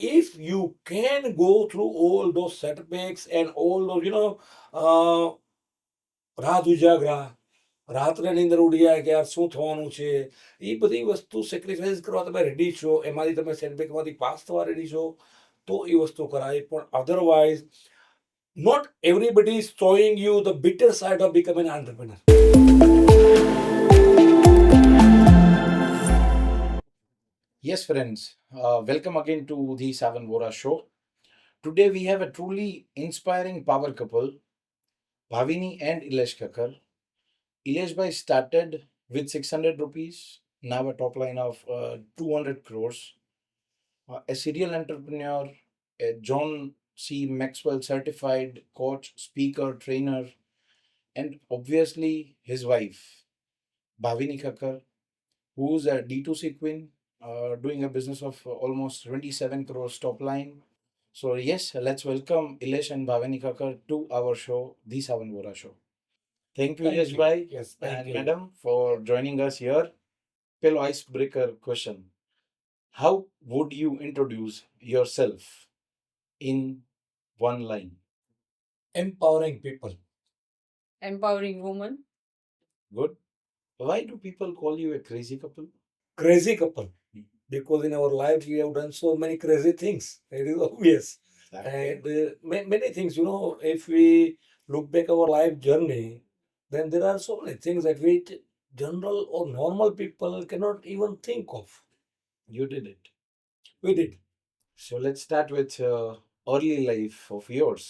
if you can go through all those setbacks and all those, uh, રાત ઉજાગરા, રાત્રે નીંદર ઉડી જાય કે યાર શું થવાનું છે, એ બધી વસ્તુ સેક્રિફાઈસ કરવા તમે રેડી છો, એમાંથી તમે સેટબેકમાંથી પાસ થવા રેડી છો, તો એ વસ્તુ કરાય. પણ otherwise not everybody is showing you the bitter side of becoming an entrepreneur. Yes, friends, welcome again to the Savan Vora show. Today we have a truly inspiring power couple, Bhavini and Ilesh Kakkar. Ilesh bhai started with 600 rupees, now a top line of 200 crores. A serial entrepreneur, a John C. Maxwell certified coach, speaker, trainer, and obviously his wife, Bhavini Kakkar, who's a D2C queen, doing a business of almost 27 crores top line. So yes, let's welcome Ilesh and Bhavini Kakkar to our show, The Savan Vora Show. Thank you, Thank Ilesh you. bhai Yes, thank and you. madam for joining us here. Fellow icebreaker question: how would you introduce yourself in one line? Empowering people. Empowering woman. Good. Why do people call you a crazy couple? Crazy couple. Because in our life we have done so many crazy things. It is obvious. And many things, if we look back our life journey, then there are so many things that we general or normal people cannot even think of. You did it. We did. So let's start with early life of yours.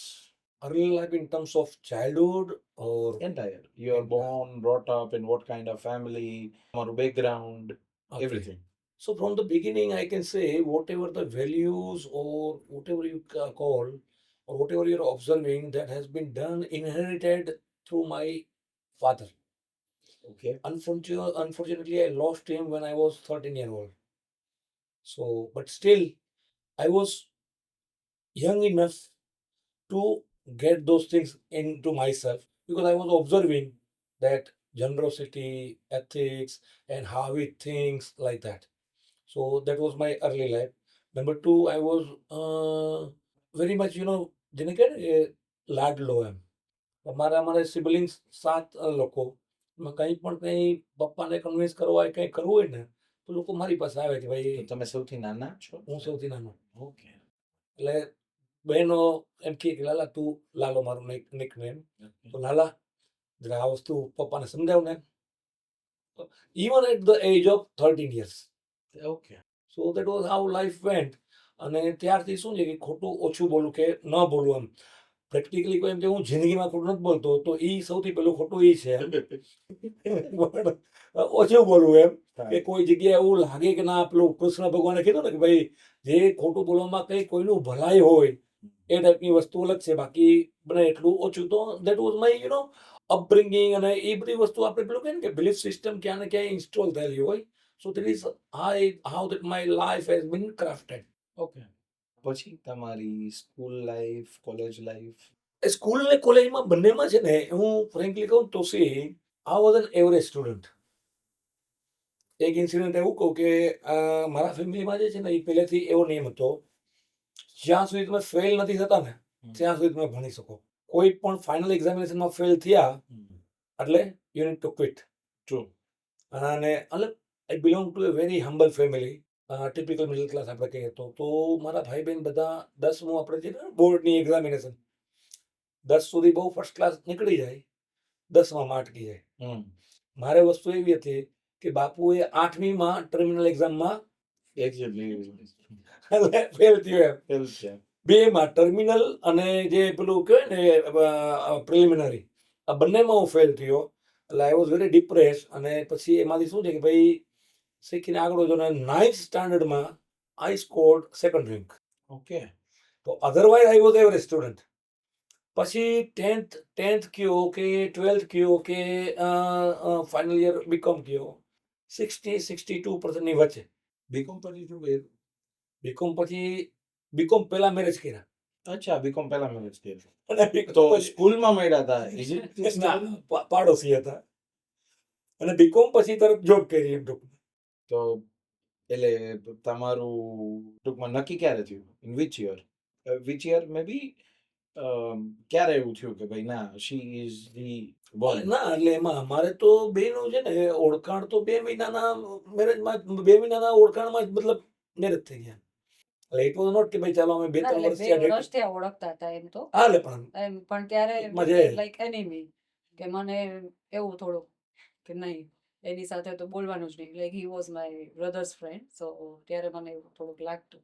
Early life in terms of childhood or Entire. You are born, brought up in what kind of family, or background, Okay. everything. So from the beginning, I can say whatever the values or whatever you call or whatever you're observing, that has been done, inherited through my father. Okay. Unfortunately, I lost him when I was 13 years old. So, but still, I was young enough to get those things into myself because I was observing that generosity, ethics, and how he thinks like that. So that was my early life. Number two, I was very much, જેને કહે ને એ લાડલો એમ. અમારા siblings 7 લોકો. કંઈ પણ કંઈ પપ્પાને convince કરવા હોય, કંઈ કરવું હોય ને, તો લોકો મારી પાસે આવે કે ભાઈ. તો તમે સૌથી નાના છો? હું સૌથી નાનો. ઓકે. એટલે બહેનો એમ કહે કે લાલા તું, લાલો મારું નિકનેમ, તો લાલા જરા આ વસ્તુ પપ્પાને સમજાવ ને. Even at the age of 13 years. Okay. So that was how life went. અને ત્યારથી શું છે કે ખોટું ઓછું બોલું કે ન બોલું એમ. પ્રેક્ટિકલી કોઈ એમ કે હું જિંદગીમાં ખોટું નથી બોલતો, તો એ સૌથી પહેલું ખોટું એ છે એમ. પણ ઓછું બોલવું એમ કે કોઈ જગ્યાએ એવું લાગે કે ના, પેલું કૃષ્ણ ભગવાને કીધું ને કે ભાઈ જે ખોટું બોલવામાં કંઈ કોઈનું ભલાઈ હોય એ ટાઈપની વસ્તુ અલગ છે, બાકી બને એટલું ઓછું. તો દેટ વોઝ માય અપબ્રિંગિંગ. અને એ બધી વસ્તુ આપણે પેલું કહે ને કે બિલીફ સિસ્ટમ ક્યાં ને ક્યાંય ઇન્સ્ટોલ થયેલી હોય. So that is how that my life has been crafted. Okay. પછી તમારી school life, college life? School અને કોલેજમાં બંનેમાં છે ને, હું ફ્રેન્કલી કહું તો C I was an average student. એક ઇન્સિડન્ટ એવું કહું કે મારા ફેમિલીમાં જે છે ને, એ પહેલેથી એવો નિયમ હતો, જ્યાં સુધી તમે ફેલ નથી થતા ને ત્યાં સુધી તમે ભણી શકો. કોઈ પણ ફાઇનલ એક્ઝામિનેશનમાં ફેલ થયા એટલે you need to quit. True. અને I belong to a very humble family. Typical middle class આપણે કહીએ તો મારા ભાઈ બહેન બધા 10મું આપણે જે બોર્ડની એક્ઝામિનેશન 10 સુધી બહુ ફર્સ્ટ ક્લાસ નીકળી જાય, 10માં અટકી જાય. મારે વસ્તુ એવી હતી કે બાપુએ 8મીમાં ટર્મિનલ એક્ઝામમાં ફેલ થયો એમ. બેમાં ટર્મિનલ અને જે પેલું કહેવાય ને પ્રિલિમિનરી, આ બંનેમાં હું ફેલ થયો. એટલે આઈ વોઝ વેરી ડિપ્રેસ. અને પછી એમાંથી શું છે કે ભાઈ શીખીને આગળ જો 9th સ્ટાન્ડર્ડમાં આઈ સ્કોર્ડ 2nd રેન્ક. ઓકે. તો otherwise I was average student. પછી 10th કયો કે 12th કયો કે ફાઇનલ યર બીકોમ કયો, 60-62% વચ્ચે. બીકોમ પછી શું કર્યું? બીકોમ પછી બીકોમ પહેલા મેરેજ કર્યા. અચ્છા, બીકોમ પહેલા મેરેજ કર્યું. અને તો સ્કૂલમાં મળ્યા હતા? પાડોશી હતા. અને બીકોમ પછી તરત જોબ કરી એમ ટૂંકમાં. તો એટલે તમારું ટૂંકમાં નક્કી ક્યારે થયું? ઇન વિચ યર મે બી ક્યારે એવું થયું કે ભાઈ ના શી ઇઝ ધી વન? ના એટલે એમાં અમારે તો બેનું છે ને ઓળખાણ તો 2 મહિનાના મેરેજમાં 2 મહિનાના ઓળખાણમાં જ મતલબ મેરેજ થઈ ગયા. એટલે ઇટ વોઝ નોટ કે ભાઈ ચાલો અમે 2-3 ના, વર્ષ એટલે 2 થયા વર્ષથી ઓળખતા હતા એમ તો. હા એટલે પણ પણ ત્યારે ટૂંકમાં છે. લાઈક એનિમી કે મને એવું થોડું કે નહીં એની સાથે તો બોલવાનું જ નહીં. Like he was my brother's friend. So ત્યારે મને એવું થોડુંક લાગતું.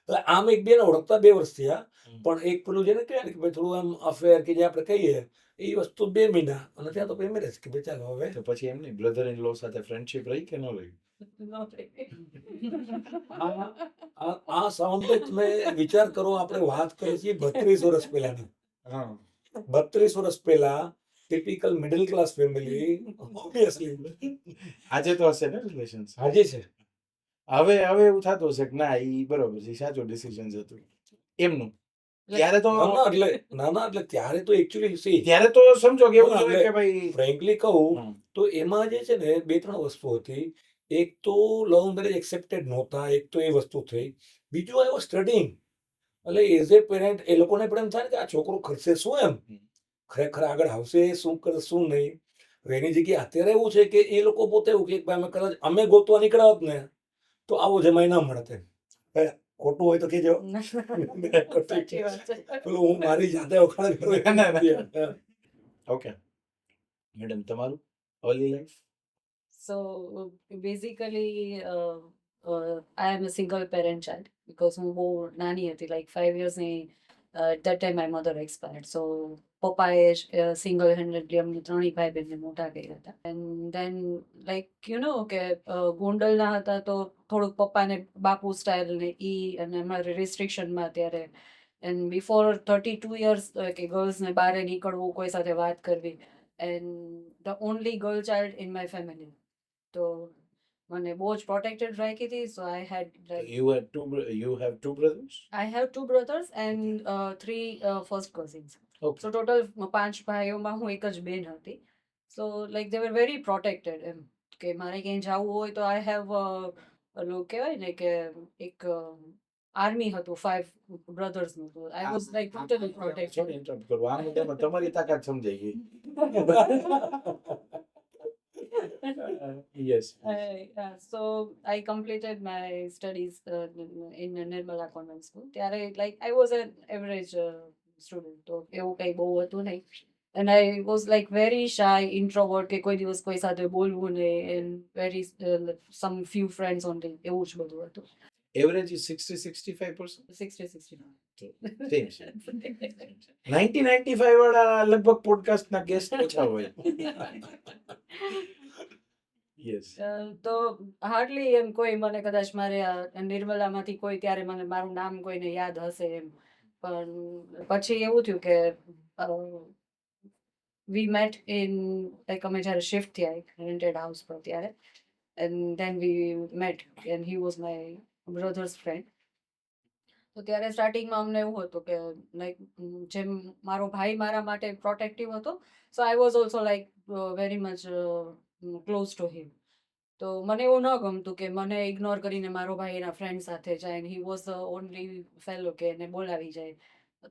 એટલે આમ એક બેને ઓળખતા 2 વર્ષ થયા. પણ એક પેલું જેને કહેવાય ને કે ભાઈ થોડું આમ અફેર કે જે આપણે કહીએ એ વસ્તુ 2 મહિના અને ત્યાં તો પછી મેરેજ કે ભાઈ ચાલો હવે તો પછી એમ નહીં બ્રધર ઇન લો સાથે ફ્રેન્ડશિપ રહી કે ન રહી? આ સાઉન્ડ તો તમે વિચાર કરો આપણે વાત કરીએ છીએ 32 વર્ષ પહેલાની. હા 32 વર્ષ પહેલા typical middle class family obviously આજે તો હશે ને રિલેશન્સ? આજે છે. હવે એવું થતું હશે કે ના ઈ બરોબર છે, સાચું ડિસિઝન હતું એમનું. ત્યારે તો ના એટલે ત્યારે તો એકચ્યુઅલી સી ત્યારે તો સમજો કે એવું ના, જોઈએ એટલે કે ભાઈ ફ્રેન્કલી કહું હમ. તો એમાં જે છે ને 2-3 વસ્તુ હતી. એક તો લવ મેરેજ એક્સેપ્ટેડ નહોતા, એક તો એ વસ્તુ થઈ. બીજું આઈ વોઝ સ્ટડીંગ. એટલે એઝ એ પેરેન્ટ એ લોકોને પણ એમ થાય ને કે આ છોકરો કરશે શું એમ? ખરેખર આગળ આવશે શું કરે શું નહીં. હવે એની જગ્યાએ અત્યારે એવું છે કે એ લોકો પોતે એવું કે ભાઈ અમે કદાચ અમે ગોતવા નીકળ્યા હોત ને તો આવો જમાઈ ના મળત એમ. હવે ખોટું હોય તો કહેજો. સાચી વાત છે. પેલું હું મારી જાતે વખાણ કરું. ના, ના. ઓકે મેડમ તમારું early life? So basically, I am a single parent child because હું બહુ નાની હતી, like 5 yearsની. At that time my mother expired. So પપ્પાએ સિંગલ હેન્ડેડલી અમને ત્રણેય ભાઈ બહેનને મોટા કર્યા હતા. એન્ડ ધેન લાઈક કે ગોંડલના હતા તો થોડુંક પપ્પાને બાપુ સ્ટાઇલ ને અને અમારે રિસ્ટ્રિક્શનમાં ત્યારે. એન્ડ બિફોર 32 years કે ગર્લ્સને બહાર નીકળવું, કોઈ સાથે વાત કરવી. And the only girl child in my family. તો મને બહુ જ પ્રોટેક્ટેડ રાખી હતી. સો આઈ હેડ You have two brothers? I have 2 brothers and 3 first cousins. Okay. So total 5 ભાઈઓમાં હું એક જ બેન હતી. So like they were very protected એમ કે મારે ક્યાંય જવું હોય તો આઈ હેવ ઓલું કહેવાય ને કે એક આર્મી હતું 5 બ્રધર્સનું. તો આઈ was like totally protected. Sorry interrupt કરું. આ મુદ્દામાં તમારી તાકાત સમજાઈ ગઈ. Yes. So I completed my studies in Nirmala Convent School. ત્યારે like I was an average student. તો એવું કંઈ બહુ હતું નહીં. And I was like very shy, introvert કે કોઈ દિવસ કોઈ સાથે બોલવું નહીં. And very some few friends only. એવું જ બધું હતું. Average is 60-65%. 60-69. Same. 1995 વાળા લગભગ પોડકાસ્ટના ગેસ્ટ ઓછા હોય. Yes. તો હાર્ડલી એમ કોઈ મને કદાચ મારે નિર્મલામાંથી કોઈ ત્યારે મને મારું નામ કોઈને યાદ હશે એમ. પણ પછી એવું થયું કે વી મેટ ઇન લાઈક અમે જ્યારે શિફ્ટ થયા એક રેન્ટેડ હાઉસ પર ત્યારે. And then we mat and he was my brother's friend. તો ત્યારે સ્ટાર્ટિંગમાં અમને એવું હતું કે લાઈક જેમ મારો ભાઈ મારા માટે પ્રોટેક્ટિવ હતો, so I was also like very much close to him. તો મને એવું ન ગમતું કે મને ઇગ્નોર કરીને મારો ભાઈ એના ફ્રેન્ડ સાથે જાય. And he was the only fellow કે એને બોલાવી જાય.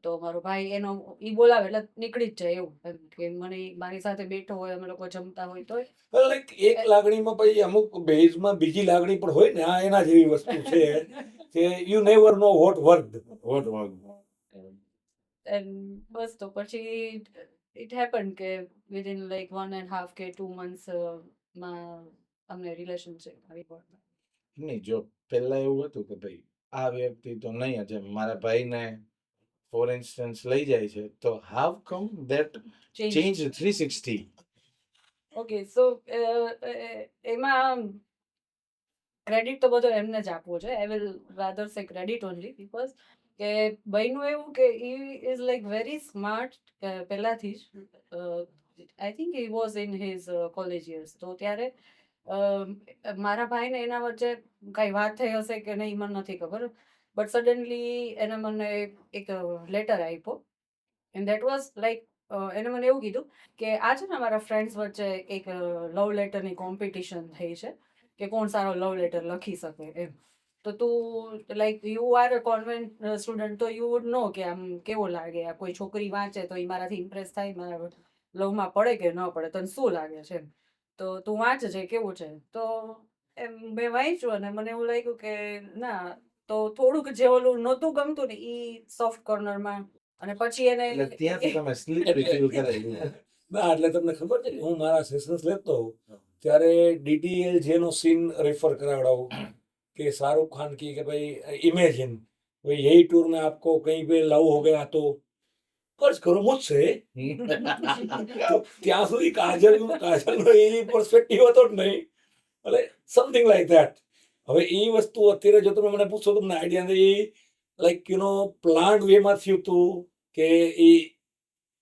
તો મારો ભાઈ એનો બોલાવે એટલે નીકળી જ જાય એવું એમ કે મને મારી સાથે બેઠો હોય, અમે લોકો જમતા હોય તો લાઈક એક લાગણીમાં પછી અમુક બેઝમાં બીજી લાગણી પણ હોય ને. આ એના જેવી વસ્તુ છે કે you never know what work. And બસ તો પછી ઇટ હેપન કે વિધિન લાઈક 1.5 કે 2 months માં અમને રિલેશનશિપ આવી ગયો. નહીં જો પહેલા એવું હતું કે ભાઈ આ વ્યક્તિ તો નહીં જ એમ મારા ભાઈને ફોર ઇન્સ્ટન્સ લઈ જાય છે તો હાવ કમ ધેટ ચેન્જ 360? ઓકે સો એમાં ક્રેડિટ તો બધો એમને જ આપવો છે. આઈ વિલ રાધર સે ક્રેડિટ ઓનલી બીકોઝ કે ભાઈનું એવું કે he is like very smart પહેલાથી જ. I think he was in his college years. તો ત્યારે મારા ભાઈને એના વચ્ચે કાંઈ વાત થઈ હશે કે નહીં મને નથી ખબર. બટ સડનલી એને મને એક લેટર આપ્યો. એન્ડ દેટ વોઝ લાઈક એને મને એવું કીધું કે આ છે ને મારા ફ્રેન્ડ્સ વચ્ચે એક લવ લેટરની કોમ્પિટિશન થઈ છે. કે કોણ સારો લવ લેટર લખી શકે એમ. તો તું like you are a convent student, તો યુ વુડ નો કે આમ કેવો લાગે, આ કોઈ છોકરી વાંચે તો એ મારાથી ઇમ્પ્રેસ થાય, મારા લવમાં પડે કે ન પડે, તને શું લાગે છે એમ. તો તું વાંચે છે કેવું છે. તો એમ મેં વાંચ્યું અને મને એવું લાગ્યું કે ના, તો થોડુંક જે ઓલું નહોતું ગમતું ને એ સોફ્ટ કોર્નરમાં, અને પછી એને એટલે ત્યાંથી તમે સ્લીપરી ફીલ કરેલું. ના, એટલે તમને ખબર છે કે હું મારા સેશન્સ લેતો ત્યારે DDLJ નો સીન રેફર કરાવડાવું कि शाहरुख खान की कि भाई इमेजिन भाई यही टूर में आपको कहीं पे लव हो गया तो कर्ज करो मुझसे. તો ત્યાં સુધી કાજલનો એ પર્સપેક્ટિવ હતો જ નહીં, એટલે સમથિંગ લાઈક ધેટ. હવે એ વસ્તુ અત્યારે જો તમે મને પૂછો, તમને આઈડિયા નથી, લાઈક પ્લાન્ટ વેમાં થયું હતું કે એ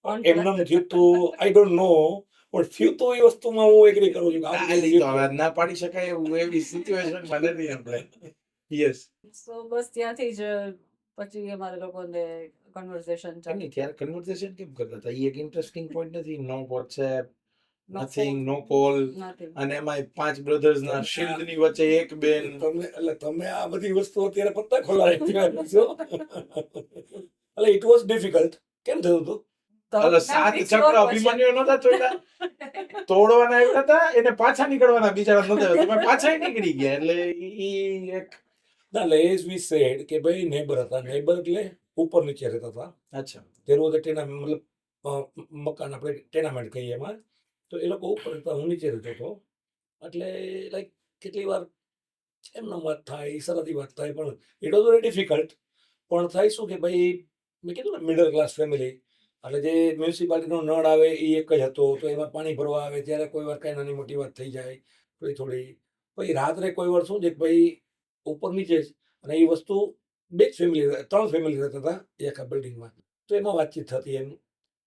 એમનેમ થયું હતું, આઈ ડોન્ટ નો, પણ થયું તો એ વસ્તુમાં હું એગ્રી કરું છું કે આ આ લીધો હવે ના પાડી શકાય એવું એવી સિચ્યુએશનમાં નથી આપણે. યસ. સો બસ ત્યાંથી જ પછી અમારે લોકોને કન્વર્સેશન ચાલુ. ત્યારે કન્વર્સેશન કેમ કરતા હતા? એ એક ઇન્ટરેસ્ટિંગ પોઈન્ટ નથી. નો વોટ્સએપ, નથિંગ, નો કોલ, અને એમાં 5 બ્રધર્સના શિલ્ડની વચ્ચે એક બેન. તમે આ બધી વસ્તુ અત્યારે પત્તા ખોલાવી છો. એટલે ઇટ વોઝ ડિફિકલ્ટ. કેમ થયું હતું? એટલે 7 ચક્ર અભિમન્યુ નતા તોડવાના આવ્યા હતા, એને પાછા નીકળવાના બિચારા નતા, તમે પાછા નીકળી ગયા. એટલે ઈ એક ના, એટલે એઝ વી સેડ કે ભાઈ નેબર હતા. નેબર એટલે ઉપર નીચે રહેતા હતા. અચ્છા. દેર વોઝ અ મતલબ મકાન આપણે ટેનામેન્ટ કહીએ એમાં. તો એ લોકો ઉપર રહેતા, હું નીચે રહેતો હતો. એટલે લાઈક કેટલી વાર એમનો વાત થાય, સરહદી વાત થાય, પણ ઇટ વોઝ વેરી ડિફિકલ્ટ. પણ થાય શું કે ભાઈ, મેં કીધું ને મિડલ ક્લાસ ફેમિલી, એટલે જે મ્યુનિસિપાલિટીનો નળ આવે એ એક જ હતો, તો એમાં પાણી ભરવા આવે ત્યારે કોઈ વાર કાંઈ નાની મોટી વાત થઈ જાય થોડી. પછી રાત્રે કોઈ વાર શું છે કે ભાઈ ઉપર નીચે જ, અને એ વસ્તુ 2 જ ફેમિલી, 3 ફેમિલી રહેતા હતા એ આખા બિલ્ડિંગમાં. તો એમાં વાતચીત થતી એમ.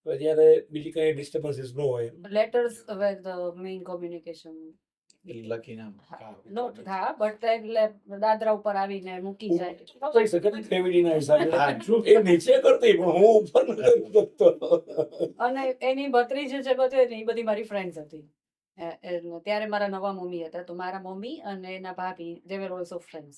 હવે જ્યારે બીજી કંઈ ડિસ્ટર્બન્સીસ ન હોય એમ. Letters were the main communication. લખીને નોટ હા, બટ એટલે દાદરા ઉપર આવીને મૂકી જાય. થઈ શકે ને ગ્રેવિટીના હિસાબે. એ નીચે કરતી પણ હું ઉપર નતો કરતો. અને એની ભત્રીજ જે બધી ને એ બધી મારી ફ્રેન્ડ્સ હતી. ત્યારે મારા નવા મમ્મી હતા, તો મારા મમ્મી અને એના ભાભી દે વેર ઓલ્સો ફ્રેન્ડ્સ.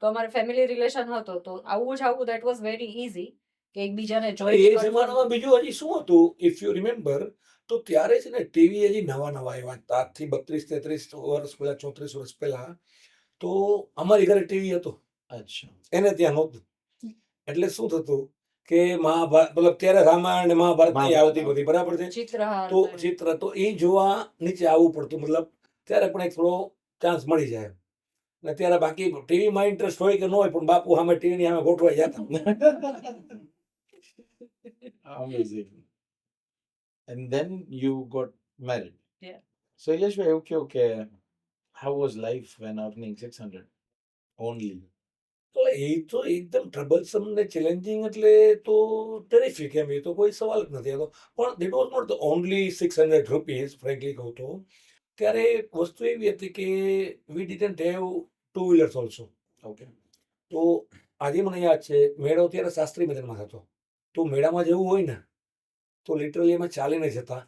તો અમારે ફેમિલી રિલેશન હતો, તો આવું જ આવું દેટ વોઝ વેરી ઇઝી કે એકબીજાને એ જોઈ. જમાનામાં બીજું હજી શું હતું, ઇફ યુ રિમેમ્બર, તો ત્યારે છે ને ટીવી હજી નવા આવ્યા હતા. આજથી 32-33 વર્ષ પહેલા, 34 વર્ષ પહેલા. તો અમારી ઘરે ટીવી હતું. અચ્છા. એને ત્યાં નહોતું. એટલે શું થતું કે મહાભારત, મતલબ ત્યારે રામાયણ ને મહાભારત નહીં આવતી બધી, બરાબર છે. ચિત્રહાર તો ચિત્ર તો એ જોવા નીચે આવવું પડતું, મતલબ ત્યારે પણ એક થોડો ચાન્સ મળી જાય. અને ત્યારે બાકી ટીવીમાં ઇન્ટરેસ્ટ હોય કે ન હોય, પણ બાપુ સામે ટીવીની સામે ગોઠવાઈ જતા. Amazing. And then you got married. Yeah. So Yashભાઈ, એવું કહો કે how was life when earning 600 only? એટલે એ તો એકદમ ટ્રબલસમ ને ચેલેન્જિંગ, એટલે તો ટેરિફિક એમ, એ તો કોઈ સવાલ જ નથી. પણ that was not the only 600 rupees, frankly કહું તો. ત્યારે વસ્તુ એવી હતી કે we didn't have 2 wheelers also. Okay. તો આજે મને યાદ છે, મેળો ત્યારે શાસ્ત્રી મેદાનમાં થતો. તો મેળામાં જવું હોય ને તો લિટરલી એમાં ચાલીને જતા.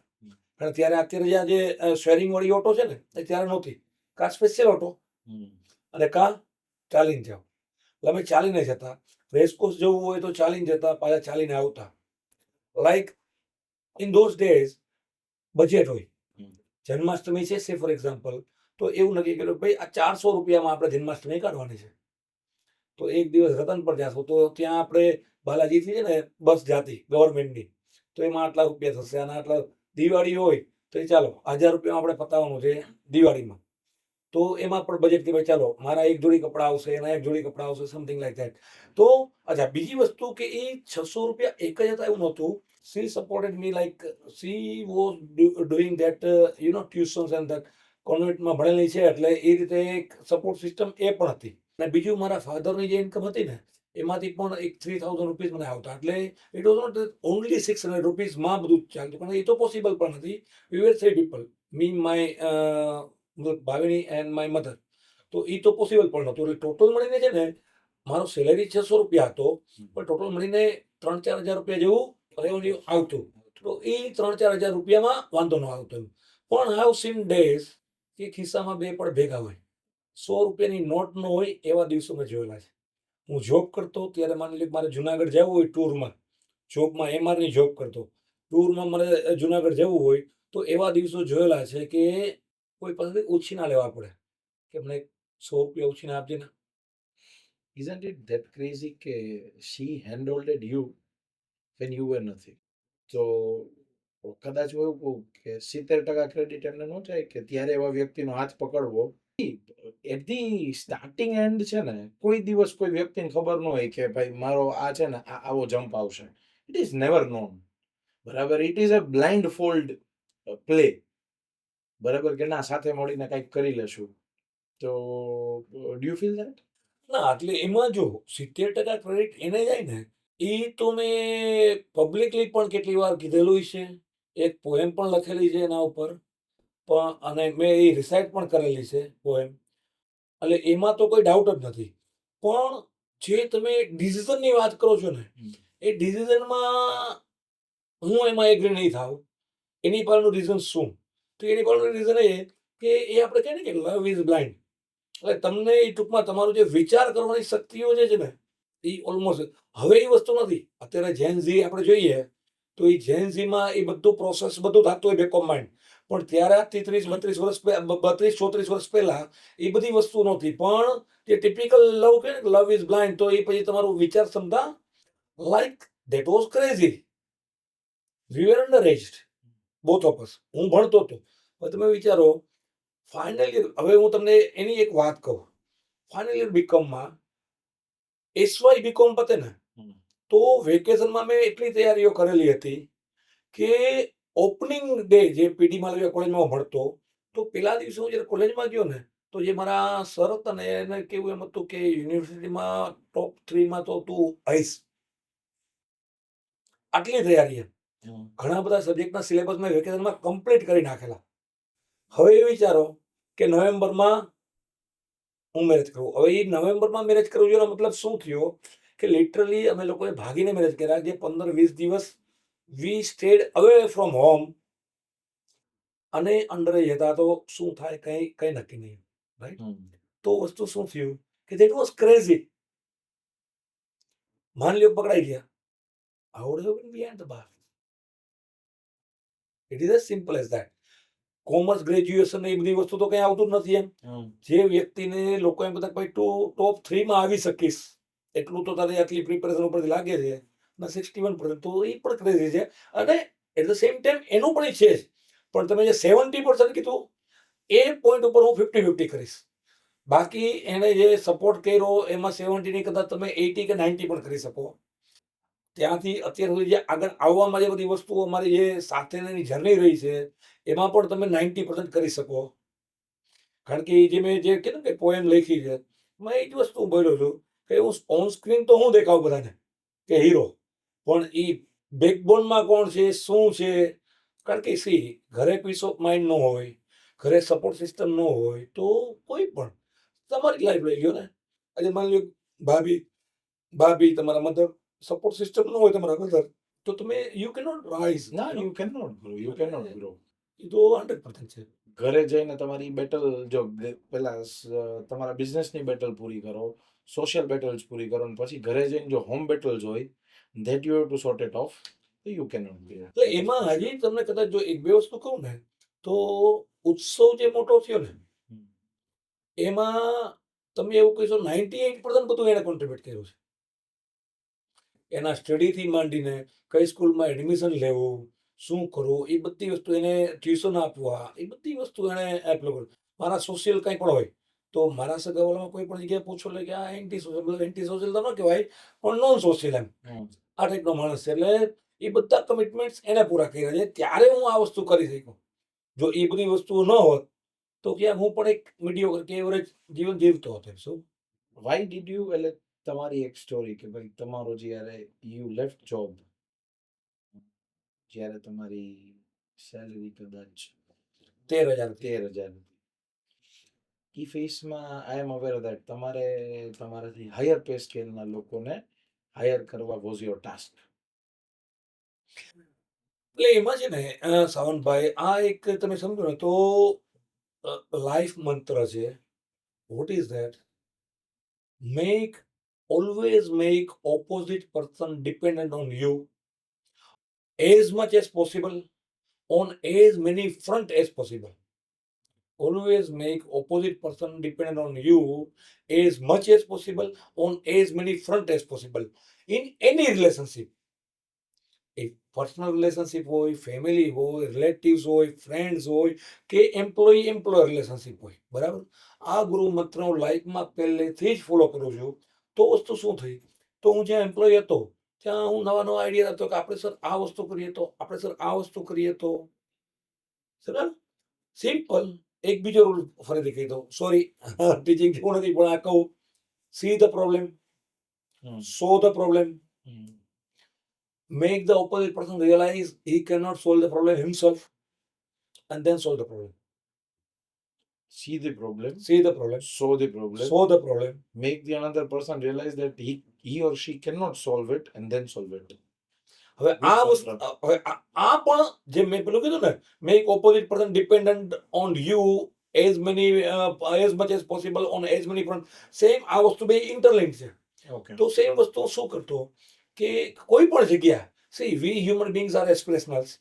અને ત્યારે અત્યારે જે શેરિંગ વાળી ઓટો છે ને, એ ત્યારે નહોતી. કાં સ્પેશિયલ ઓટો અને કાં ચાલીને જાઓ. એટલે અમે ચાલીને જતા. રેસકોર્સ જવું હોય તો ચાલીને જતા, પાછા ચાલીને આવતા. Like in those days budget હોય. જન્માષ્ટમી છે સે ફોર એક્ઝામ્પલ, તો એવું નક્કી કર્યું ભાઈ આ 400 રૂપિયામાં આપણે જન્માષ્ટમી કાઢવાની છે. તો એક દિવસ રતન પર જાશું, તો ત્યાં આપણે બાલાજીથી છે ને બસ જાતી ગવર્મેન્ટની, તો એમાં આટલા રૂપિયા થશે. અને આટલા દિવાળી હોય તો ચાલો 1000 રૂપિયામાં આપણે પતાવવાનું છે દિવાળીમાં. તો એમાં પણ બજેટ કે ભાઈ ચાલો મારા એક જોડી કપડાં આવશે, એના એક જોડી કપડાં આવશે, સમથિંગ લાઈક ધેટ. તો અચ્છા, બીજી વસ્તુ કે એ 600 રૂપિયા એક જ હતા એવું નહોતું. She supported me, like she was doing that tuitions and that. કોન્વેન્ટમાં ભણેલી છે એટલે એ રીતે એક સપોર્ટ સિસ્ટમ એ પણ હતી. અને બીજું મારા ફાધરની જે ઇન્કમ હતી ને, એમાંથી પણ એક 3000 રૂપીઝ મને આવતા. એટલે ઇટ વોઝ નોટ ઓનલી 600 રૂપીઝમાં બધું ચાલતું, પણ એ તો પોસિબલ પણ નથી. વી વેર 3 people, me, my Bhavini and my mother. તો એ તો પોસિબલ પણ નહોતું. એટલે ટોટલ મળીને છે ને મારો સેલેરી 600 રૂપિયા હતો, પણ ટોટલ મળીને 3-4 હજાર રૂપિયા જેવું રેવન્યુ આવતું. તો એ 3-4 હજાર રૂપિયામાં વાંધો ન આવતો એમ. પણ હાવ સીન ડેઝ કે ખિસ્સામાં 2 પડ ભેગા હોય. ₹100ની નોટ ન હોય એવા દિવસો મેં જોયેલા છે. હું જોબ કરતો ત્યારે માની લો કે મારે જુનાગઢ જવું હોય ટૂરમાં, જોબમાં MRની જોબ કરતો. ટૂરમાં મારે જુનાગઢ જવું હોય તો એવા દિવસો જોયેલા છે કે કોઈ પાસેથી ઉછીના લેવા પડે કે મને ₹100 ઉછીના આપજે ને. Isn't it that crazy કે she handholded you when you were nothing? તો કદાચ હું એવું કહું કે 70% ક્રેડિટ એમને ન જાય કે ત્યારે એવા વ્યક્તિનો હાથ પકડવો. એટ ધી સ્ટાર્ટિંગ એન્ડ છે ને કોઈ દિવસ કોઈ વ્યક્તિને ખબર ન હોય કે ભાઈ મારો આ છે ને આવો જમ્પ આવશે. It is never known. બરાબર, it is a blindfold play. બરાબર કે ના સાથે મળીને કંઈક કરી લેશું. તો ડુ યુ ફીલ ધેટ? ના એટલે એમાં જો 70% ક્રેડિટ એને જાય ને એ તો મેં પબ્લિકલી પણ કેટલી વાર કીધેલું છે. એક પોએમ પણ લખેલી છે એના ઉપર પણ અને મેં એ રિસાઇટ પણ કરેલી છે પોએમ. એટલે એમાં તો કોઈ ડાઉટ જ નથી. પણ જે તમે ડિસિઝનની વાત કરો છો ને એ ડિસિઝનમાં હું એમાં એગ્રી નહીં થાવ. એની પાછળનું રીઝન શું? તો એની પાછળનું રીઝન એ કે એ આપણે કહીએ ને કે લવ ઇઝ બ્લાઇન્ડ. એટલે તમને એ ટૂંકમાં તમારું જે વિચાર કરવાની શક્તિઓ જે છે ને એ ઓલમોસ્ટ હવે એ વસ્તુ નથી. અત્યારે જેન ઝી આપણે જોઈએ તો એ જેન ઝીમાં એ બધું પ્રોસેસ બધું થતું હોય બેક ઓફ માઇન્ડ. પણ ત્યારે આજથી 30-32 વર્ષ 32-34 વર્ષ પહેલા એ બધી વસ્તુ નહોતી. પણ જે ટિપિકલ લવ કહે ને લવ ઇઝ બ્લાઇન્ડ તો એ પછી તમારું વિચાર ક્ષમતા like that was crazy. We were under aged both of us. હું ભણતો હતો. હવે તમે વિચારો ફાઇનલી હવે હું તમને એની એક વાત કહું. ફાઇનલી બીકોમમાં એસવાય બીકોમ પતે ને તો વેકેશનમાં મેં એટલી તૈયારીઓ કરેલી હતી કે ઓપનિંગ ડે જે પીડી માલવીયા કોલેજમાં હું ભણતો તો પેલા દિવસે હું જ્યારે કોલેજમાં ગયો ને તો જે મારા સર હતા ને એને કેવું એમ હતું કે યુનિવર્સિટીમાં ટોપ 3માં તો તું આવીશ. આટલી તૈયારી એમ. ઘણા બધા સબ્જેક્ટના સિલેબસ મેં વેકેશનમાં કમ્પ્લીટ કરી નાખેલા. હવે એ વિચારો કે નવેમ્બરમાં હું મેરેજ કરું. હવે એ નવેમ્બરમાં મેરેજ કરવું એનો મતલબ શું થયો કે લિટરલી અમે લોકોએ ભાગીને મેરેજ કર્યા. જે 15-20 દિવસ વી સ્ટેડ અવે ફ્રોમ હોમ અને અંડર એજ હતા તો શું થાય કઈ નક્કી નહીં. રાઈટ. તો વસ્તુ શું થયું કે ધેટ વોઝ ક્રેઝી. માની લ્યો પકડાઈ ગયા. How would have been behind the bar. It is as simple as that. Commerce graduation એ બધી વસ્તુ તો કંઈ આવતું જ નથી એમ. જે વ્યક્તિને લોકો એમ કહેતા ભાઈ તું ટોપ 3માં આવી શકીશ એટલું તો તારી આટલી પ્રિપેરેશન ઉપરથી લાગે છે અને 61% તો એ પણ ક્રેઝી છે. અને એટ ધ સેમ ટાઈમ એનું પણ છે જ. પણ તમે જે 70% કીધું એ પોઈન્ટ ઉપર હું 50-50 કરીશ. બાકી એને જે સપોર્ટ કર્યો એમાં 70 ની કદાચ તમે 80 કે 90 પણ કરી શકો. ત્યાંથી અત્યાર સુધી જે આગળ આવવામાં જે બધી વસ્તુઓ અમારી જે સાથેની જર્ની રહી છે એમાં પણ તમે 90% કરી શકો. કારણ કે જે મેં જે કીધું કે પોએમ લખી છે એમાં એ જ વસ્તુ હું બોલ્યો છું કે હું ઓન સ્ક્રીન તો હું દેખાવ બધાને કે હીરો, પણ એ બેકબોનમાં કોણ છે શું છે. કારણ કે સી ઘરે પીસ ઓફ માઇન્ડ ન હોય, ઘરે સપોર્ટ સિસ્ટમ ન હોય તો કોઈ પણ તમારી લાઈફ લઈ લ્યો ને. આજે માની લો ભાભી તમારા મધર સપોર્ટ સિસ્ટમ ન હોય તમારા મધર તો તમે યુ કેનોટ રાઇઝ. ના, you can not grow. You can not grow. એ તો 100% છે. ઘરે જઈને તમારી બેટલ જો પેલા તમારા બિઝનેસની બેટલ પૂરી કરો, સોશિયલ બેટલ્સ પૂરી કરો અને પછી ઘરે જઈને જો હોમ બેટલ્સ હોય that you have to sort it of. તો યુ કેન નોટ બી. એટલે એમાં હજી તમને કદાચ જો એક બે વસ્તુ કહું ને તો ઉત્સવ જે મોટો થયો ને એમાં તમે એવું કહીશો 98% બધું એને કોન્ટ્રીબ્યુટ કર્યું છે. એના સ્ટડીથી માંડીને કઈ સ્કૂલમાં એડમિશન લેવું, શું કરવું, એ બધી વસ્તુ એને ટ્યુશન આપવા, એ બધી વસ્તુ એને એપ્લાય કર્યું. મારા સોશિયલ કંઈ પણ હોય તો મારા સગાવાળામાં કોઈ પણ જગ્યાએ પૂછો એટલે કે આ એન્ટી સોશિયલ, મતલબ એન્ટી સોશિયલ તો ન કહેવાય પણ નોન સોશિયલ એમ આ ટાઈપનો માણસ છે. એટલે એ બધા કમિટમેન્ટ્સ એને પૂરા કર્યા છે. ત્યારે હું આ વસ્તુ કરી શક્યો. જો એ બધી વસ્તુઓ ન હોત તો ક્યાંક હું પણ એક મીડિયોકર કે એવરેજ જીવન જીવતો હતો. શું વાય ડીડ યુ એટલે તમારી એક સ્ટોરી કે ભાઈ તમારો જ્યારે યુ લેફ્ટ જોબ, જ્યારે તમારી સેલરી કદાચ 13,000 ઈ ફેસમાં આઈ એમ અવેર દેટ તમારે તમારાથી હાયર પે સ્કેલના લોકોને હાયર કરવા વોઝ યોર ટાસ્ક. એટલે એમાં છે ને સાવનભાઈ આ એક તમે સમજો ને તો લાઈફ મંત્ર છે what is that? Always make opposite person dependent on you as much as possible on as many front as possible. Always make opposite person dependent on you as much as possible on as many front as possible in any relationship. If personal relationship હોય, family હોય, relatives હોય, friends હોય કે employee employer relationship હોય, બરાબર? આ ગુરુ મંત્ર હું લાઈફમાં પહેલેથી જ ફોલો કરું છું. તો વસ્તુ શું થઈ? તો હું જ્યાં એમ્પ્લોયી હતો ત્યાં હું નવા નવા આઈડિયા હતો કે આપણે સર આ વસ્તુ કરીએ તો, આપણે સર આ વસ્તુ કરીએ તો, બરાબર? સિમ્પલ. એક બીજો રૂલ ફરીથી કહી દઉં, સોરી ટીચિંગ જેવું નથી પણ આ કહું. See the problem, so the problem, make the opposite person realize he cannot solve the problem himself, and then solve the problem. See the problem, See the problem, solve the problem, solve the problem. make the another person realize that he or she cannot solve it, and then solve it. હવે આ વસ્તુ હવે આ પણ જે મેં પેલું કીધું ને, make opposite person dependent on you as much as possible on as many front. Same આ વસ્તુ બે ઇન્ટરલિંક છે. Okay. તો સેમ વસ્તુ શું કરતો કે કોઈ પણ જગ્યા, see we human beings are aspirationals.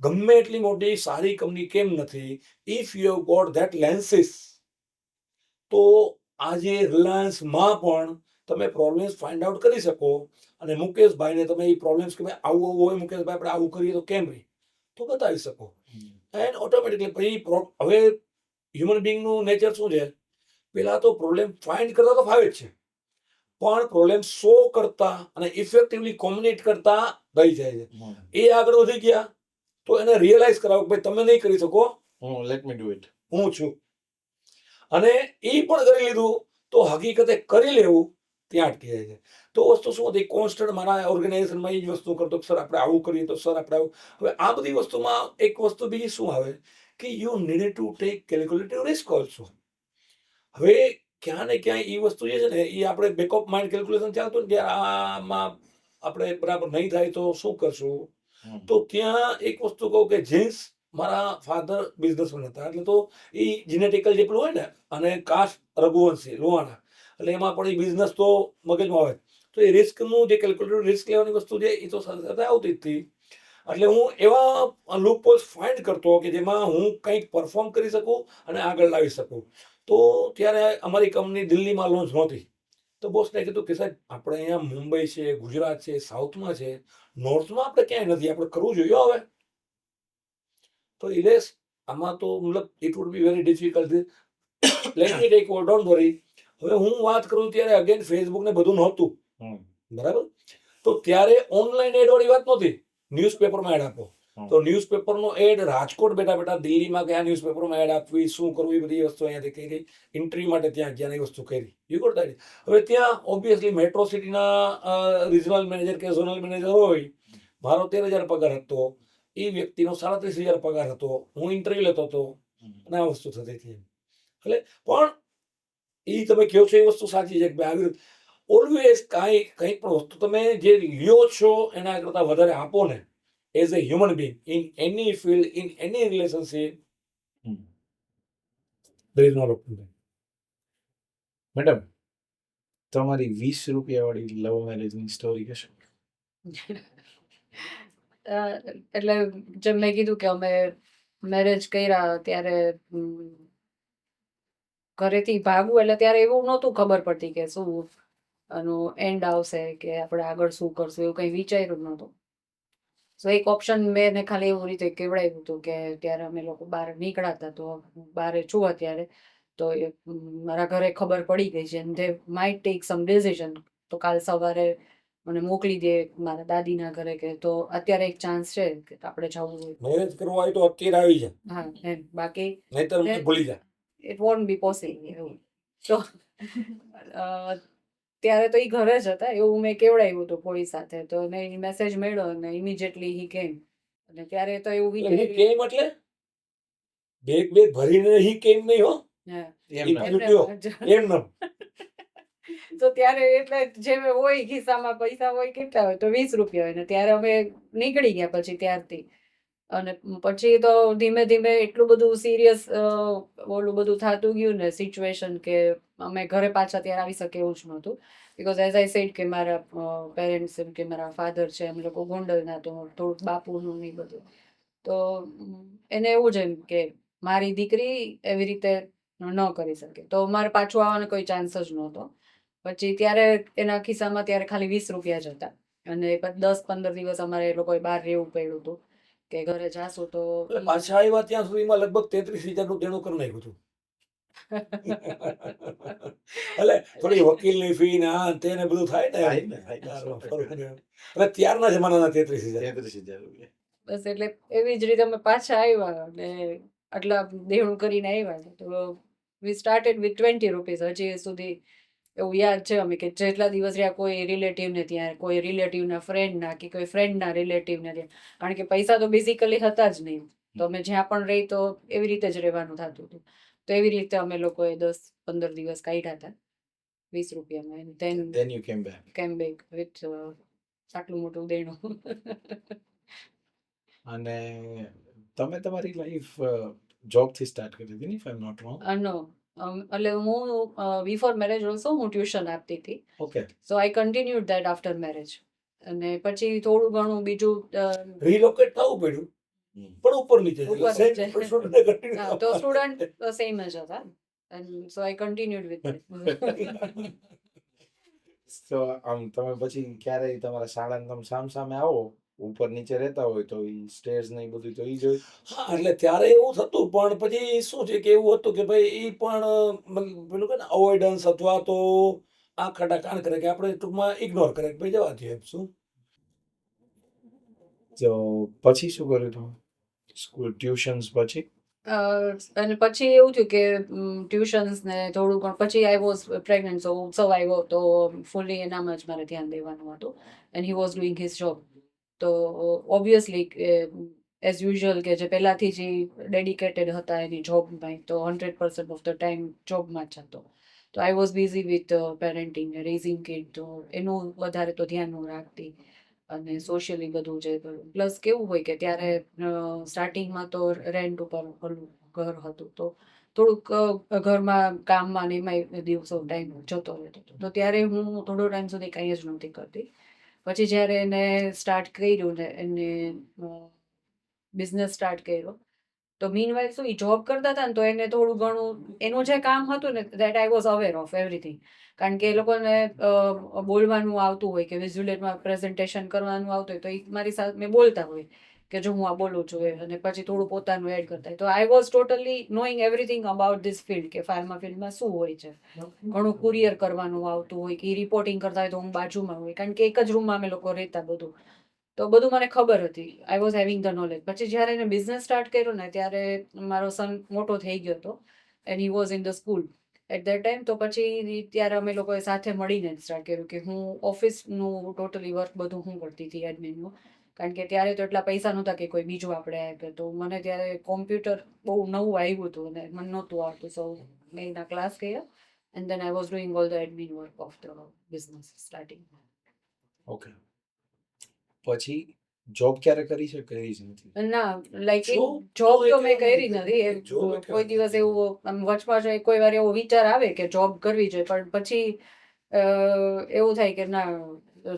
ગમે એટલી મોટી સારી કંપની કેમ નથી, if you have got that lenses, તો આજે રિલાયન્સમાં પણ તમે પ્રોબ્લેમ્સ ફાઇન્ડ આઉટ કરી શકો અને મુકેશભાઈને તમે એ પ્રોબ્લેમ્સ કે ભાઈ આવું આવું હોય મુકેશભાઈ આપણે આવું કરીએ તો કેમ ભાઈ, તો બતાવી શકો. એન્ડ ઓટોમેટિકલી પછી હવે હ્યુમન બીંગનું નેચર શું છે, પહેલાં તો પ્રોબ્લેમ ફાઇન્ડ કરતા તો ફાવે જ છે, પણ પ્રોબ્લેમ સોલ્વ કરતા અને ઇફેક્ટિવલી કોમ્યુનિકેટ કરતા રહી જાય છે. એ આગળ વધી ગયા તો એને રિયલાઇઝ કરાવો કે ભાઈ તમે નહીં કરી શકો, Let me do it. હું છું. અને એ પણ કરી લીધું તો હકીકતે કરી લેવું ત્યાં અટકી જાય છે. તો વસ્તુ શું હતી, કોન્સ્ટન્ટ મારા ઓર્ગેનાઇઝેશનમાં એ જ વસ્તુ કરતો કે સર આપણે આવું કરીએ તો સર આપણે આવું. હવે આ બધી વસ્તુમાં એક વસ્તુ બીજી શું આવે કે you need to take calculative risk also. હવે ક્યાં ને ક્યાં એ વસ્તુ જે છે ને એ આપણે બેકઅપ માઇન્ડ કેલ્ક્યુલેશન ચાલતું ને કે આમાં આપણે બરાબર નહીં થાય તો શું કરશું. તો ત્યાં એક વસ્તુ કહું કે જીન્સ, મારા ફાધર બિઝનેસમેન હતા, એટલે તો એ જીનેટિકલ જે પેલું હોય ને અને કાસ્ટ રઘુવંશી લોહાણા, એટલે એમાં પણ એ બિઝનેસ તો મગજમાં આવે. તો એ રિસ્કનું જે કેલ્ક્યુલેટેડ રિસ્ક લેવાની વસ્તુ છે એ તો સાથે સાથે આવતી જ હતી. એટલે હું એવા લૂપહોલ્સ ફાઇન્ડ કરતો કે જેમાં હું કંઈક પરફોર્મ કરી શકું અને આગળ લાવી શકું. તો ત્યારે અમારી કંપની દિલ્હીમાં લોન્ચ નહોતી. તો બોસને કીધું કે સાહેબ આપણે અહીંયા મુંબઈ છે, ગુજરાત છે, સાઉથમાં છે, નોર્થમાં આપણે ક્યાંય નથી, આપણે કરવું જોઈએ હવે. તો ઇલેસ આમાં તો મતલબ it would be very difficult, let me take over, don't worry. હવે હું વાત કરું ત્યારે અગેન ફેસબુક ને બધું નહોતું, બરાબર? તો ત્યારે ઓનલાઈન એડ વાળી વાત નહોતી, ન્યૂઝપેપરમાં એડ આપો. તો ન્યૂઝપેપરનો એડ રાજકોટ બેઠા બેઠા દિલ્હીમાં કયા ન્યૂઝપેપરમાં એડ આપવી, શું કરવું, એ બધી વસ્તુ અહીંયાથી કરી. ઇન્ટરવ્યુ માટે ત્યાં ગયા એ વસ્તુ કરી. You got that. હવે ત્યાં ઓબ્વિયસલી મેટ્રો સિટીના રિજનલ મેનેજર કે ઝોનલ મેનેજર હોય, મારો 13,000 પગાર હતો, એ વ્યક્તિનો 37,000 પગાર હતો, હું ઇન્ટરવ્યુ લેતો હતો અને આ વસ્તુ થતી હતી. એટલે પણ એ તમે કહો છો એ વસ્તુ સાચી છે કે ભાઈ આવી ઓલવેઝ કંઈ પણ વસ્તુ તમે જે લ્યો છો એના કરતાં વધારે આપો ને, as a human being in any field, in any relationship, there is no problem. Madam, તમારી 20 રૂપિયા વાળી લવ મેરેજની સ્ટોરી કહેશો? એટલે જેમ મેં કીધું કે અમે મેરેજ કર્યા ત્યારે ઘરેથી ભાગવું, એટલે ત્યારે એવું નહોતું ખબર પડતી કે શું આનું એન્ડ આવશે કે આપણે આગળ શું કરશું, એવું કંઈ વિચાર્યું જ નહોતું. સો એક ઓપ્શન મેં એને ખાલી એવું રીતે કેવડાવ્યું હતું કે ત્યારે અમે લોકો બહાર નીકળાતા, તો બહાર છું અત્યારે, તો મારા ઘરે ખબર પડી ગઈ છે, દે માઇટ ટેક સમ ડિસિઝન, તો કાલ સવારે મને મોકલી દે મારા દાદીના ઘરે, કે તો અત્યારે એક ચાન્સ છે કે આપણે જવું હોય. મેરેજ કરવા હોય તો અત્યારે આવી જાય, હા એમ, બાકી નહીતર મને ભૂલી જાય. ઇટ વોન્ટ બી પોસિબલ એવું. તો ત્યારે તો એ ઘરે જ હતા, એવું મેં કેવડાવ્યું હતું કોઈ સાથે, તો એને મેસેજ મળ્યો અને ઇમિડિયેટલી હી કેમ. અને ત્યારે તો એવું એટલે હી વિચાર્યું, કેમ એટલે બેગ ભરીને હી કેમ નહીં હો, હા, એમ એમ ના. એમ ન. તો ત્યારે એટલે જે હોય ખિસ્સામાં પૈસા હોય, કેટલા હોય તો 20 રૂપિયા હોય, ને ત્યારે અમે નીકળી ગયા પછી ત્યારથી. અને પછી તો ધીમે ધીમે એટલું બધું સિરિયસ ઓલું બધું થતું ગયું ને સિચ્યુએશન કે અમે ઘરે પાછા ત્યારે આવી શકે એવું જ નહોતું. બિકોઝ એઝ આઈ સેડ કે મારા પેરેન્ટ્સ એમ કે મારા ફાધર છે એમ લોકો ગોંડલના, તો થોડુંક બાપુનું ને એ બધું. તો એને એવું જ એમ કે મારી દીકરી એવી રીતે ન કરી શકે, તો મારે પાછું આવવાનો કોઈ ચાન્સ જ નહોતો. પછી ત્યારે એના ખિસ્સામાં ત્યારે ખાલી 20 રૂપિયા જ હતા, અને 10-15 દિવસ અમારે એ લોકોએ બહાર રહેવું પડ્યું હતું કે ઘરે જાશું તો એટલે પાછા આવ્યા ત્યાં સુધીમાં લગભગ 33,000 દેણું કરી નાખ્યું હતું. એટલે થોડી વકીલની ફી ને આ તે ને બધું થાય ને થાય ને, થાય ને, કારમાં 100%. ફરવું ને. એટલે ત્યારના જમાનાના 33,000. 33,000 રૂપિયા. બસ એટલે એવી જ રીતે અમે પાછા આવ્યા અને આટલા દેણું કરીને આવ્યા. તો વી સ્ટાર્ટેડ વિથ 20 રૂપીસ. હજી સુધી એવું યાદ છે અમે કે જેટલા દિવસ રહ્યા કોઈ રિલેટિવને ત્યાં, કોઈ રિલેટિવના ફ્રેન્ડના કે કોઈ ફ્રેન્ડના રિલેટિવને ત્યાં, કારણ કે પૈસા તો બેઝિકલી હતા જ નહીં. તો અમે જ્યાં પણ રહી તો એવી રીતે જ રહેવાનું થતું હતું. તો એવી રીતે અમે લોકોએ 10-15 દિવસ કાઢ્યા હતા 20 રૂપિયામાં. Then you came back. કેમ બેક વિથ આટલું મોટું દેણું. અને તમે તમારી લાઈફ જોબથી સ્ટાર્ટ કરી હતી ને, if I'm not wrong. નો એટલે હું બિફોર મેરેજ ઓલ્સો હું ટ્યુશન આપતી હતી. Okay. So I continued that after marriage. અને પછી થોડું ઘણું બીજું રિલોકેટ થવું પડ્યું પણ ઉપર નીચે ઉપર Same નીચે. student ને continue હા, તો સ્ટુડન્ટ સેમ જ હતા. And so I continued with So તમે પછી ક્યારેય તમારા શાળાને તમે સામે આવો, ઉપર નીચે રહેતા હોય તો ઈ સ્ટેર્સ ને ઈ બધું તો ઈ જોઈ. હા, એટલે ત્યારે એવું થતું, પણ પછી શું છે કે એવું હતું કે ભાઈ ઈ પણ પેલું કે ને અવોઇડન્સ અથવા તો આ ખાડા કાન કરે કે આપણે ટૂંકમાં ઇગ્નોર કરે કે ભાઈ જવા દઈએ એમ. શું તો પછી શું કર્યું તમે? સ્કૂલ ટ્યુશન્સ પછી? અને પછી એવું થયું કે ટ્યુશન્સ ને થોડું ઘણું પછી આઈ વોઝ પ્રેગ્નન્ટ, સો ઉત્સવ આવ્યો તો ફૂલી એનામાં જ મારે ધ્યાન દેવાનું હતું. And he was doing his job. તો ઓબ્વિયસલી એઝ યુઝ્યુઅલ કે જે પહેલાંથી જ ડેડિકેટેડ હતા એની જોબમાં, તો 100% ઓફ ધ ટાઈમ જોબમાં જ હતો. તો I was busy with parenting, raising kid, તો એનું વધારે તો ધ્યાન હું રાખતી. અને સોશિયલી બધું જે પ્લસ કેવું હોય કે ત્યારે સ્ટાર્ટિંગમાં તો રેન્ટ ઉપર ઓલું ઘર હતું, તો થોડુંક ઘરમાં કામમાં ને એમાંય દિવસો ટાઈમ જતો રહેતો હતો. તો ત્યારે હું થોડો ટાઈમ સુધી કંઈ જ નહોતી કરતી. પછી જ્યારે એને સ્ટાર્ટ કર્યું ને એને બિઝનેસ સ્ટાર્ટ કર્યો, તો મીનવાઇલ શું એ જોબ કરતા હતા ને, તો એને થોડું ઘણું એનું જે કામ હતું ને that I was aware of everything. કારણ કે એ લોકોને બોલવાનું આવતું હોય કે વિઝ્યુલેટમાં પ્રેઝન્ટેશન કરવાનું આવતું હોય, તો એ મારી સાથે બોલતા હોય કે જો હું આ બોલું છું એ, અને પછી થોડું પોતાનું એડ કરતા હોય. તો I was totally knowing everything about this field કે ફાર્મા ફિલ્ડમાં શું હોય છે. ઘણું કુરિયર કરવાનું આવતું હોય કે રિપોર્ટિંગ કરતા હોય તો હું બાજુમાં હોય, કારણ કે એક જ રૂમમાં અમે લોકો રહેતા બધું. તો બધું મને ખબર હતી. I was having the knowledge. પછી જ્યારે એને બિઝનેસ સ્ટાર્ટ કર્યો ને ત્યારે મારો સન મોટો થઈ ગયો હતો and he was in the school at that time. તો પછી ત્યારે અમે લોકોએ સાથે મળીને સ્ટાર્ટ કર્યું કે હું ઓફિસનું ટોટલી વર્ક બધું હું કરતી હતી, એડમિનનું. કારણ કે ત્યારે તો એટલા પૈસા નહોતા કે કોઈ બીજું આપણે આપે. તો મને ત્યારે કોમ્પ્યુટર બહુ નવું આવ્યું હતું અને મને નહોતું આવડતું. સો મેં એના ક્લાસ કર્યા and then I was doing all the admin work of the business starting. Okay. પછી જોબ ક્યારે કરી છે? કરી જ નથી. ના, લાઈક Job જોબ તો તો મેં એટલે કરી નથી. job એટલે કોઈ દિવસ એવું આમ વચમાં જ કોઈ વાર એવો વિચાર આવે કે જોબ કરવી જોઈએ, પણ પછી એવું થાય કે ના,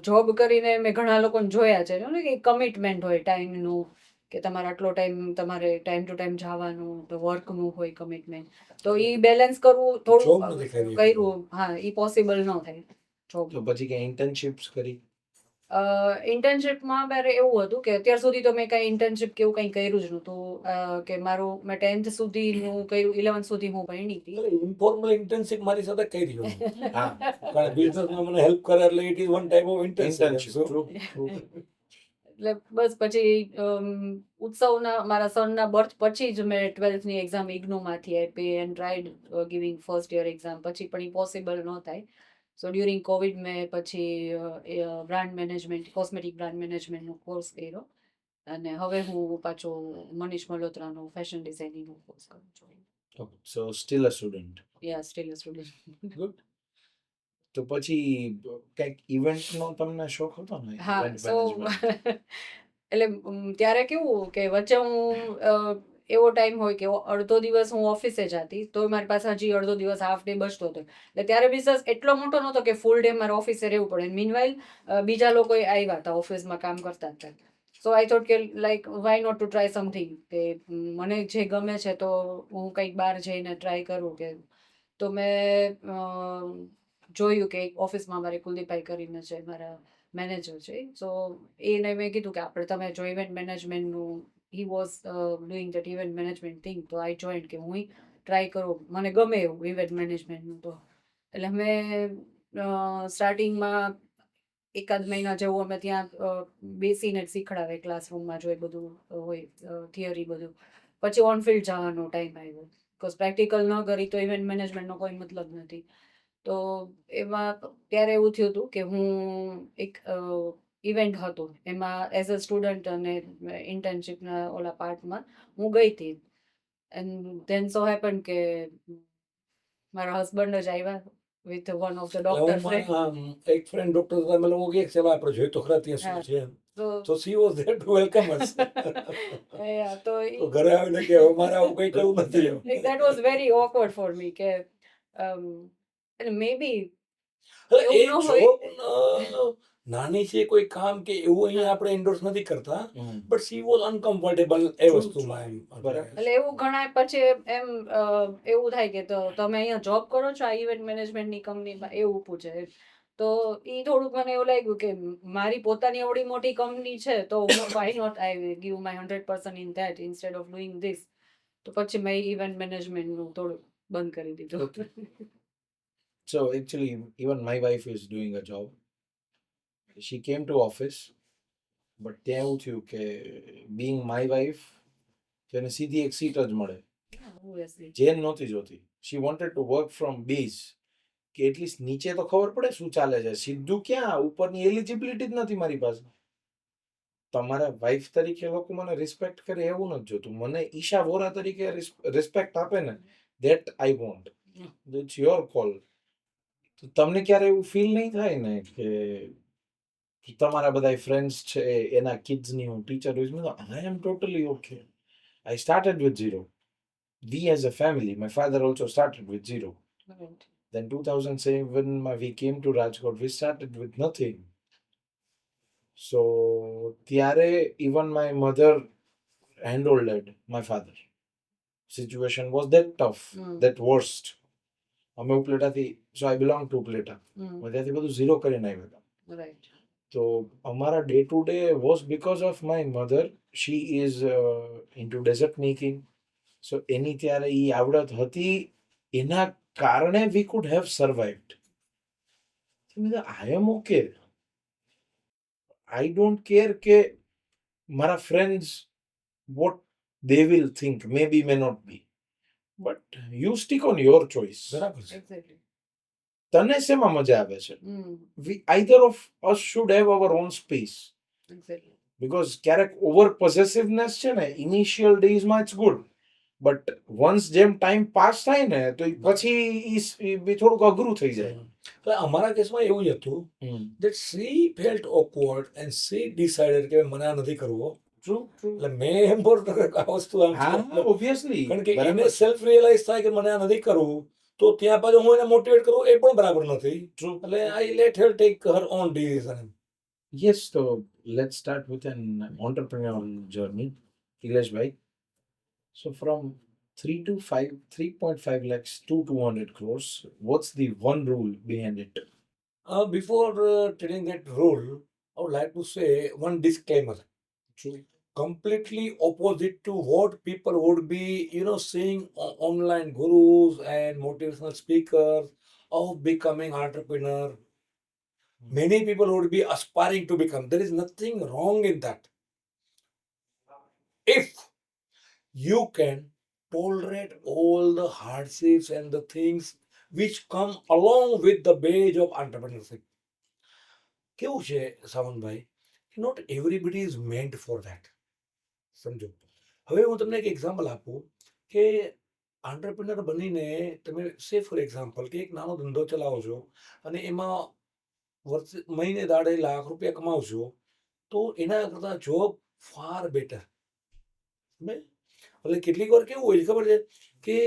જોબ કરીને મેં ઘણા લોકોને જોયા છે ને કે કમિટમેન્ટ હોય ટાઈમનું, કે તમારે આટલો ટાઈમ તમારે ટાઈમ ટુ ટાઈમ જવાનું, તો વર્કનું હોય કમિટમેન્ટ. તો એ બેલેન્સ કરવું Job થોડું નથી કરી કર્યું. હા, એ પોસિબલ ન થાય જોબ. તો પછી કઈ ઇન્ટર્નશિપ્સ કરી? ઇન્ટર્નશિપમાં મારે એવું હતું કે અત્યાર સુધી તો મેં કાંઈ ઇન્ટર્નશિપ કે એવું કંઈ કર્યું જ નહોતું. કે મારું મેં 10th સુધીનું કર્યું, 11th સુધી હું ભણી હતી. ઇન્ફોર્મલ ઇન્ટર્નશિપ મારી સાથે કરી રહ્યો છું. હા. કારણ બિઝનેસમાં મને હેલ્પ કરે એટલે it is one type of Internship. Internship. True. True. એટલે બસ પછી ઉત્સવના મારા સનના બર્થ પછી જ મેં 12thની એક્ઝામ ઇગ્નોમાંથી આપી and tried giving first year exam. પછી પણ એ પોસિબલ ન થાય. સો ડ્યુરિંગ કોવિડ મેં પછી બ્રાન્ડ મેનેજમેન્ટ, કોસ્મેટિક બ્રાન્ડ મેનેજમેન્ટનો કોર્સ કર્યો. અને હવે હું પાછો મનીષ મલ્હોત્રાનો ફેશન ડિઝાઇનિંગનો કોર્સ કરું છું. Okay. So still a student. Yeah still student. Good. તો પછી કંઈક ઇવેન્ટનો તમને શોખ હતો ને? હા, Event સો management. એટલે ત્યારે કેવું કે વચ્ચે હું એવો ટાઈમ હોય કે અડધો દિવસ હું ઓફિસે જતી તો મારી પાસે હજી અડધો દિવસ હાફ ડે બચતો હતો. એટલે ત્યારે બિઝનેસ એટલો મોટો નહોતો કે ફૂલ ડે મારે ઓફિસે રહેવું પડે. મીનવાઇલ બીજા લોકો આવ્યા હતા ઓફિસમાં કામ કરતા હતા. સો આઈ થોટ કે like why not to try something કે મને જે ગમે છે તો હું કંઈક બહાર જઈને ટ્રાય કરું કે તો મેં જોયું કે ઓફિસમાં મારે કુલદીપભાઈ કરીને છે મારા મેનેજર છે. સો એને મેં કીધું કે આપણે તમે જો ઇવેન્ટ મેનેજમેન્ટનું he was doing that event management thing તો આઈ જોઈન્ટ કે હું ટ્રાય કરું મને ગમે એવું ઇવેન્ટ મેનેજમેન્ટનું. તો એટલે મેં સ્ટાર્ટિંગમાં એકાદ મહિના જેવું અમે ત્યાં બેસીને જ શીખડાવે ક્લાસરૂમમાં જો એ બધું હોય થિયરી બધું. પછી ઓન ફિલ્ડ જવાનો ટાઈમ આવ્યો બિકોઝ પ્રેક્ટિકલ ન કરી તો ઇવેન્ટ મેનેજમેન્ટનો કોઈ મતલબ નથી. તો એમાં ત્યારે એવું થયું હતું કે હું એક ઇવેન્ટ હતો એમાં એઝ અ સ્ટુડન્ટ અને ઇન્ટર્નશીપના ઓલા પાર્ટમાં હું ગઈ હતી. એન્ડ ધેન સો હેપન કે મારા હસબન્ડ જ આવ્યા વિથ વન ઓફ ધ એટલે હું ડોક્ટર ફ્રેન્ડ. મારા એક ફ્રેન્ડ ડોક્ટર હતા, અમે લોકો ગયા ચાલો આપણે જોઈએ તો ખરા ત્યાં શું છે એમ. તો So she was there to welcome us. yeah, તો તો ઘરે આવીને કે અમારે આવું કંઈ કરવું નથી એમ. that was very awkward for me કે એટલે maybe એટલે એ એવું ન હોય. job નાની છે કોઈ કામ કે એવું અહીંયા આપણે endorse નથી કરતા, but she was uncomfortable A True, વસ્તુમાં એમ. બરાબર. એટલે એવું ઘણા પછી એમ એવું થાય કે તો તમે અહીંયા જોબ કરો છો આ ઇવેન્ટ મેનેજમેન્ટની કંપનીમાં એવું પૂછે. તો એ થોડુંક મને એવું લાગ્યું કે મારી પોતાની એવડી મોટી કંપની છે તો why not I give my 100% in that instead of doing this. તો પછી મેં ઇવેન્ટ મેનેજમેન્ટનું થોડું બંધ કરી દીધું. So actually, even my wife is doing a job. She came to office, but ત્યાં એવું થયું કે being my wife, તેને સીધી એક સીટ જ મળે. Obviously. જેન નહોતી જોતી. She wanted to work from base. કે એટલીસ્ટ નીચે તો ખબર પડે શું ચાલે છે. સીધું ક્યાં ઉપરની એલિજિબિલિટી જ નથી મારી પાસે. તમારા વાઇફ તરીકે લોકો મને રિસ્પેક્ટ કરે એવું નથી જોતું. મને ઈશા વોરા તરીકે રિસ્પેક્ટ આપે ને that I want. It's your call. તો તમને ક્યારે એવું ફીલ નહીં થાય ને કે તમારા બધા ફ્રેન્ડ્સ છે એના કિડ્સની હું ટીચર હોઈશ. I am totally okay. I started with zero. We as a family, my father also started with zero. Right. Then 2007, we came to Rajkot, we started with nothing. So, ત્યારે even my mother handled my father. Situation was that tough, that worst. અમે ઉપલેટાથી, so I belong to Upleta. ત્યાંથી બધું zero કરીને આવ્યા હતા. Right. તો અમારા day to day was because of my mother. She is into desert making. So એની ત્યારે એ આવડત હતી એના કારણે we could have survived. I am okay. I don't care કે મારા friends what they will think, maybe may not be, but you stick on your choice. બરાબર છે. Exactly. તને શેમાં મજા આવે છે? Either of us should have our own space. Exactly. Because ક્યારેક over possessiveness છે ને initial days માં it's good, but once જેમ ટાઈમ પાસ થાય ને તો પછી એ થોડુંક અઘરું થઈ જાય. એટલે અમારા કેસમાં એવું જ હતું that she felt awkward and she decided કે મને આ નથી કરવો. True. એટલે મેં એમ બોલતો કે આ વસ્તુ આમ છે. હા, obviously. કારણ કે એને સેલ્ફ રિયલાઇઝ થાય કે મને આ નથી કરવું તો ત્યાં પાછું હું એને મોટિવેટ કરું એ પણ બરાબર નથી. True. એટલે I let her take her own decision. Yes, so let's start with an entrepreneurial journey. Ileshbhai, so from 3.5 lakhs to 200 crores, what's the one rule behind it? Before telling that rule, I would like to say one disclaimer. True. Completely opposite to what people would be, seeing online gurus and motivational speakers of becoming entrepreneur. Many people would be aspiring to become. There is nothing wrong in that. If you can tolerate all the hardships and the things which come along with the badge of entrepreneurship. કેવું છે Savanbhai, not everybody is meant for that. સમજો. હવે હું તમને એક example આપું કે આંટ્રપ્રિનર બનીને તમે સે ફોર એક્ઝામ્પલ કે એક નાનો ધંધો ચલાવો છો અને એમાં મહિને દાડે ₹1,00,000 કમાવો છો તો એના કરતાં જોબ ફાર બેટર. એટલે કેટલીક વાર કેવું હોય છે ખબર છે કે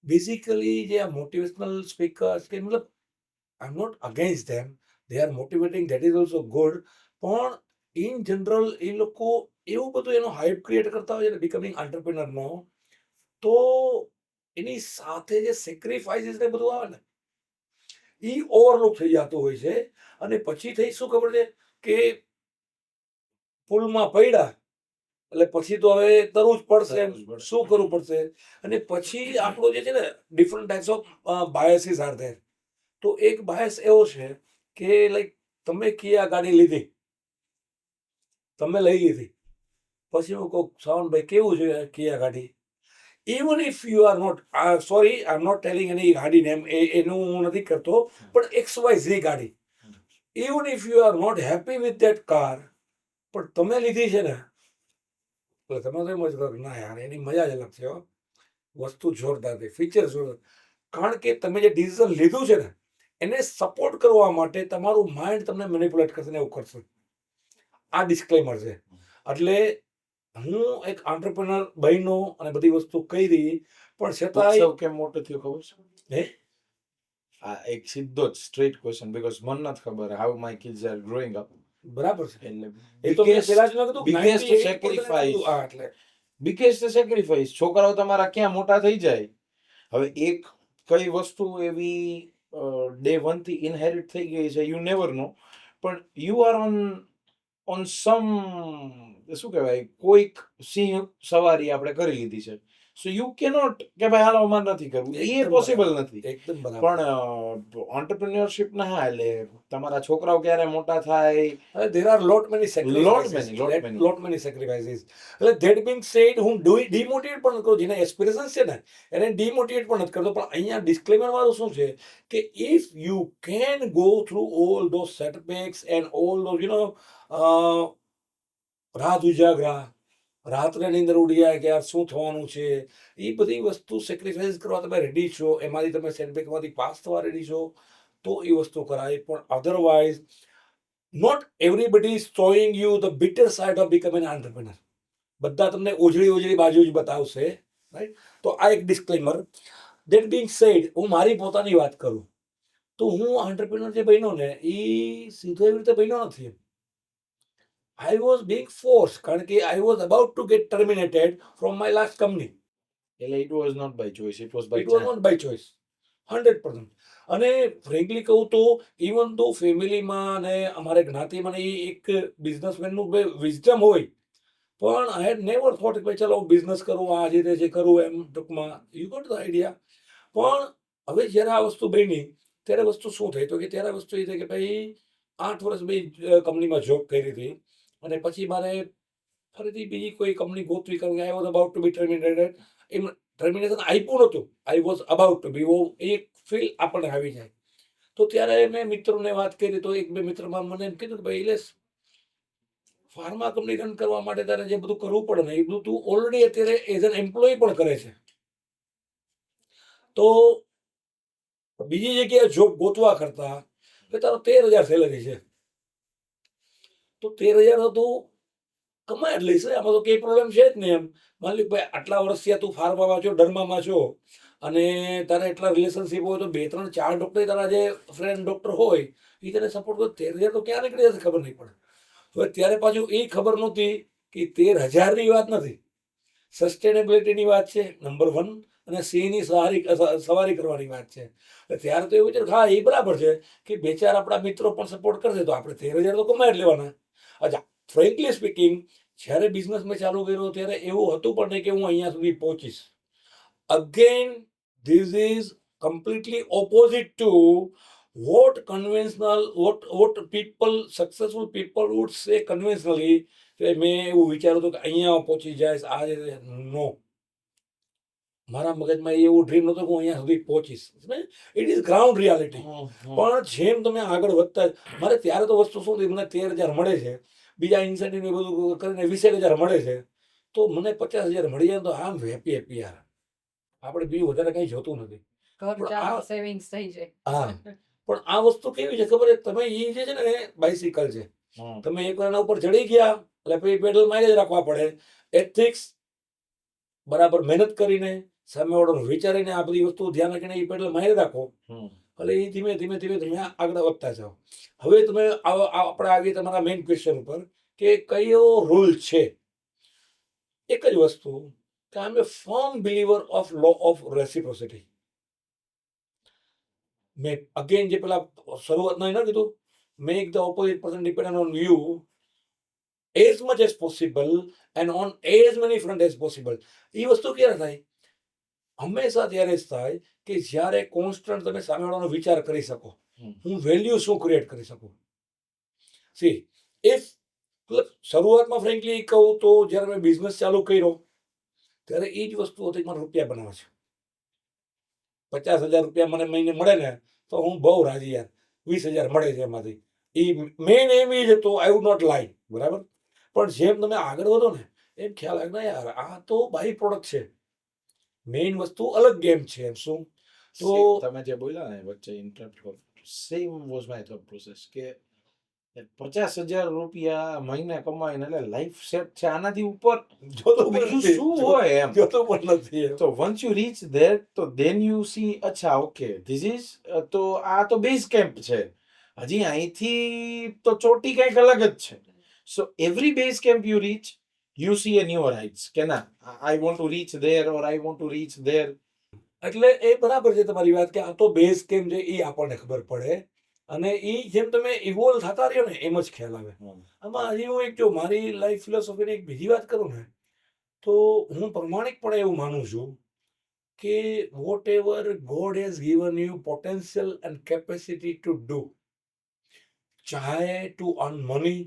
બેઝિકલી જે આ મોટિવેશનલ સ્પીકર્સ કે મતલબ I am not against them, they are motivating, that is also good, પણ ઇન જનરલ એ લોકો એવું બધું એનો હાઇપ ક્રિએટ કરતા હોય છે ને બિકમિંગ એન્ટરપ્રેનરનો, તો એની સાથે જે સેક્રિફાઈસીસ ને બધું આવે ને એ ઓવરલુક થઈ જતું હોય છે. અને પછી થઈ શું ખબર છે કે પુલમાં પડ્યા એટલે પછી તો હવે તરવું જ પડશે, એમ શું કરવું પડશે. અને પછી આપણો જે છે ને different types of biases are there. તો એક બાયસ એવો છે કે લાઈક તમે કિયા ગાડી લીધી, તમે લઈ લીધી, પછી હું કહું સાવનભાઈ કેવું છે કિયા ગાડી, even if you are not sorry, I'm not telling any ગાડી નેમ, એનું હું નથી કરતો, પણ XYZ ગાડી, even if you are not happy with that car, પણ તમે લીધી છે ને એટલે તમે તો એમ જ કહો કે ના યાર એની મજા જ અલગ છે હો, વસ્તુ જોરદાર છે, ફીચર જોરદાર. કારણ કે તમે જે ડિસિઝન લીધું છે ને એને સપોર્ટ કરવા માટે તમારું માઇન્ડ તમને મેનિપ્યુલેટ કરશે ને એવું કરશે. આ ડિસ્ક્લેમર છે. એટલે હું એક આંટ્રપ્રેનર બન્યો અને બધી વસ્તુ કરી, પણ છતાંય ઉત્સવ કેમ મોટો થયો ખબર છે? હે આ એક સીધો જ સ્ટ્રેટ ક્વેશ્ચન, બીકોઝ મને નથી ખબર how my kids are growing up. બરાબર છે. એટલે એ તો મેં પહેલા જ નતું biggest 98% sacrifice. હતું. હા, એટલે બિગેસ્ટ સેક્રિફાઈસ. છોકરાઓ તમારા ક્યાં મોટા થઈ જાય. હવે એક કઈ વસ્તુ એવી ડે 1 થી ઇનહેરિટ થઈ ગઈ છે, યુ નેવર નો, પણ યુ આર ઓન સમ, શું કહેવાય, કોઈક સિંહ સવારી આપણે કરી લીધી છે. સો યુ કેનોટ કે ભાઈ હાલો અમારે નથી કરવું, એ એકદમ પોસિબલ બરાબર, નથી. એકદમ બરાબર. પણ ઓન્ટરપ્રિન્યોરશિપ ના હા, એટલે તમારા છોકરાઓ ક્યારે મોટા થાય, there are lot many sacrifices, lot many sacrifices. એટલે that being said, હું ડિમોટિવેટ પણ નથી કરતો. જેને એસ્પિરેશન છે ને એને ડિમોટિવેટ પણ નથી કરતો. પણ અહીંયા ડિસ્ક્લેમર વાળું શું છે કે if you can go through all those setbacks and all those રાત ઉજાગરા, રાત્રે નીંદર ઉડી જાય કે યાર શું થવાનું છે, એ બધી વસ્તુ સેક્રિફાઈસ કરવા તમે રેડી છો, એમાંથી તમે સેટબેકમાંથી પાસ થવા રેડી છો, તો એ વસ્તુ કરાય. પણ otherwise not everybody is showing you the bitter side of becoming entrepreneur. બધા તમને ઓજળી બાજુ જ બતાવશે, રાઈટ. તો આ એક ડિસ્ક્લેમર. ધેટ બિંગ સેડ, હું મારી પોતાની વાત કરું તો હું એન્ટરપ્રેનર જે બન્યો ને એ સીધો એવી રીતે બન્યો નથી. I was being forced, કારણ કે I was about to get terminated from my last company. એટલે it was not by choice, it was by It was not by choice, 100%. અને ફ્રેન્કલી કહું તો ઇવન તો ફેમિલીમાં અને અમારે જ્ઞાતિમાં એ એક બિઝનેસમેનનું વિઝડમ હોય, પણ આઈ હેડ નેવર થોટ કે ચલો બિઝનેસ કરું, આ જે તે જે કરું એમ ટૂંકમાં, યુ ગોટ ધ આઈડિયા. પણ હવે જ્યારે આ વસ્તુ બની ત્યારે વસ્તુ શું થઈ તો કે ત્યારે વસ્તુ એ થઈ કે ભાઈ 8 વર્ષ મેં કંપનીમાં જોબ કરી હતી અને પછી મારે ફરીથી બીજી કોઈ કંપની ગોતવી, કારણ કે I was about to be terminated. એમ ટર્મિનેશન આપ્યું નહોતું, I was about to be, એક ફીલ આપણને આવી જાય. તો ત્યારે મેં મિત્રોને વાત કરી તો એક બે મિત્રમાં મને એમ કીધું કે ભાઈ ઇલેશ, ફાર્મા કંપની રન કરવા માટે તારે જે બધું કરવું પડે ને એ બધું તું ઓલરેડી અત્યારે એઝ એન એમ્પ્લોય પણ કરે છે, તો બીજી જગ્યાએ જોબ ગોતવા કરતા કે તારો 13,000 સેલરી છે, તો 13,000 તો તું કમાય જ લઈશ, આમાં તો કઈ પ્રોબ્લેમ છે જ નહીં. એમ માની લે ભાઈ આટલા વર્ષથી તું ફાર્મામાં છો, ડર્મામાં છો, અને તારા એટલા રિલેશનશીપ હોય તો 2 3 4 ડોક્ટર તારા જે ફ્રેન્ડ ડોક્ટર હોય એ તને સપોર્ટ કરે, 13,000 તો ક્યાં નીકળી જશે ખબર નહીં પડે. હવે ત્યારે પાછું એ ખબર નહોતી કે 13,000ની વાત નથી, સસ્ટેનેબિલિટીની વાત છે નંબર 1, અને સિંહની સવારી કરવાની વાત છે. ત્યારે તો એવું છે હા એ બરાબર છે કે 2 4 આપણા મિત્રો પણ સપોર્ટ કરશે તો આપણે 13,000 તો કમાઈ જ લેવાના. અચ્છા, ફ્રેન્કલી સ્પીકિંગ, જ્યારે બિઝનેસ મેં ચાલુ કર્યો ત્યારે એવું હતું પણ નહીં કે હું અહીંયા સુધી પહોંચીશ. Again this is completely opposite to what conventional, what people, successful people would say conventionally. કે મેં એવું વિચાર્યું હતું કે અહીંયા પહોંચી જાય આ જે, નો, મારા મગજમાં એવું ડ્રીમ નહોતું કે હું અહીંયા સુધી પહોંચીશ. It is ground reality. પણ જેમ તમે આગળ વધતા, મારે ત્યારે તો વસ્તુ શું હતી, મને 13,000 મળે છે, બીજા ઇન્સેન્ટિવ ને બધું કરીને 20,000 મળે છે, તો મને 50,000 મળી જાય તો આમ હેપી યાર, આપણે બીજું વધારે કંઈ જોતું નથી. ઘર પણ ચાલુ આ- સેવિંગ્સ થઈ જાય. હા, પણ આ વસ્તુ કેવી છે ખબર છે, તમે એ જે છે ને બાઇસિકલ છે, હમ. તમે એકવાર એના ઉપર ચડી ગયા એટલે પછી પેડલ મારી જ રાખવા પડે. એથિક્સ બરાબર મહેનત કરીને સામેવાળાનું વિચારીને આ બધી વસ્તુ ધ્યાન રાખીને એ પેડલ મારી રાખો હમ. એટલે એ ધીમે ધીમે ધીમે ધીમે આગળ વધતા જાઓ. હવે તમે આપણે આવીએ તમારા મેઇન ક્વેશ્ચન ઉપર કે કયો રૂલ છે. એક જ વસ્તુ કે I am a firm believer of law of reciprocity. મેં અગેન જે પેલા શરૂઆતમાં ન કીધું, make the opposite person depend on you as much as possible and on as many front as possible. એ વસ્તુ ક્યારે થાય? હંમેશા ત્યારે જ થાય કે જ્યારે કોન્સ્ટન્ટ તમે સામેવાળાનો વિચાર કરી શકો, હું વેલ્યુ શું ક્રિએટ કરી શકું. સી ઇફ શરૂઆતમાં ફ્રેન્કલી કહું તો જ્યારે મેં બિઝનેસ ચાલુ કર્યો ત્યારે એ જ વસ્તુ હતી મારે રૂપિયા બનાવવા છે. 50,000 રૂપિયા મને મહિને મળે ને તો હું બહુ રાજી યાર. 20,000 મળે છે એમાંથી. એ મેઇન એમ એ જ હતો, આઈ વુડ નોટ લાઈ, બરાબર. પણ જેમ તમે આગળ વધો ને એમ ખ્યાલ આવે ના યાર આ તો બાય પ્રોડક્ટ છે, મેઇન વસ્તુ અલગ ગેમ છે. એમ શું તો તમે જે બોલ્યા ને વચ્ચે ઇન્ટરપ્ટ કરો, same was my thought process કે 50,000 રૂપિયા મહિને કમાઈને એટલે લાઈફ સેટ છે, આનાથી ઉપર જોતું બીજું નથી, શું હોય એમ. જોતું પણ નથી એમ. તો વન્સ યુ રીચ ધેટ તો ધેન યુ સી અચ્છા ઓકે ધીસ ઇઝ તો આ તો બેઝ કેમ્પ છે, હજી અહીંથી તો ચોટી કંઈક અલગ જ છે. So every base camp you reach you see a new heights કે ના I want to reach there or I want to reach there. એટલે એ બરાબર છે તમારી વાત કે આ તો બેઝ કેમ છે એ આપણને ખબર પડે અને એ જેમ તમે ઇવોલ્વ થતા રહ્યો ને એમ જ ખ્યાલ આવે. આમાં હજી હું એક જો મારી લાઈફ ફિલોસોફીની એક બીજી વાત કરું ને તો હું પ્રમાણિકપણે એવું માનું છું કે whatever God has given you potential and capacity to do, ચાહે ટુ અર્ન મની,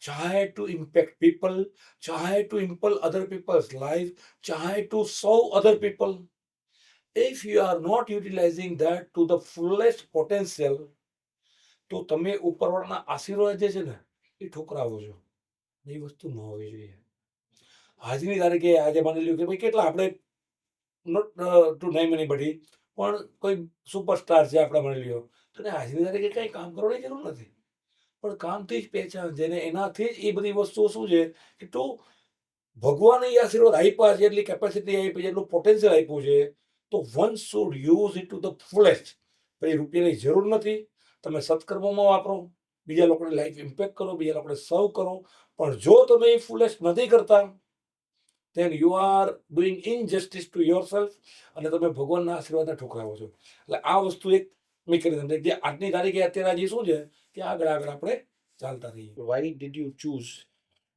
ચાહે ટુ ઇમ્પેક્ટ પીપલ, ચાહે to impel other people's life, ચાહે to serve other people, if you are not utilizing that to the fullest potential તો તમે ઉપરવાળાના આશીર્વાદ જે છે ને એ ઠોકરાવો છો. એ વસ્તુ ન હોવી જોઈએ. આજની તારીખે આજે માની લ્યો કે ભાઈ કેટલા આપણે નોટ ટુ નેમ એનીબડી પણ કોઈ સુપરસ્ટાર છે આપણે માની લ્યો તો આજની તારીખે કંઈ કામ કરવાની જરૂર નથી, પણ કામથી જ પહેચાન છે ને એનાથી જ એ બધી વસ્તુઓ શું છે કે તું ભગવાને એ આશીર્વાદ આપ્યા છે, એટલી કેપેસિટી આપી છે, એટલું પોટેન્શિયલ આપ્યું છે તો one should use it to the ફુલેસ્ટ. પછી રૂપિયાની જરૂર નથી, તમે સત્કર્મોમાં વાપરો, બીજા લોકોની લાઈફ ઇમ્પેક્ટ કરો, બીજા લોકોને સર્વ કરો. પણ જો તમે એ ફુલેસ્ટ નથી કરતા then you are doing injustice to yourself અને તમે ભગવાનના આશીર્વાદને ઠોકરાવો છો. એટલે આ વસ્તુ એક મેં કરી દીધી જે આજની તારીખે અત્યારે હજી શું છે કે આગળ આગળ આપણે ચાલતા રહીએ. Why did you choose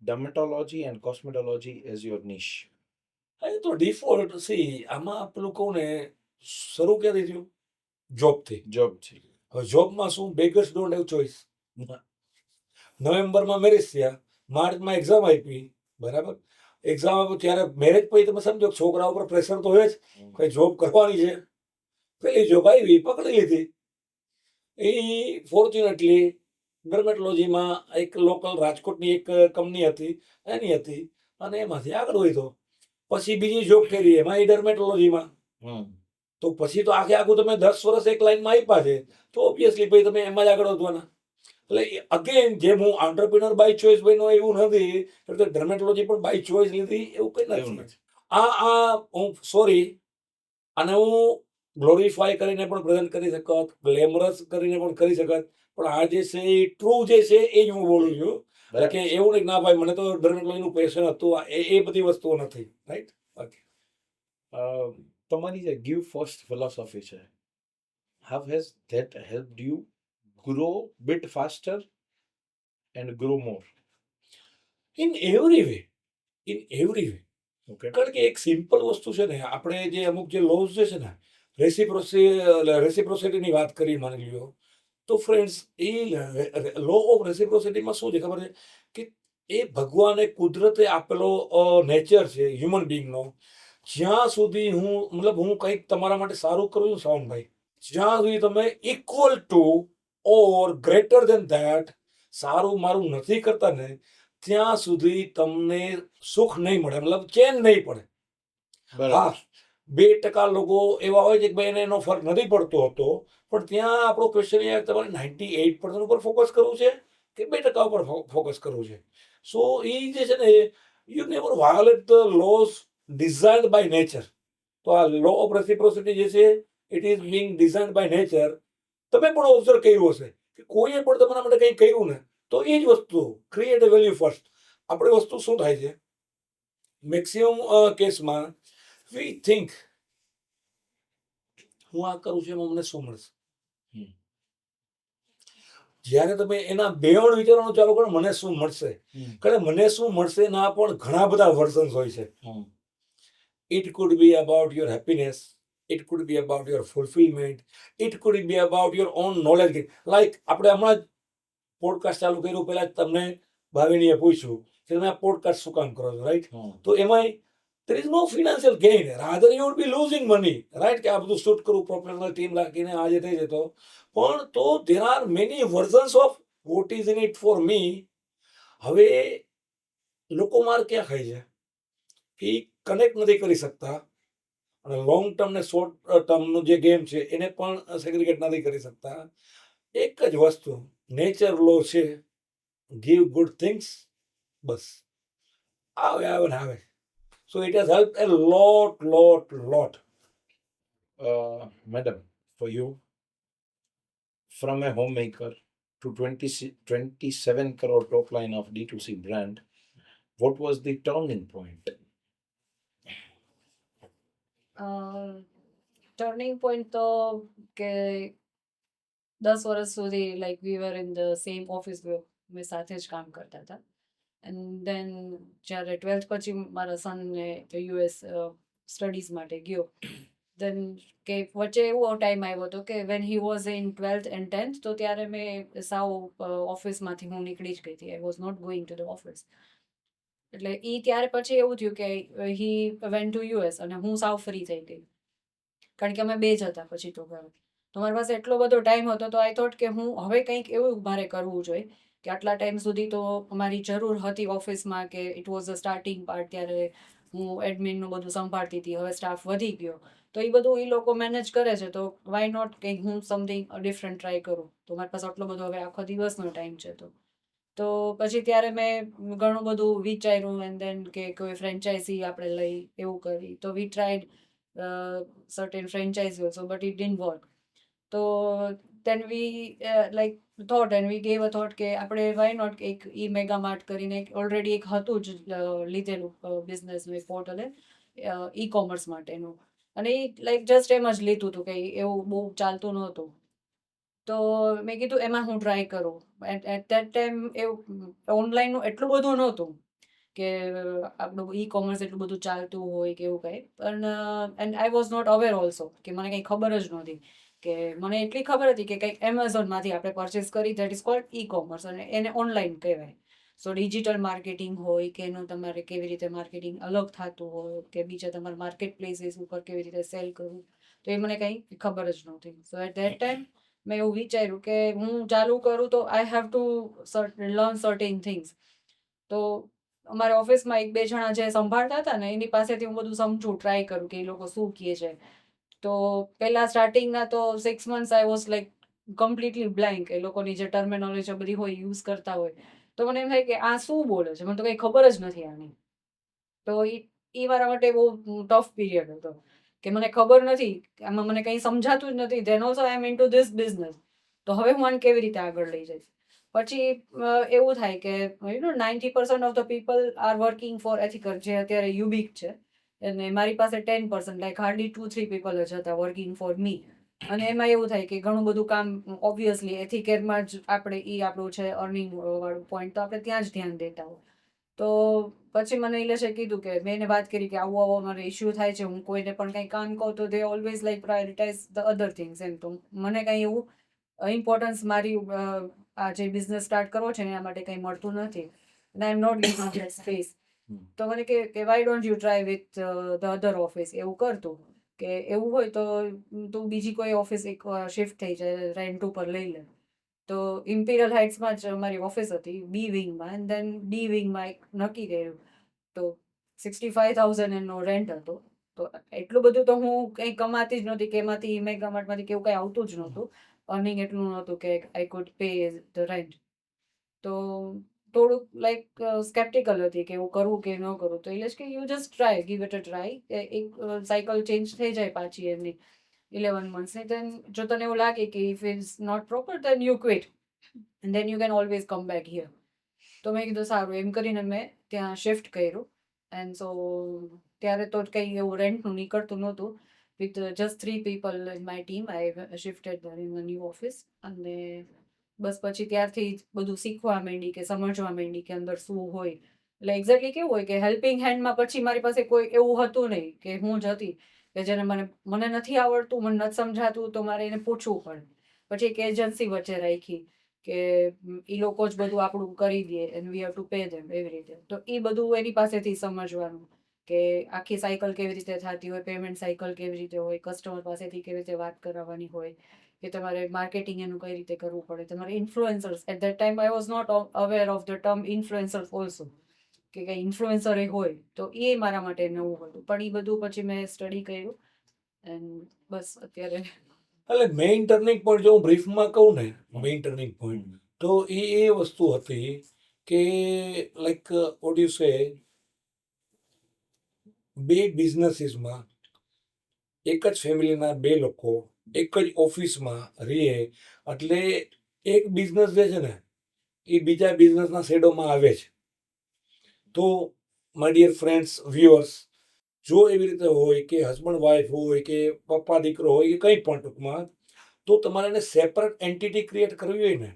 dermatology and cosmetology as your niche? એ તો ડિફોલ્ટ સી આમાં પેલું કહું ને શરૂ ક્યાંથી થયું? જોબથી. જોબ છે. હવે જોબમાં શું બેગર્સ ડોન્ટ હેવ ચોઇસ. નવેમ્બરમાં મેરેજ થયા, માર્ચમાં એક્ઝામ આપી, બરાબર. એક્ઝામ આપ્યું ત્યારે મેરેજ પછી તમે સમજો છોકરા ઉપર પ્રેશર તો હોય જ, કઈ જોબ કરવાની છે. પેલી જોબ આવી પકડી લીધી. એ ફોર્ચ્યુનેટલી ડર્મેટોલોજીમાં એક લોકલ રાજકોટની એક કંપની હતી એની હતી અને એમાંથી આગળ વધ્યો. પછી બીજી જોબ કરી એમાં એ ડર્મેટોલોજીમાં. તો પછી તો આખે આખું તમે 10 વર્ષ એક લાઈનમાં આપ્યા છે તો ઓબ્વિયસલી ભાઈ તમે એમાં જ આગળ વધવાના. એટલે અગેન જેમ હું આંટરપ્રિનર બાય ચોઇસ બન્યો એવું નથી, એટલે ડર્મેટોલોજી પણ બાય ચોઇસ લીધી એવું કંઈ નથી. આ હું સોરી આને હું ગ્લોરીફાય કરીને પણ પ્રેઝન્ટ કરી શકત, ગ્લેમરસ કરીને પણ કરી શકત, પણ આ જે છે એ ટ્રુ જે છે એ જ હું બોલું છું. એટલે કે એવું નહીં ના ભાઈ મને તો ડર્મેટોલોજીનું પેશન હતું, એ બધી વસ્તુઓ નથી. રાઈટ. તમારી જે ગીવ ફર્સ્ટ ફિલોસોફી છે, how has that helped you grow bit faster and grow more? In every way, in every way. Okay. કારણ કે એક સિમ્પલ વસ્તુ છે ને, આપણે જે અમુક જે લોઝ જે છે ને રેસિપ્રોસિટીની વાત કરી માની લ્યો તો ફ્રેન્ડ્સ એ લો ઓફ રેસિપ્રોસિટીમાં શું છે ખબર છે કે એ ભગવાને કુદરતે આપેલો નેચર છે હ્યુમન બિંગનો. જ્યાં સુધી હું કંઈક તમારા માટે સારું કરું છું સાવનભાઈ, જ્યાં સુધી તમે equal to or greater than that સારું મારું નથી કરતા ને ત્યાં સુધી તમને સુખ નહીં મળે, મતલબ ચેન નહીં પડે. હા, 2% લોકો એવા હોય છે કે ભાઈ એને એનો ફરક નથી પડતો હતો, પણ ત્યાં આપણો ક્વેશ્ચન એ તમારે 98% ઉપર ફોકસ કરવું છે કે 2% ઉપર ફોકસ કરવું છે. સો એ જે છે ને you never violate the laws designed by nature. તો આ લો ઓફ રેસિપ્રોસિટી જે છે it is being designed by nature. તમે પણ ઓબ્ઝર્વ કર્યું હશે કે કોઈએ પણ તમારા માટે કંઈ કર્યું ને તો એ જ વસ્તુ ક્રિએટ અ વેલ્યુ ફર્સ્ટ. આપણી વસ્તુ શું થાય છે મેક્સિમમ કેસમાં વી થિંક હું આ કરું છું એમાં મને શું મળશે. હમ. જ્યારે તમે એના બેયોન્ડ વિચારવાનું ચાલુ કરો મને શું મળશે, કારણ મને શું મળશે એના પણ ઘણા બધા વર્ઝન્સ હોય છે. It could be about your happiness. It could be about your fulfillment. It could be about your own knowledge gain. Like આપણે હમણાં જ પોડકાસ્ટ ચાલુ કર્યું પહેલા જ તમને ભાવિનીએ પૂછ્યું કે તમે આ પોડકાસ્ટ શું કામ કરો છો, રાઈટ? તો એમાં there is no financial gain. Rather you would be losing money, right? કે આ બધું શૂટ કરવું પ્રોફેશનલ ટીમ રાખીને આજે થઈ જતો પણ તો there are many versions of what is in it for me. હવે લોકો માર ક્યાં ખાય છે કે કનેક્ટ નથી કરી શકતા અને લોંગ ટર્મ ને શોર્ટ ટર્મનું જે ગેમ છે એને પણ સેગ્રીગેટ નથી કરી શકતા. એક જ વસ્તુ નેચર લો છે, ગીવ ગુડ થિંગ્સ, બસ આવે આવે ને આવે. So it has help A lot. Madam, for you, from a homemaker to 27 crore top line of D2C brand, what was the turning point? Turning point તો કે 10 વર્ષ સુધી like we were in the same office, મેં સાથે જ કામ કરતા હતા. એન્ડ દેન જ્યારે 12th પછી મારા સનને યુએસ સ્ટડીઝ માટે ગયો, દેન કે વચ્ચે એવો ટાઈમ આવ્યો હતો કે when he was in 12th and 10th, તો ત્યારે મેં સાવ ઓફિસમાંથી હું નીકળી જ ગઈ હતી. I was not going to the office. એટલે એ ત્યારે પછી એવું થયું કે હી વેન્ટ ટુ યુએસ અને હું સાવ ફ્રી થઈ ગઈ, કારણ કે અમે બે જ હતા પછી તો ઘરે. તો મારી પાસે એટલો બધો ટાઈમ હતો તો આઈ થોટ કે હું હવે કંઈક એવું મારે કરવું જોઈએ કે આટલા ટાઈમ સુધી તો અમારી જરૂર હતી ઓફિસમાં, કે it was a starting part, ત્યારે હું એડમિનનું બધું સંભાળતી હતી. હવે સ્ટાફ વધી ગયો તો એ બધું એ લોકો મેનેજ કરે છે, તો વાય નોટ કંઈક હું સમથિંગ ડિફરન્ટ ટ્રાય કરું. તો મારી પાસે આટલો બધો હવે આખો દિવસનો ટાઈમ છે. તો પછી ત્યારે મેં ઘણું બધું વિચાર્યું એન્ડ દેન કે કોઈ ફ્રેન્ચાઇઝી આપણે લઈ એવું કરી. તો વી tried certain franchise also, but it didn't work. તો then we like thought and we gave a thought કે આપણે why not એક ઈ મેગા માર્ટ કરીને ઓલરેડી એક હતું જ લીધેલું બિઝનેસનું એક પોર્ટલ ઈ કોમર્સ માટેનું, અને એ લાઈક જસ્ટ એમ જ લીધું હતું કે એવું બહુ ચાલતું નહોતું. તો મેં કીધું એમાં હું ટ્રાય કરું. એટ ધેટ ટાઈમ એવું ઓનલાઈનનું એટલું બધું નહોતું કે આપણું ઈ કોમર્સ એટલું બધું ચાલતું હોય કે એવું કંઈ. પણ and I was not aware also, કે મને કંઈ ખબર જ નહોતી. કે મને એટલી ખબર હતી કે કંઈક એમેઝોનમાંથી આપણે પરચેસ કરી, that is called e commerce, અને એને ઓનલાઈન કહેવાય. સો ડિજિટલ માર્કેટિંગ હોય કે એનું તમારે કેવી રીતે માર્કેટિંગ અલગ થતું હોય, કે બીજા તમારા માર્કેટ પ્લેસીસ ઉપર કેવી રીતે સેલ કરવું, તો એ મને કંઈ ખબર જ નહોતી. સો એટ ધેટ ટાઈમ મેં એવું વિચાર્યું કે હું ચાલુ કરું તો I have to learn certain things. તો અમારા ઓફિસમાં એક બે જણા જે સંભાળતા હતા ને એની પાસેથી હું બધું સમજું, ટ્રાય કરું કે એ લોકો શું કહે છે. તો પહેલા સ્ટાર્ટિંગના તો 6 months I was like completely blank. એ લોકોની જે ટર્મિનોલોજી બધી હોય યુઝ કરતા હોય તો મને એમ થાય કે આ શું બોલે છે, મને તો કંઈ ખબર જ નથી આની. તો એ મારા માટે બહુ ટફ પીરિયડ હતો કે મને ખબર નથી, આમાં મને કંઈ સમજાતું જ નથી. Then also I am into this business. તો હવે હું આને કેવી રીતે આગળ લઈ જઈશ. પછી એવું થાય કે 90% of the people are working for ethical, જે અત્યારે યુબિક છે, અને મારી પાસે 10%, લાઈક હાર્ડલી 2-3 પીપલ જ હતા વર્કિંગ ફોર મી. અને એમાં એવું થાય કે ઘણું બધું કામ ઓબ્વિયસલી એથિકેરમાં જ આપણે આપણું છે અર્નિંગ વાળું પોઈન્ટ, તો આપણે ત્યાં જ ધ્યાન દેતા હોય. તો પછી મને ઇલેશે કીધું કે મેં એને વાત કરી કે આવું આવો મારે ઇશ્યુ થાય છે, હું કોઈને પણ કંઈ કામ કહું તો they always like prioritise the other things. એમ તો મને કંઈ એવું ઇમ્પોર્ટન્સ મારી આ જે બિઝનેસ સ્ટાર્ટ કરવો છે એના માટે કંઈ મળતું નથી. અને I am not giving that space. તો મને કે why don't you try with the other office, એવું કરતું કે એવું હોય તો તું બીજી કોઈ ઓફિસ એક શિફ્ટ થઈ જાય, રેન્ટ ઉપર લઈ લે. તો ઇમ્પિરિયલ હાઇટ્સમાં જ મારી ઓફિસ હતી, બી વિંગમાં. એન્ડ દેન ડી વિંગમાં એક નક્કી કર્યું તો 65,000 એનો રેન્ટ હતો. તો એટલું બધું તો હું કંઈ કમાતી જ નહોતી, કે એમાંથી મેગા માર્ટમાંથી કેવું કંઈ આવતું જ નહોતું. અર્નિંગ એટલું નહોતું કે I could pay the rent. તો થોડુંક લાઈક સ્કેપ્ટિકલ હતી કે એવું કરવું કે ન કરવું. તો એટલે જ કે you just try, give it a try. એક સાયકલ ચેન્જ થઈ જાય પાછી એમની 11 મંથ્સની. દેન જો તને એવું લાગે કે if it's not proper then you quit and then you can always come back here. તો મેં કીધું સારું, એમ કરીને મેં ત્યાં શિફ્ટ કર્યું. એન્ડ સો ત્યારે તો કંઈ એવું રેન્ટનું નીકળતું નહોતું. With just 3 people in my team I shifted there in a new office. અને બસ પછી ત્યારથી જ બધું શીખવા માંડી, કે સમજવા માંડી કે અંદર શું હોય. એટલે એક્ઝેક્ટલી કેવું હોય કે હેલ્પિંગ હેન્ડમાં પછી મારી પાસે કોઈ એવું હતું નહીં, કે હું જ હતી કે જેને મને નથી આવડતું, મને નથી સમજાતું, તો મારે એને પૂછવું પડે. પછી એક એજન્સી વચ્ચે રાખી કે એ લોકો જ બધું આપણું કરી દે and we have to pay them, એવી રીતે. તો એ બધું એની પાસેથી સમજવાનું કે આખી સાયકલ કેવી રીતે થતી હોય, પેમેન્ટ સાયકલ કેવી રીતે હોય, કસ્ટમર પાસેથી કેવી રીતે વાત કરાવવાની હોય, કે તમારે માર્કેટિંગ એનું કઈ રીતે કરવું પડે, તમારે influencers. At that time I was not aware of the term influencers also, કે કંઈ ઇન્ફ્લુએન્સર એ હોય. તો એ મારા માટે નવું હતું, પણ એ બધું પછી મેં સ્ટડી કર્યું એન્ડ બસ અત્યારે એટલે મેઇન ટર્નિંગ પોઈન્ટ જો હું બ્રીફમાં કહું ને, મેઇન ટર્નિંગ પોઈન્ટ તો એ વસ્તુ હતી કે લાઈક વોટ યુ સે, બે બિઝનેસીસમાં એક જ ફેમિલીના બે લોકો એક જ ઓફિસમાં રહીએ એટલે એક બિઝનેસ જે છે ને એ બીજા બિઝનેસના શેડોમાં આવે છે. તો માય ડિયર ફ્રેન્ડ્સ, વ્યુઅર્સ, જો એવી રીતે હોય કે હસબન્ડ વાઈફ હોય કે પપ્પા દીકરો હોય કે કંઈ પણ ટૂંકમાં, તો તમારે એને સેપરેટ એન્ટિટી ક્રિએટ કરવી હોય ને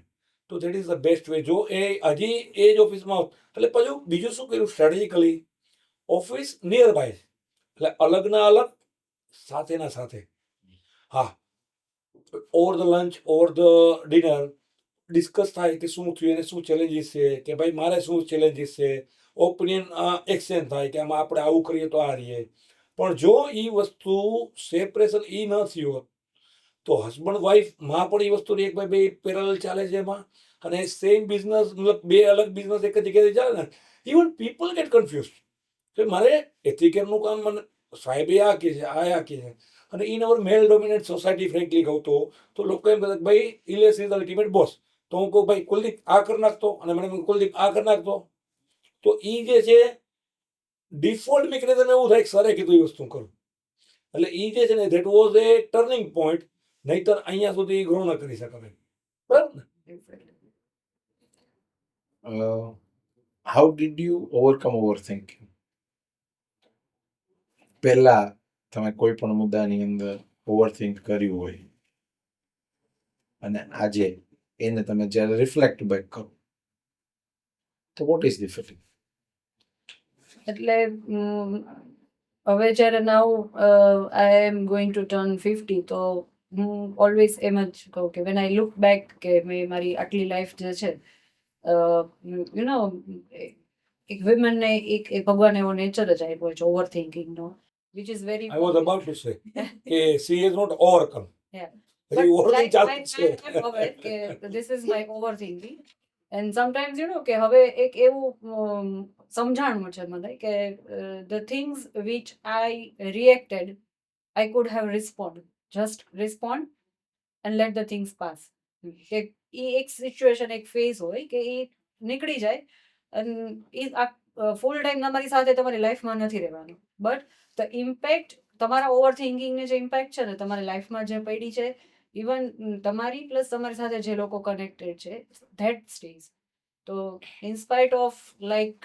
તો that is the best way. જો એ હજી એ જ ઓફિસમાં હોત, એટલે પછી બીજું શું કર્યું સ્ટ્રેટેજિકલી, ઓફિસ નિયર બાય, એટલે અલગના અલગ, સાથેના સાથે. હા, over the lunch, over the dinner discuss થાય કે શું થયું, એને શું ચેલેન્જીસ છે, કે ભાઈ મારે શું ચેલેન્જીસ છે, ઓપિનિયન એક્સચેન્જ થાય કે આમાં આપણે આવું કરીએ તો આ રહીએ. પણ જો એ વસ્તુ સેપરેશન એ ન થયું હોત તો હસબન્ડ વાઈફમાં પણ એ વસ્તુ એક ભાઈ બે પેરેલલ ચાલે છે એમાં, અને સેમ બિઝનેસ મતલબ બે અલગ બિઝનેસ એક જ જગ્યાએ ચાલે ને, ઇવન પીપલ ગેટ કન્ફ્યુઝ કે મારે એથિકેલનું કામ મને સાહેબે આ કહે છે, આ કહે છે. અને in our male dominate society frankly કહું તો લોકો એમ કહે ભાઈ ઇલેસ ઇઝ અલ્ટિમેટ બોસ. તો હું કહું ભાઈ કુલદીપ આ કરી નાખતો, અને મને કુલદીપ આ કરી નાખતો. તો એ જે છે ડિફોલ્ટ મિકેનિઝમ એવું થાય કે સરે કીધું એ વસ્તુ કરું. એટલે એ જે છે ને that was A turning point. નહીતર અહીંયા સુધી ગ્રો ન કરી શકે. બરાબર ને? How did you overcome overthinking? પહેલા તમે કોઈ પણ મુદ્દાની અંદર ઓવરથિંક કર્યું હોય અને આજે એને તમે જ્યારે રિફ્લેક્ટ બેક કરો તો વોટ ઇઝ ધી ફીલિંગ? એટલે હવે જ્યારે નાઉ આઈ એમ ગોઈંગ ટુ ટર્ન 50, તો હું ઓલવેઝ એમ જ કહું કે વેન આઈ લુક બેક, કે મેં મારી આટલી લાઈફ જે છે, યુ નો, એક વિમેનને એક ભગવાન એવો નેચર જ આપ્યો છે ઓવર થિંકિંગનો, which is very I was about to say કે she is not overcome. Yeah. હજી But overthink like, ચાલુ I છે. am aware કે this is my overthinking. And sometimes, કે હવે એક એવું સમજાણું છે મને કે the things which I reacted, I could have responded. Just respond and let the things pass. કે એ એક સિચ્યુએશન, એક ફેઝ હોય કે એ નીકળી જાય, અને એ ફૂલ ટાઈમ તમારી સાથે તમારી લાઈફમાં નથી રહેવાનું. બટ ધ ઇમ્પેક્ટ, તમારા ઓવર થિંકિંગને જે ઇમ્પેક્ટ છે ને તમારી લાઈફમાં જે પડી છે, ઇવન તમારી પ્લસ તમારી સાથે જે લોકો કનેક્ટેડ છે, ધેટ સ્ટેઝ. તો in spite of like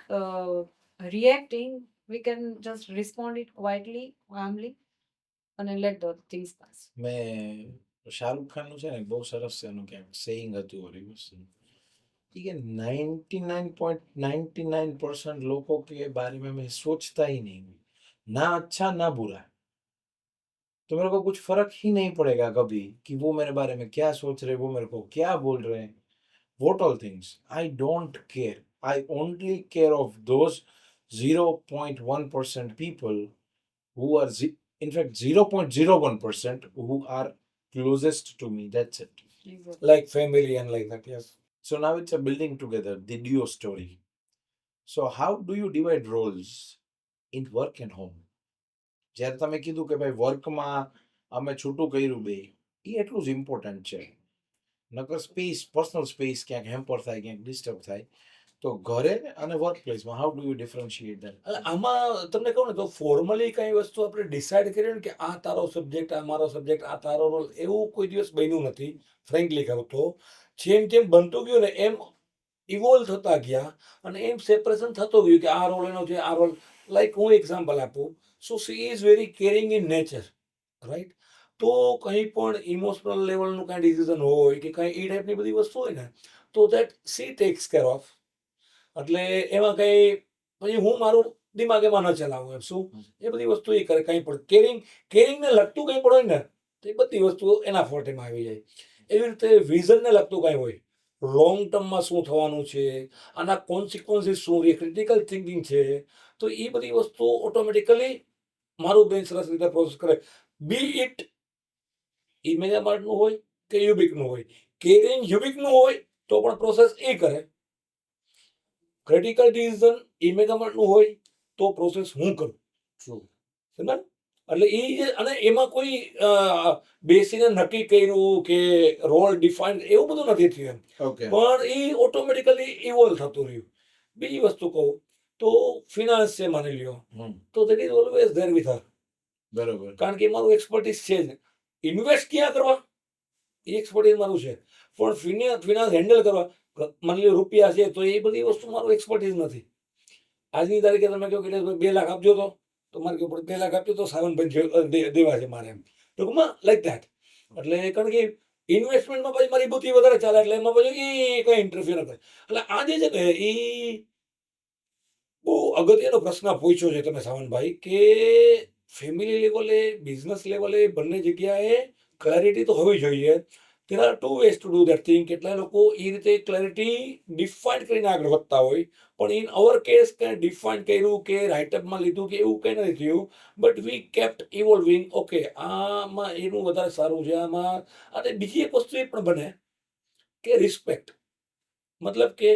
reacting, we can just respond it quietly, calmly, અને લેટ ધ થિંગ્સ પાસ. મેં શાહરુખ ખાનનું છે ને બહુ સરસ છે એનું ક્યાંક સેઇંગ હતું ઓલી વસ્તુ कि 99.99% लोगों के बारे में मैं सोचता ही नहीं हूँ, ना अच्छा ना बुरा, तो मेरे को कुछ फर्क ही नहीं पड़ेगा कभी कि वो मेरे बारे में क्या सोच रहे, वो मेरे को क्या बोल रहे हैं. What all things, I don't care. I only care of those 0.1% people who are in fact 0.01% who are closest to me. That's it. Like family and like that, yes. So now it's a building together, the duo story. So how do you divide roles in work and home? જ્યારે તમે કીધું કે ભાઈ વર્કમાં અમે છૂટું કર્યું બે, એ એટલું જ ઇમ્પોર્ટન્ટ છે. નકર સ્પેસ, પર્સનલ સ્પેસ ક્યાંક હેમ્પર થાય, ક્યાંક ડિસ્ટર્બ થાય. તો ઘરે અને વર્ક પ્લેસમાં how do you differentiate that? એટલે આમાં તમને કહું ને તો ફોર્મલી કઈ વસ્તુ આપણે ડિસાઇડ કરીએ ને કે આ તારો સબ્જેક્ટ, આ મારો સબ્જેક્ટ, આ તારો રોલ, એવું કોઈ દિવસ બન્યું નથી. ફ્રેન્કલી કહું તો જેમ જેમ બનતું ગયું ને એમ ઇવોલ્વ થતા ગયા અને એમ સેપરેશન થતું ગયું કે આ રોલ એનો છે, આ રોલ. લાઈક હું એક્ઝામ્પલ આપું. So she is very caring in nature, right? તો કંઈ પણ ઇમોશનલ લેવલનું કાંઈ ડિસિઝન હોય કે કાંઈ એ ટાઈપની બધી વસ્તુ હોય ને તો that C tax care of. એટલે એમાં કંઈ પછી હું મારું દિમાગ એમાં ન ચલાવું એમ. શું એ બધી વસ્તુ એ કરે. કંઈ પણ કેરિંગને લગતું કંઈ પણ હોય ને તો એ બધી વસ્તુઓ એના ફોર્ટેમાં આવી જાય. એવી રીતે વિઝનને લગતું કાંઈ હોય, લોંગ ટર્મમાં શું થવાનું છે, આના કોન્સિક્વન્સીસ શું, એ ક્રિટિકલ થિંકિંગ છે, તો એ બધી વસ્તુઓ ઓટોમેટિકલી મારું બ્રેન સરસ રીતે પ્રોસેસ કરે. બી ઇટ એ મેગામાર્ટનું હોય કે યુબિકનું હોય. કેરિંગ યુબિકનું હોય તો પણ પ્રોસેસ એ કરે. ક્રિટિકલ ડિસિઝન એ મેગામાર્ટનું હોય તો પ્રોસેસ હું કરું. ટ્રુ. સમજાયું? એટલે એ જે અને એમાં કોઈ બેસીને નક્કી કર્યું કે રોલ ડિફાઇન એવું બધું નથી થયું એમ. ઓકે. પણ એ ઓટોમેટિકલી ઇવોલ્વ થતું રહ્યું. બીજી વસ્તુ કહું તો ફિનાન્સ છે માની લ્યો, તો that is always there with her. બરોબર. કારણ કે મારું એક્સપર્ટીસ છે જ. ઇન્વેસ્ટ ક્યાં કરવા એ એક્સપર્ટીસ મારું છે, પણ ફિનાન્સ હેન્ડલ કરવા માની લો રૂપિયા છે તો એ બધી વસ્તુ મારું એક્સપર્ટીસ નથી. આજની તારીખે તમે કહો કે 2 લાખ આપજો તો મારે કહ્યું પડે 2 લાખ આપજો તો 7 દેવા છે મારે એમ. ટૂંકમાં લાઈક ધેટ. એટલે કારણ કે ઇન્વેસ્ટમેન્ટમાં પછી મારી બુદ્ધિ વધારે ચાલે એટલે એમાં પછી એ કંઈ ઇન્ટરફિયર ન કરે. એટલે આ જે છે ને એ બહુ અગત્યનો પ્રશ્ન પૂછ્યો છે તમે સાવનભાઈ કે ફેમિલી લેવલે, બિઝનેસ લેવલે બંને જગ્યાએ ક્લેરિટી તો હોવી જોઈએ. There are 2 ways to do that thing. કેટલાય લોકો એ રીતે ક્લેરિટી ડિફાઇન કરીને આગળ વધતા હોય, પણ ઇન અવર કેસ કંઈ ડિફાઇન કર્યું કે રાઇટઅપમાં લીધું કે એવું કંઈ નથી થયું. But we kept evolving. Okay, આમાં એનું વધારે સારું છે આમાં. અને બીજી એક વસ્તુ એ પણ બને કે રિસ્પેક્ટ. મતલબ કે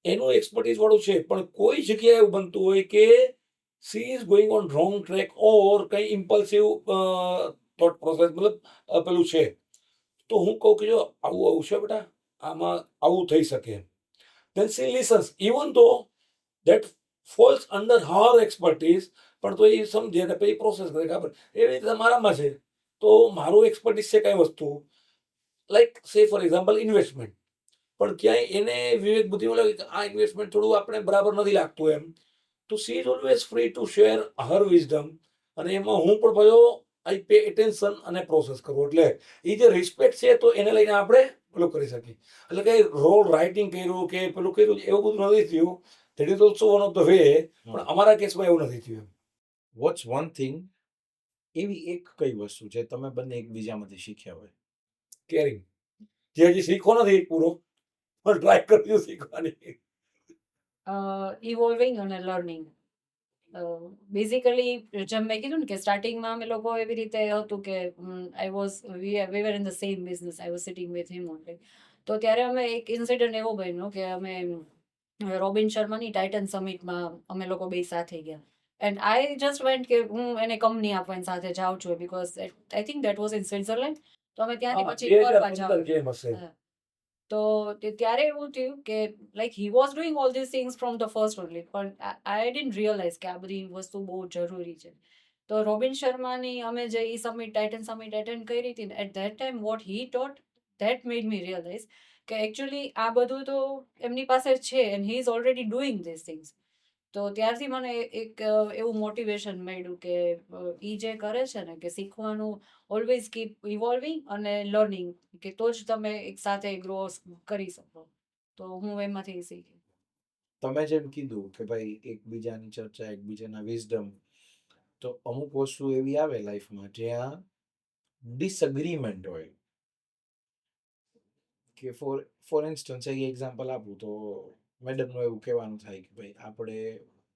એનું એક્સપર્ટીસ વાળું છે પણ કોઈ જગ્યાએ એવું બનતું હોય કે she is going on wrong track or કંઈ ઇમ્પલ્સિવ થોટ પ્રોસેસ, મતલબ પેલું છે. તો હું કહું કે જો આવું આવું છે બેટા, આમાં આવું થઈ શકે. then she listens even though that falls under her expertise. પણ તો એ સમજે ને પછી પ્રોસેસ કરે. ખબર એવી રીતે મારામાં છે તો મારું એક્સપર્ટીસ છે કઈ વસ્તુ, લાઈક સે ફોર એક્ઝામ્પલ ઇન્વેસ્ટમેન્ટ. પણ ક્યાંય એને વિવેક બુદ્ધિમાં લાગે કે આ ઇન્વેસ્ટમેન્ટ થોડું આપણે બરાબર નથી લાગતું એમ, તો she is always free two share Har wisdom. અને એમાં હું પણ ભાઈઓ આઈ પે એટેન્શન અને પ્રોસેસ કરું. એટલે એ જે રિસ્પેક્ટ છે તો એને લઈને આપણે પેલું કરી શકીએ. એટલે કે રોલ રાઇટિંગ કર્યું કે પેલું કર્યું એવું બધું નથી થયું. That is also one of the way. પણ અમારા કેસમાં એવું નથી થયું. વોટ્સ વન થિંગ, એવી એક કઈ વસ્તુ છે તમે બંને એકબીજામાંથી શીખ્યા હોય? કેરિંગ. જે હજી શીખવો નથી પૂરો, પણ ટ્રાય કર્યું શીખવાની. ઇવોલ્વિંગ અને લર્નિંગ. બેઝિકલી જેમ મેં કીધું ને કે સ્ટાર્ટિંગમાં અમે લોકો એવી રીતે હતું કે we were in the same business, I was sitting with him only. તો ત્યારે અમે એક ઇન્સિડન્ટ એવો બન્યો કે અમે રોબિન શર્માની ટાઇટન સમિટમાં અમે લોકો બે સાથે ગયા. એન્ડ આઈ જસ્ટ વેન્ટ કે હું એને કંપની આપવાની સાથે જાઉં છું because I think that was in Switzerland. તો અમે ત્યાંથી પછી ફરવા જાવ. 2015 જેમ હશે. તો ત્યારે એવું થયું કે like he was doing all this things from the first only, પણ આઈ ડિડન્ટ રિયલાઇઝ કે આ બધી વસ્તુ બહુ જરૂરી છે. તો રોબિન શર્માની અમે જે ઈ સમિટ, ટાઇટન સમિટ એટેન્ડ કરી હતી ને, at that time what he taught that made me realize કે એકચ્યુઅલી આ બધું તો એમની પાસે છે and he is already doing this things. તો ત્યારથી મને એક એવું મોટિવેશન મળ્યું કે ઈ જે કરે છે ને કે શીખવાનું, ઓલવેઝ કીપ ઇવોલ્વિંગ અને લર્નિંગ, કે તો જ તમે એક સાથે ગ્રો કરી શકો. તો હું એમાંથી શીખી. તમે જેમ કીધું કે ભાઈ એકબીજાની ચર્ચા, એકબીજાના વિઝડમ, તો અમુક વસ્તુ એવી આવે લાઈફમાં જ્યાં ડિસઅગ્રીમેન્ટ હોય. કે ફોર ઇન્સ્ટન્સ એક એક્ઝામ્પલ આપું તો મેડમનું એવું કહેવાનું થાય કે ભાઈ આપણે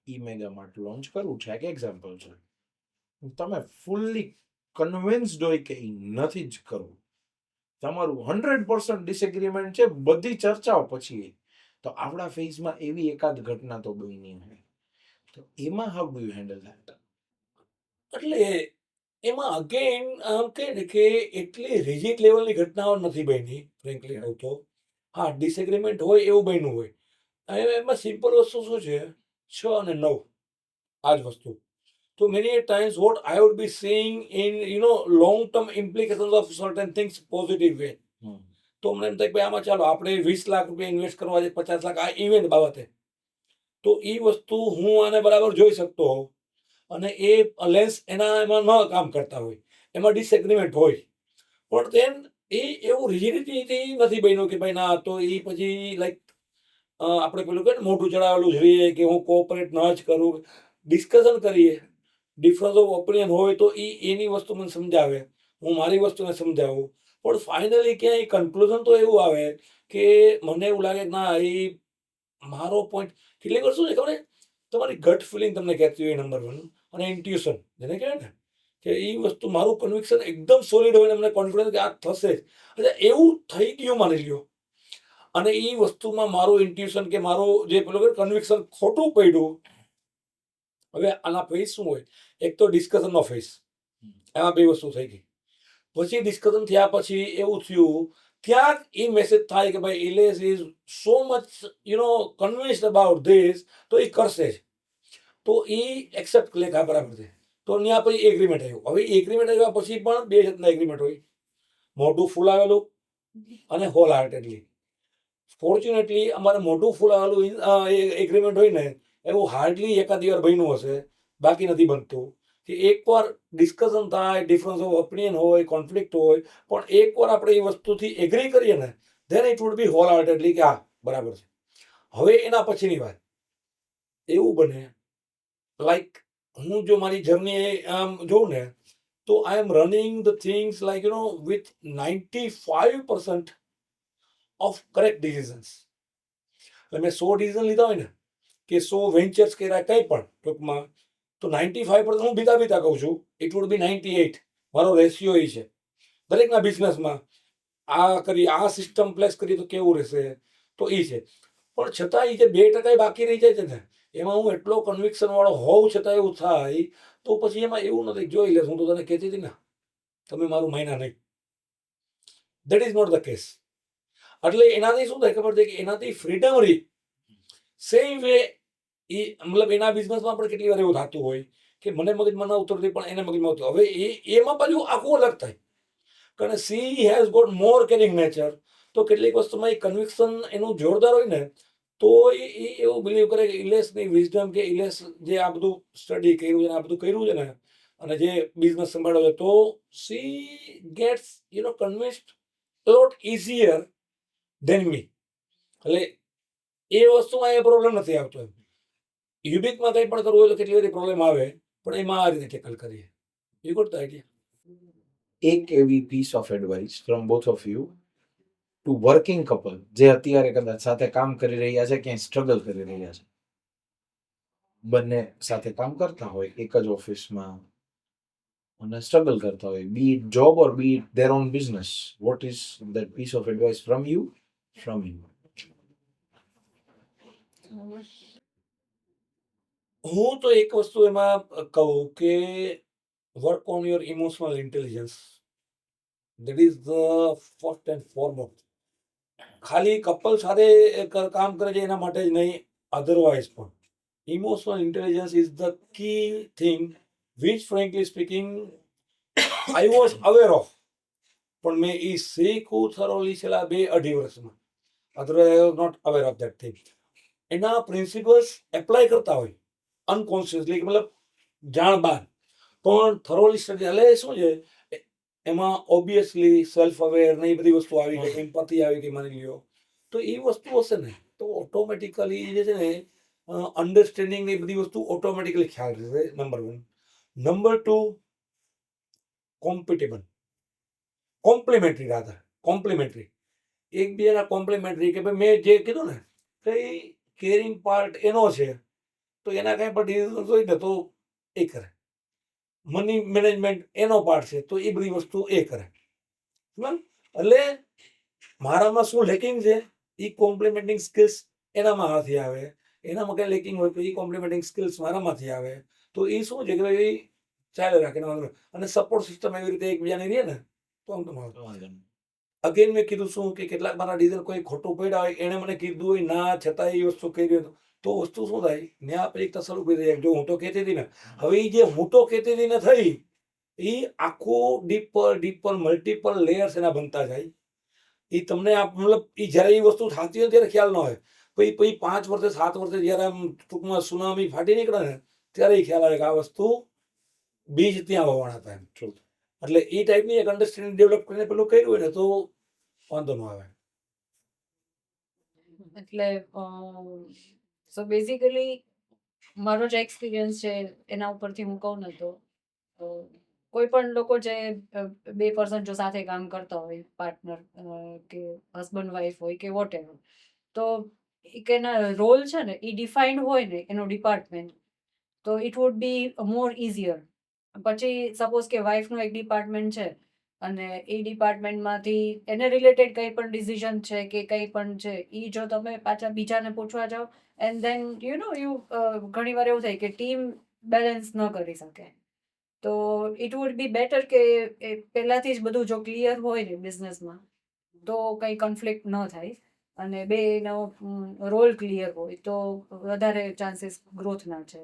ઈ મેગા માર્ટ લોન્ચ કરવું છે, એક એક્ઝામ્પલ છે. તમે ફૂલ્લી કન્વિન્સ્ડ હોય કે એ નથી જ કરવું, તમારું 100% ડિસએગ્રીમેન્ટ છે બધી ચર્ચાઓ પછી, તો આપણા ફેઝમાં એવી એકાદ ઘટના તો બની હોય. તો એમાં how do you handle that? એટલે એમાં અગેન આમ કહે ને કે એટલી રિજિડ લેવલની ઘટનાઓ નથી બની ફ્રેન્કલી કહું તો. હા, ડિસએગ્રીમેન્ટ હોય એવું બન્યું હોય. હવે એમાં સિમ્પલ વસ્તુ શું છે, 6 અને 9 આ જ વસ્તુ. તો many a times what I would be seeing in long term implications of certain things positive way. તો મને એમ થાય કે ભાઈ આમાં ચાલો આપણે 20 લાખ રૂપિયા ઇન્વેસ્ટ કરવા છે, 50 લાખ આ ઇવેન્ટ બાબતે, તો એ વસ્તુ હું આને બરાબર જોઈ શકતો હોઉં અને એ લેન્સ એમાં ન કામ કરતા હોય, એમાં ડિસએગ્રીમેન્ટ હોય, પણ તેન એ એવું રિજિડિટી નથી બન્યું કે ભાઈ ના તો એ પછી લાઈક આપણે પેલું કહે ને મોઢું ચડાવેલું જોઈએ કે હું કોઓપરેટ ન જ કરું. ડિસ્કશન કરીએ, ડિફરન્સ ઓફ ઓપિનિયન હોય તો એની વસ્તુ મને સમજાવે, હું મારી વસ્તુને સમજાવું, પણ ફાઇનલી ક્યાંય કન્ક્લુઝન તો એવું આવે કે મને એવું લાગે કે ના એ મારો પોઈન્ટ. કેટલીક વાર શું છે ખબર છે, તમારી ગટ ફિલિંગ તમને કહેતી હોય નંબર 1, અને ઇન્ટ્યુશન જેને કહેવાય ને કે એ વસ્તુ મારું કન્વિક્શન એકદમ સોલિડ હોય ને મને કોન્ફિડન્સ કે આ થશે જ. એટલે એવું થઈ ગયું માની લ્યો, અને એ વસ્તુમાં મારું ઇન્ટ્યુશન કે મારું જે પેલું કન્વિક્શન ખોટું પડ્યું. હવે આના ફેસ શું હોય, એક તો ડિસ્કશનનો ફેસ, એમાં બે વસ્તુ થઈ ગઈ. પછી ડિસ્કશન થયા પછી એવું થયું, ક્યાંક એ મેસેજ થાય કે ભાઈ ઇલેસ is so much convinced about this, તો એ કરશે જ. તો એ એક્સેપ્ટ લે કે બરાબર છે. તો ત્યાં પછી એગ્રીમેન્ટ આવ્યું. હવે એગ્રીમેન્ટ આવ્યા પછી પણ બે જાતના એગ્રીમેન્ટ હોય, મોઢું ફૂલાવેલું અને હોલ હાર્ટેડલી. ફોર્ચ્યુનેટલી અમારે મોઢું ફૂલાવેલું એગ્રીમેન્ટ હોય ને એવું હાર્ડલી એકાદી વાર બન્યું હશે, બાકી નથી બનતું. કે એકવાર ડિસ્કશન થાય, ડિફરન્સ ઓફ ઓપિનિયન હોય, કોન્ફ્લિક્ટ હોય, પણ એકવાર આપણે એ વસ્તુથી એગ્રી કરીએ ને then it would be wholeheartedly કે હા બરાબર છે. હવે એના પછીની વાત એવું બને લાઈક હું જો મારી જર્ની આમ જોઉં ને તો I am running the things like with 95% of correct decisions. એટલે મેં 100 ડિસિઝન લીધા હોય ને કે 100 વેન્ચર્સ કર્યા કંઈ પણ ટૂંકમાં, તો 95% હું બીતા કહું છું, ઇટ વુડ બી 98. મારો રેશિયો એ છે દરેકના બિઝનેસમાં. આ કરી, આ સિસ્ટમ પ્લેસ કરી તો કેવું રહેશે, તો એ છે. પણ છતાં એ જે 2% બાકી રહી જાય છે ને એમાં હું એટલો કન્વિક્શન વાળો હોઉં છતાં એવું થાય, તો પછી એમાં એવું નથી જોઈ લે હું તો તને કહેતી હતી ને તમે મારું માયના નહીં. That is not the case. એટલે એનાથી શું થાય ખબર છે કે એનાથી ફ્રીડમ રહી. સેમ વે એ મતલબ એના બિઝનેસમાં પણ કેટલી વાર એવું થતું હોય કે મને મગજમાં ન ઉતરતી પણ એને મગજમાં ઉતરતી. હવે એમાં પાછું આખું અલગ થાય, કારણ she has got more caring nature. તો કેટલીક વસ્તુમાં એ કન્વિક્શન એનું જોરદાર હોય ને તો એ એવું બિલીવ કરે કે ઇલેસની વિઝડમ કે ઇલેસ જે આ બધું સ્ટડી કર્યું છે, આ બધું કર્યું છે ને, અને જે બિઝનેસ સંભાળ્યો છે, તો સી ગેટ્સ કન્વિન્સ્ડ લોટ ઇઝીયર ધેન મી. એટલે એ વસ્તુમાં એ પ્રોબ્લેમ નથી આવતો. એમ યુબિકમાં કંઈ પણ કરવું હોય તો કેટલી બધી પ્રોબ્લેમ આવે, પણ એમાં આ રીતે ટેકલ કરીએ. You got the idea. એક એવી piece of advice from both of you to working couple જે અત્યારે કદાચ સાથે કામ કરી રહ્યા છે, ક્યાંય સ્ટ્રગલ કરી રહ્યા છે, બંને સાથે કામ કરતા હોય એક જ ઓફિસમાં અને સ્ટ્રગલ કરતા હોય, be it job or be it their own business, what is that piece of advice from you? હું તો એક વસ્તુ એમાં કહું કે work on your emotional intelligence. That is the first and foremost. ખાલી કપલ સાથે કામ કરે છે એના માટે જ નહીં, અધરવાઇઝ પણ emotional intelligence is the key thing which frankly speaking I was aware of, પણ મેં એ શીખવું થરોલી છેલ્લા 2-2.5 વર્ષમાં. Otherwise I was not aware of that thing. એના પ્રિન્સિપલ્સ એપ્લાય કરતા હોય અનકોન્શિયસલી, મતલબ જાણ બાર, પણ થરોલી સ્ટડી. એટલે શું છે એમાં ઓબ્વિયસલી સેલ્ફ અવેર ને એ બધી વસ્તુ આવી ગઈ, એમ્પથી આવી ગઈ માની લ્યો, તો એ વસ્તુ હશે ને તો ઓટોમેટિકલી જે છે ને અન્ડરસ્ટેન્ડિંગ ને એ બધી વસ્તુ ઓટોમેટિકલી ખ્યાલ રહેશે. Number 1. Number 2, compatible, complimentary rather, complimentary, એકબીજાના કોમ્પ્લિમેન્ટરી. કે ભાઈ મેં જે કીધું ને કે કેરિંગ પાર્ટ એનો છે, તો એના કાંઈ પણ ડિસિઝન હોય ને તો એ કરે. મની મેનેજમેન્ટ એનો પાર્ટ છે, તો એ બધી વસ્તુ એ કરે. બરાબર? એટલે મારામાં શું લેકિંગ છે એ કોમ્પ્લિમેન્ટિંગ સ્કિલ્સ એનામાં હાથી આવે, એનામાં કંઈ લેકિંગ હોય તો એ કોમ્પ્લિમેન્ટિંગ સ્કિલ્સ મારામાંથી આવે. તો એ શું છે કે ભાઈ ચાલે રાખીને વાંધો નહીં. અને સપોર્ટ સિસ્ટમ એવી રીતે એકબીજાની રહે ને તો આમ તો ન તો વાંધો નહીં. અગેન મેં કીધું શું કે કેટલાક મારા ડીઝલ કોઈ ખોટું પડ્યા હોય એણે મને કીધું હોય ના છતાં એ વસ્તુ કરી હોય તો વસ્તુ શું થાય ને આપણે એક તસલ ઉભી થઈ જાય જો હું તો કહેતી હતી ને હવે એ જે હું તો કહેતી હતી ને થઈ એ આખું ડીપર મલ્ટિપલ લેયર્સ એના બનતા જાય એ તમને મતલબ એ જ્યારે એ વસ્તુ થતી હોય ત્યારે ખ્યાલ ન હોય પછી 5 વર્ષે 7 વર્ષે જ્યારે આમ ટૂંકમાં સુનામી ફાટી નીકળે ને ત્યારે એ ખ્યાલ આવે કે આ વસ્તુ બીજ ત્યાં હોવાના હતા એમ True. એટલે એ ટાઈપની એક અન્ડરસ્ટેન્ડિંગ ડેવલપ કરીને પેલું કર્યું હોય ને તો વાંધો ન આવે. એટલે સો બેઝિકલી મારો જે એક્સપિરિયન્સ છે એના ઉપરથી હું કહું ને તો કોઈ પણ લોકો જે 2 પર્સન જો સાથે કામ કરતા હોય પાર્ટનર કે હસબન્ડ વાઈફ હોય કે વોટ એવર તો એક એના રોલ છે ને એ ડિફાઇન્ડ હોય ને એનો ડિપાર્ટમેન્ટ તો it would B more easier. પછી સપોઝ કે વાઈફનું એક ડિપાર્ટમેન્ટ છે અને એ ડિપાર્ટમેન્ટમાંથી એને રિલેટેડ કંઈ પણ ડિસિઝન છે કે કંઈ પણ છે એ જો તમે પાછા બીજાને પૂછવા જાઓ એન્ડ ધેન ઘણી વાર એવું થાય કે ટીમ બેલેન્સ ન કરી શકે. તો ઇટ વુડ બી બેટર કે એ પહેલાથી જ બધું જો ક્લિયર હોય ને બિઝનેસમાં તો કંઈ કન્ફ્લિક્ટ ન થાય અને બેનો રોલ ક્લિયર હોય તો વધારે ચાન્સીસ ગ્રોથના છે.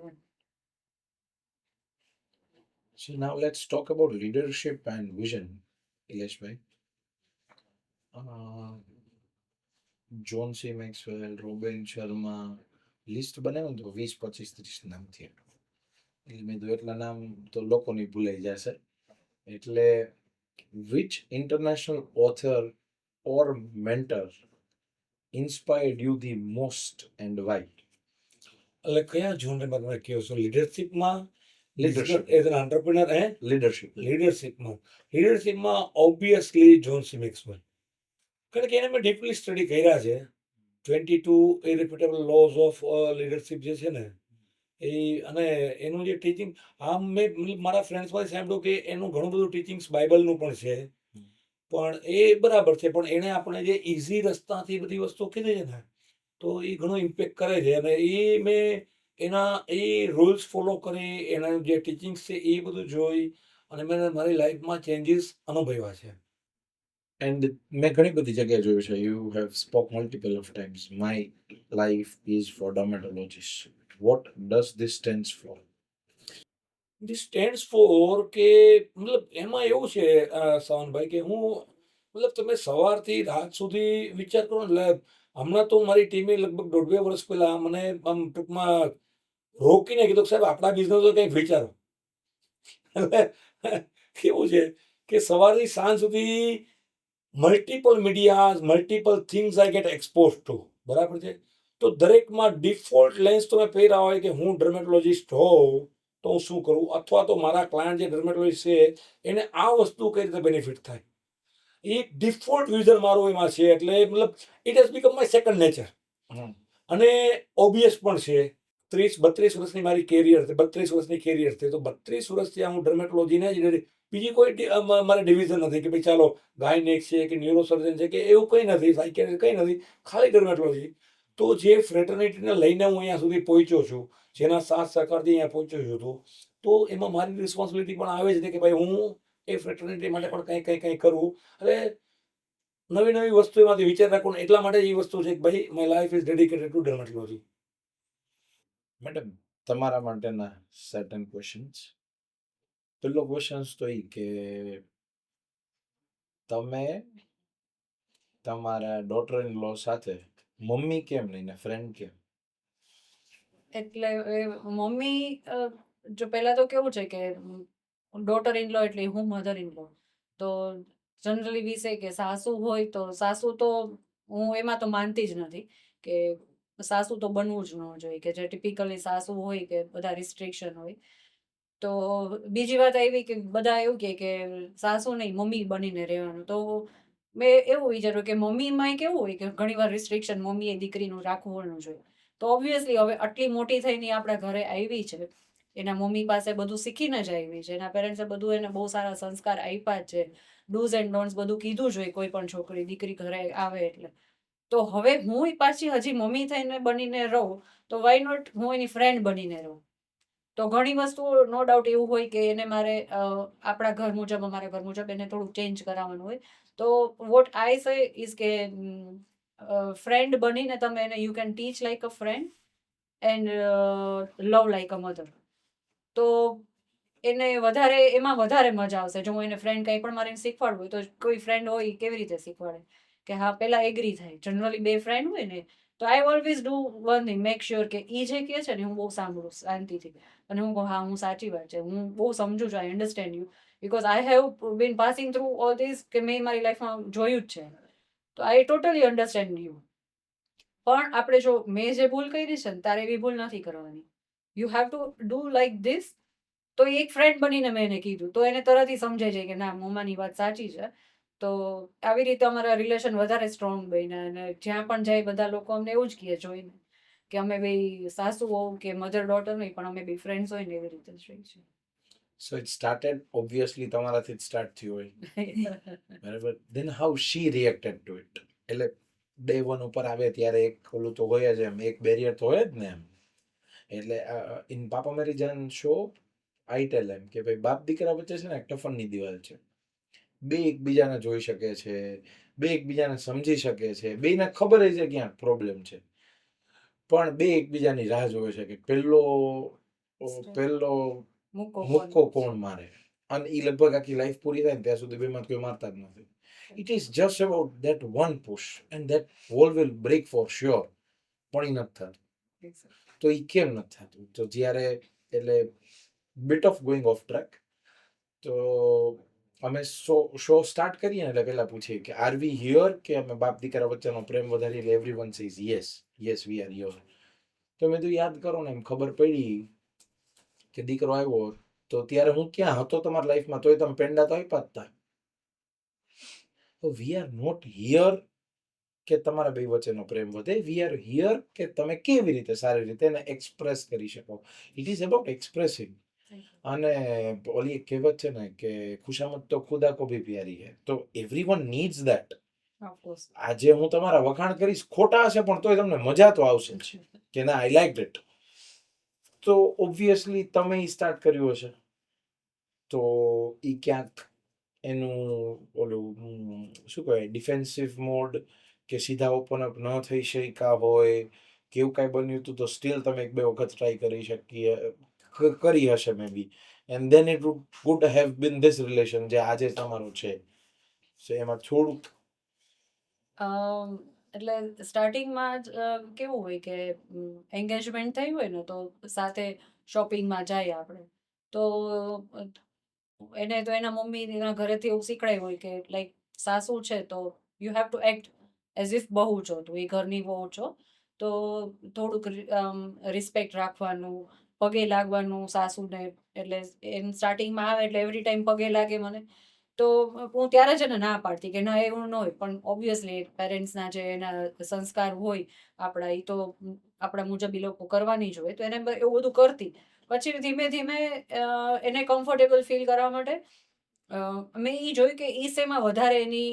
So now let's talk about leadership and vision, Ileshbhai. John C Maxwell, Robin Sharma, list બનાવ્યું તો 20, 25, 30 નામ થયા. એટલે મેં તો એટલા નામ તો લોકોની ભૂલાઈ જશે. એટલે which international author or mentor inspired you the most and why? એટલે કયા જોનરમાં તમે કહો છો લીડરશિપમાં Leadership. As an entrepreneur Leadership. લીડરશિપમાં ઓબ્વિયસલી જોન સી મેક્સવેલ કારણ કે એને મેં ડીપલી સ્ટડી કર્યા છે 22 ઇરિપ્યુટેબલ લોઝ ઓફ લીડરશિપ જે છે ને એ અને એનું જે ટીચિંગ આમ મેં મતલબ મારા ફ્રેન્ડ્સમાંથી સાંભળ્યું કે એનું ઘણું બધું ટીચિંગ્સ બાઇબલનું પણ છે પણ એ બરાબર છે પણ એણે આપણે જે ઇઝી રસ્તાથી બધી વસ્તુ કીધી છે ને તો એ ઘણો ઇમ્પેક્ટ કરે છે અને એ મેં એના એ રૂલ્સ ફોલો કરી એના જે ટીચિંગ્સ છે એ બધું જોઈ અને મેં મારી લાઈફમાં ચેન્જીસ અનુભવ્યા છે. And મેં ઘણી બધી જગ્યાએ જોયું છે. You have spoke multiple of times. My life is for dermatologist. What does this stands for? This stands for કે મતલબ એમાં એવું છે સાવનભાઈ કે હું મતલબ તમે સવારથી રાત સુધી વિચાર કરો ને એટલે હમણાં તો મારી ટીમે લગભગ 1.5-2 વર્ષ પહેલા મને આમ ટૂંકમાં રોકીને કીધું કે સાહેબ આપણા બિઝનેસ કંઈક વિચારો એટલે કેવું છે કે સવારથી સાંજ સુધી multiple media multiple things I get expose two બરાબર છે તો દરેકમાં ડિફોલ્ટ લેન્સ તમે પહેર્યા હોય કે હું ડર્મેટોલોજીસ્ટ હોઉં તો હું શું કરું અથવા તો મારા ક્લાયન્ટ જે ડર્મેટોલોજીસ્ટ છે એને આ વસ્તુ કઈ રીતે બેનિફિટ થાય એ ડિફોલ્ટ વિઝન મારું એમાં છે એટલે મતલબ it has become my second nature અને ઓબ્વિયસ પણ છે 30-32 વર્ષની મારી કેરિયર છે 32 વર્ષની કેરિયર છે તો 32 વર્ષથી હું ડર્મેટોલોજીને જ બીજી કોઈ મારે ડિવિઝન નથી કે ભાઈ ચાલો ગાયનેક છે કે ન્યુરોસર્જન છે કે એવું કંઈ નથી સાયકેટ્રિસ્ટ કંઈ નથી ખાલી ડર્મેટોલોજી તો જે ફ્રેટર્નિટીને લઈને હું અહીંયા સુધી પહોંચ્યો છું જેના સાથ સહકારથી અહીંયા પહોંચ્યો છું તો એમાં મારી રિસ્પોન્સિબિલિટી પણ આવે છે કે ભાઈ હું એ ફ્રેટર્નિટી માટે પણ કંઈ કરું એટલે નવી વસ્તુ એમાંથી વિચાર રાખું એટલા માટે એ વસ્તુ છે કે ભાઈ my life is dedicated two dermatology. Madam તમારા માટેના સર્ટન ક્વેશ્ચન્સ. પહેલો ક્વેશ્ચન તો એ કે તમે તમારા ડોટર ઇન લો સાથે મમ્મી કેમ નહીં ને ફ્રેન્ડ કેમ? એટલે મમ્મી જો પહેલા તો કેવું છે કે ડોટર ઇન લો એટલે હું મધર ઇન લો તો જનરલી વિશે કે સાસુ હોય તો સાસુ તો હું એમાં તો માનતી જ નથી કે સાસુ તો બનવું જ ન જોઈએ કે જે ટિપિકલી સાસુ હોય કે બધા રિસ્ટ્રિક્શન હોય. તો બીજી વાત આવી કે બધા એવું કે સાસુ નહીં મમ્મી બનીને રહેવાનું તો મેં એવું વિચાર્યું કે મમ્મીમાં કેવું હોય કે ઘણીવાર રિસ્ટ્રિક્શન મમ્મીએ દીકરીનું રાખવું જોઈએ તો ઓબ્વિયસલી હવે આટલી મોટી થઈને આપણા ઘરે આવી છે એના મમ્મી પાસે બધું શીખીને જ આવી છે એના પેરેન્ટ્સે બધું એને બહુ સારા સંસ્કાર આપ્યા જ છે ડૂઝ એન્ડ ડોન્ટ્સ બધું કીધું જ હોય કોઈ પણ છોકરી દીકરી ઘરે આવે એટલે તો હવે હું પાછી હજી મમ્મી થઈને બનીને રહું તો વાય નોટ હું એની ફ્રેન્ડ બનીને રહું તો ઘણી વસ્તુઓ નો ડાઉટ એવું હોય કે એને મારે આપણા ઘર મુજબ અમારા ઘર મુજબ એને થોડું ચેન્જ કરાવવાનું હોય. તો વોટ આઈ સે ઇઝ કે ફ્રેન્ડ બનીને તમે એને you can teach like a friend and love like a mother. તો એને એમાં વધારે મજા આવશે. જો હું એને ફ્રેન્ડ કંઈ પણ મારે શીખવાડવું હોય તો કોઈ ફ્રેન્ડ હોય ઈ કેવી રીતે શીખવાડે કે હા પહેલા એગ્રી થાય. જનરલી 2 ફ્રેન્ડ હોય ને તો I always do one thing, make sure કે ઈ જે કહે છે ને હું બહુ સાંભળું શાંતિથી અને હું કહું હા હું સાચી વાત છે, હું બહુ સમજુ છું, આઈ understand you because I have been passing through all this કે મેં મારી લાઈફમાં જોયું જ છે. તો આઈ ટોટલી અન્ડરસ્ટેન્ડ યુ. પણ આપણે જો મેં જે ભૂલ કરી છે ને તારે એવી ભૂલ નથી કરવાની. You have to do like this. તો એક ફ્રેન્ડ બનીને મેં એને કીધું તો એને તરત સમજાઈ જાય કે ના મમ્માની વાત સાચી છે. તો આવી રીતે અમારા રિલેશન વધારે સ્ટ્રોંગ બન્યા અને જ્યાં પણ જાય બધા લોકો અમને એવું જ કહે જોઈને કે અમે બે સાસુ વહુ કે મધર ડોટર નહીં પણ અમે બે ફ્રેન્ડ્સ હોય ને એવી રીતે જ રહી છે. સો ઇટ સ્ટાર્ટેડ ઓબ્વિયસલી તમારાથી જ સ્ટાર્ટ થયું હોય, બરાબર. Then how she reacted to it? એટલે ડે વન ઉપર આવે ત્યારે એક ઓલું તો હોય જ, એમ એક બેરિયર તો હોય જ ને એમ. એટલે ઇન પાપા મેરી જાન શો આઈ ટેલ એમ કે ભાઈ બાપ દીકરા વચ્ચે છે ને એક ટફનની દિવાલ છે. બે એકબીજાને જોઈ શકે છે, બે એકબીજાને સમજી શકે છે, બેને ખબર છે ક્યાંક પ્રોબ્લેમ છે, પણ બે એકબીજાની રાહ જોવે છે કે પેલો મુક્કો કોણ મારે. અને એ લગભગ આખી લાઈફ પૂરી થાય ને ત્યાં સુધી બેમાં કોઈ મારતા જ નથી. It is just about that one push and that wall will break for sure. પણ એ નથી થતું. તો એ કેમ નથી થતું? તો જ્યારે એટલે bit of going of track, તો અમે શો સ્ટાર્ટ કરીએ ને એટલે પહેલા પૂછીએ કે આર વી હિયર, કે અમે બાપ દીકરા વચ્ચેનો પ્રેમ વધારી એટલે everyone says yes yes we are here. તો મેં તો યાદ કરો ને એમ ખબર પડી કે દીકરો આવ્યો તો ત્યારે હું ક્યાં હતો તમારી લાઈફમાં, તોય તમે પેંડા તો આપ્યા જ હતા. તો વી આર નોટ હિયર કે તમારા બે વચ્ચેનો પ્રેમ વધે. વી આર હિયર કે તમે કેવી રીતે સારી રીતે એને એક્સપ્રેસ કરી શકો. It is about expressing. અને ઓલી એક કહેવત છે ને કે ખુશામત તો ખુદા કો ભી પ્યારી હે. તો એવરીવન નીડ્સ ધેટ. આજે હું તમારા વખાણ કરીશ, ખોટા હશે પણ તોય તમને મજા તો આવશે જ કે ના આઈ લાઇક ઇટ. તો ઓબ્વિયસલી તમે સ્ટાર્ટ કર્યું હશે તો એ ક્યાંક એનું ઓલું શું કહેવાય ડિફેન્સિવ મોડ કે સીધા ઓપન અપ ન થઈ શક્યા હોય કે એવું કાંઈ બન્યું હતું તો સ્ટીલ તમે એક બે વખત ટ્રાય કરી હશે maybe, and then it would have been this relation જે આજે તમારું છે. સો એમાં થોડુંક એટલે સ્ટાર્ટિંગમાં જ કેવું હોય કે એન્ગેજમેન્ટ થઈ હોય ને તો સાથે શોપિંગમાં જાય આપણે. તો એને તો એના મમ્મીના ઘરેથી એવું શીખડાયું હોય કે લાઈક સાસુ છે તો you have to act as if બહુ છો, તો એ ઘરની બહુ છો તો થોડુંક રિસ્પેક્ટ રાખવાનું, પગે લાગવાનું સાસુને. એટલે એમ સ્ટાર્ટિંગમાં આવે એટલે એવરી ટાઈમ પગે લાગે મને. તો હું ત્યારે જ એને ના પાડતી કે ના એવું ન હોય, પણ ઓબ્વિયસલી પેરેન્ટ્સના જે એના સંસ્કાર હોય આપણા, એ તો આપણા મુજબ એ લોકો કરવાની જ હોય. તો એને એવું બધું કરતી. પછી ધીમે ધીમે એને કમ્ફર્ટેબલ ફીલ કરવા માટે મેં એ જોયું કે ઈ શેમાં વધારે એની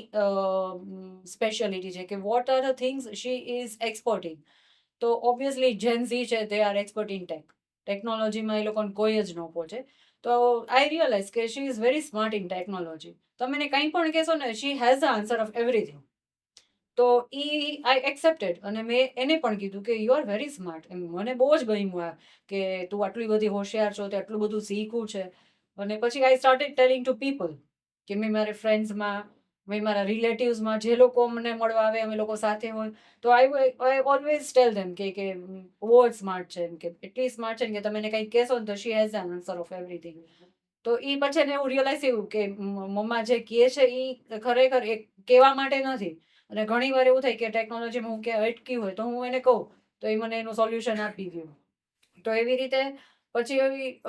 સ્પેશિયાલિટી છે કે what are the things she is expert in. તો ઓબ્વિયસલી જેન ઝી છે દે આર એક્સપર્ટ ઇન ટેકનોલોજીમાં એ લોકોને કોઈ જ ન પહોંચે. તો આઈ રિયલાઇઝ કે she is very smart in technology. તમે એને કંઈ પણ કહેશો ને she has the answer of everything. તો આઈ એક્સેપ્ટેડ અને મેં એને પણ કીધું કે યુ આર વેરી સ્માર્ટ. મને બહુ જ ગમ્યું આ કે તું આટલી બધી હોશિયાર છો, તે આટલું બધું શીખવું છે. અને પછી I started telling to people કે મેં મારા ફ્રેન્ડ્સમાં, મેં મારા રિલેટિવ્સમાં જે લોકો મને મળવા આવે અમે લોકો સાથે હોય તો આઈ ઓલવેઝ ટેલ ધેમ કે બહુ જ સ્માર્ટ છે, એમ કે એટલી સ્માર્ટ છે કે તમે એને કંઈક કહેશો ને તો she has the answer of everything. તો એ પછી એને એવું રિયલાઇઝ થયું કે મમ્મા જે કહે છે એ ખરેખર એ કહેવા માટે નથી. અને ઘણી વાર એવું થાય કે ટેકનોલોજીમાં હું ક્યાં અટકી હોય તો હું એને કહું તો એ મને એનું સોલ્યુશન આપી દે. તો એવી રીતે પછી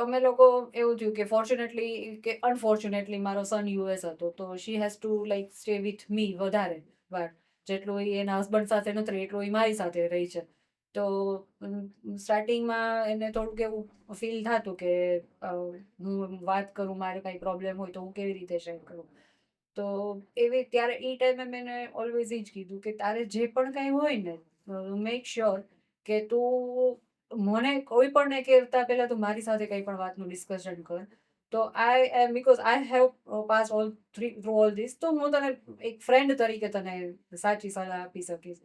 અમે લોકો એવું થયું કે ફોર્ચ્યુનેટલી કે અનફોર્ચ્યુનેટલી મારો સન યુએસ હતો તો she has to like stay with me વધારે વાર. જેટલું એ એના હસબન્ડ સાથે નથી રહી એટલું એ મારી સાથે રહી છે. તો સ્ટાર્ટિંગમાં એને થોડુંક એવું ફીલ થતું કે હું વાત કરું, મારે કાંઈ પ્રોબ્લેમ હોય તો હું કેવી રીતે શેર કરું. તો ત્યારે એ ટાઈમે મેં ઓલવેઝ એ જ કીધું કે તારે જે પણ કાંઈ હોય ને મેક શ્યોર કે તું મને કોઈ પણ કહેતા પહેલા તું મારી સાથે કંઈ પણ વાતનું ડિસ્કશન કર. તો I am because I have pass all through all this, તો હું તને એક ફ્રેન્ડ તરીકે તને સાચી સલાહ આપી શકીશ.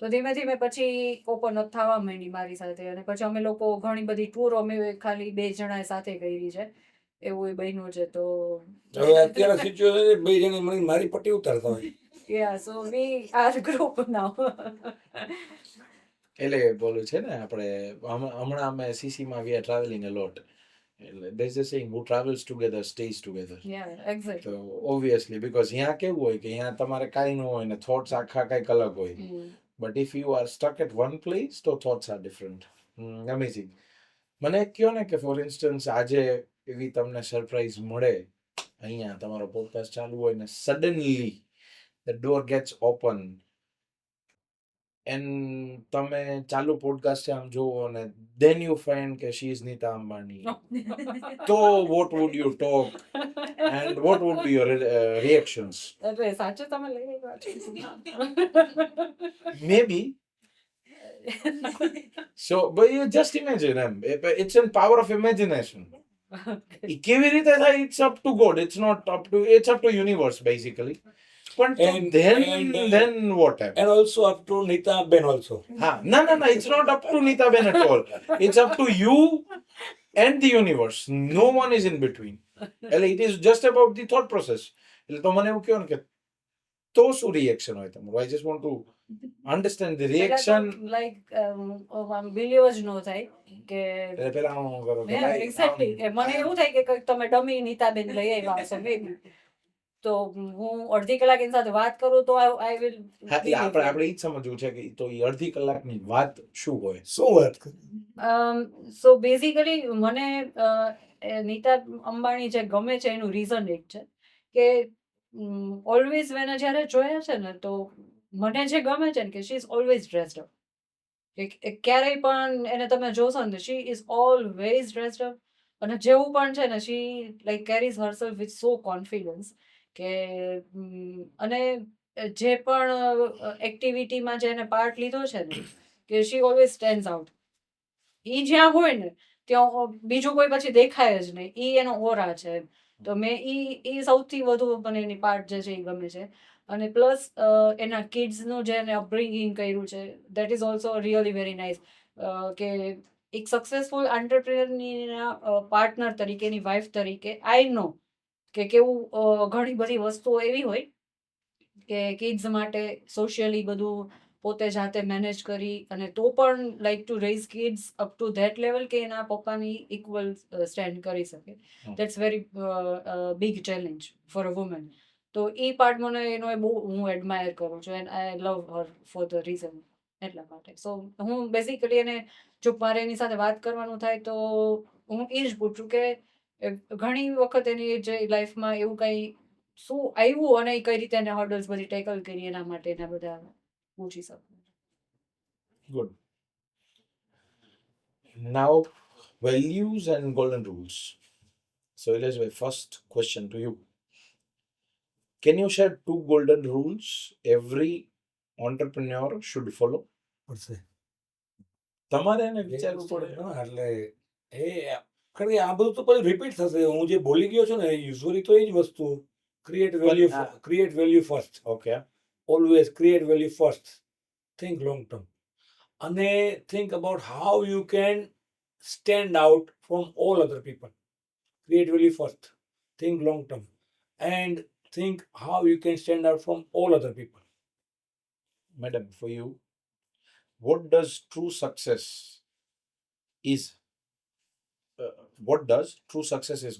તો ધીમે ધીમે પછી ઓપન અપ થવા માંડી મારી સાથે, અને પછી અમે લોકો ઘણી બધી ટૂર અમે ખાલી 2 જણાએ સાથે કરી છે, એવું બન્યું છે. તો હવે અત્યારે સિચ્યુએશન 2 જણે મળી મારી પટ્ટી ઉતારતા હોય. yeah, so we are group now. એટલે બોલું છે ને આપણે હમણાં અમે સીસીમાં વી આર ટ્રાવેલિંગ અ લોટ, એટલે there's a saying who travels together stays together. Yeah, exactly. તો ઓબ્વિયસલી બીકોઝ અહીંયા કેવું હોય કે અહીંયા તમારે કાંઈ ન હોય ને થોટ્સ આખા કંઈક અલગ હોય, but if you are stuck at one place તો થોટ્સ આર ડિફરન્ટ. અમેઝિંગ. મને કહો ને કે ફોર ઇન્સ્ટન્સ આજે એવી તમને સરપ્રાઈઝ મળે, અહીંયા તમારો પોડકાસ્ટ ચાલુ હોય ને suddenly the door gets open એન્ડ તમે ચાલુ પોડકાસ્ટ આમ જોવો ને then you find કે she is Nita Ambani, તો what would you talk and what would be your reactions? એટલે સાચું તમે લઈ આવ્યા છો. Maybe. So but you just imagine it's in power of imagination. કેવી રીતે થાય, it's up to God, it's up to universe basically. But And- then what happens? And also up to Nita Ben also. No, it's not up to Nita Ben at all. It's up to you and the universe. No one is in between. એટલે it is just about the thought process. એટલે તો મને એવું કહો ને કે તો શું રિએક્શન હોય તમારું? I just want to understand the reaction. Like believe જ ન થાય કે એટલે પેલા હું કરો કે ભાઈ, એક્ઝેક્ટલી મને એવું થાય કે કંઈક તમે ડમી નીતાબેન લઈ આવ્યા હશો મેબી, તો હું અડધી કલાક એની સાથે વાત કરું તો આઈ વિલ હા, એટલે આપણે ઈ જ સમજવું છે કે તો ઈ અડધી કલાકની વાત શું હોય. શું વાત કરી? સો બેઝિકલી મને નીતા અંબાણી જે ગમે છે એનું રીઝન એક છે કે ઓલવેઝ વેન જ્યારે જોયા છે ને, તો મને જે ગમે છે ને કે she is always dressed up. ક્યારેય પણ એને તમે જોશો ને, she is always dressed up, અને જેવું પણ છે ને she like carries herself with so confidence કે અને જે પણ એક્ટિવિટીમાં જે એને પાર્ટ લીધો છે ને, કે શી ઓલવેઝ સ્ટેન્ડ્સ આઉટ. એ જ્યાં હોય ને ત્યાં બીજું કોઈ પછી દેખાય જ નહીં, એ એનો ઓરા છે. તો મેં એ સૌથી વધુ મને એની પાર્ટ જે છે એ ગમે છે. અને પ્લસ એના કિડ્સનું જે એને અપબ્રિંગિંગ કર્યું છે, that is also really very nice. કે એક સક્સેસફુલ એન્ટરપ્રેન્યોરના પાર્ટનર તરીકે, એની વાઇફ તરીકે આઈ નો કે કેવું ઘણી બધી વસ્તુઓ એવી હોય કે કિડ્સ માટે સોશિયલી બધું પોતે જાતે મેનેજ કરી, અને તો પણ like to raise kids up to that level કે એના પપ્પાની ઇક્વલ સ્ટેન્ડ કરી શકે. That's very big challenge for a woman. તો એ પાર્ટ મને એનો બહુ હું એડમાયર કરું છું, and I love Har for the reason. એટલા માટે સો હું બેઝિકલી એને જો મારે એની સાથે વાત કરવાનું થાય તો હું એ જ પૂછું કે ઘણી વખત એની જે લાઈફમાં એવું કંઈ શું આવ્યું અને એ કઈ રીતે એને હર્ડલ્સ બધી ટેકલ કરી, એના માટે એના બધા પૂછી શકું. Good. Now, values and golden rules. So, here's my first question to you. Can you share 2 golden rules every entrepreneur should follow? પડશે. તમારે એને વિચારવું પડે. હા, એટલે કારણ કે આ બધું તો પછી રિપીટ થશે. હું જે બોલી ગયો છું ને યુઝ્યુઅલી તો એ જ વસ્તુ, create value first. Okay. Always create value first. Think long term. અને think about how you can stand out from all other people. Create value first. Think long term. And think how you can stand out from all other people. Madam, for you, what does true success is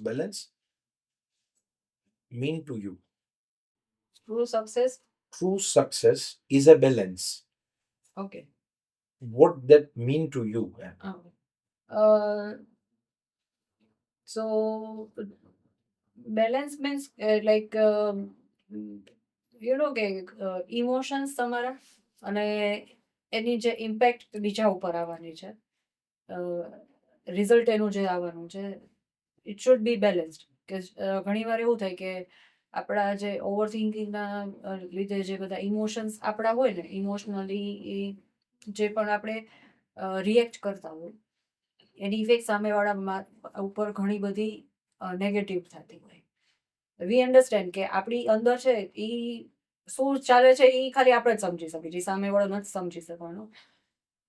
balance mean to you? True success. True success is a balance. Okay. What that mean to you? So balance means like કે emotions તમારા અને એની જે impact બીજા ઉપર આવવાની છે, result એનું જે આવવાનું છે, ઇટ શુડ બી બેલેન્સ્ડ. કે ઘણીવાર એવું થાય કે આપણા જે ઓવર થિંકિંગના લીધે જે બધા ઇમોશન્સ આપણા હોય ને, ઇમોશનલી જે પણ આપણે રિએક્ટ કરતા હોય એની ઇફેક્ટ સામેવાળા ઉપર ઘણી બધી નેગેટિવ થતી હોય. વી અન્ડરસ્ટેન્ડ કે આપણી અંદર છે એ શું ચાલે છે એ ખાલી આપણે જ સમજી શકીએ છીએ, સામેવાળો નથી સમજી શકવાનો.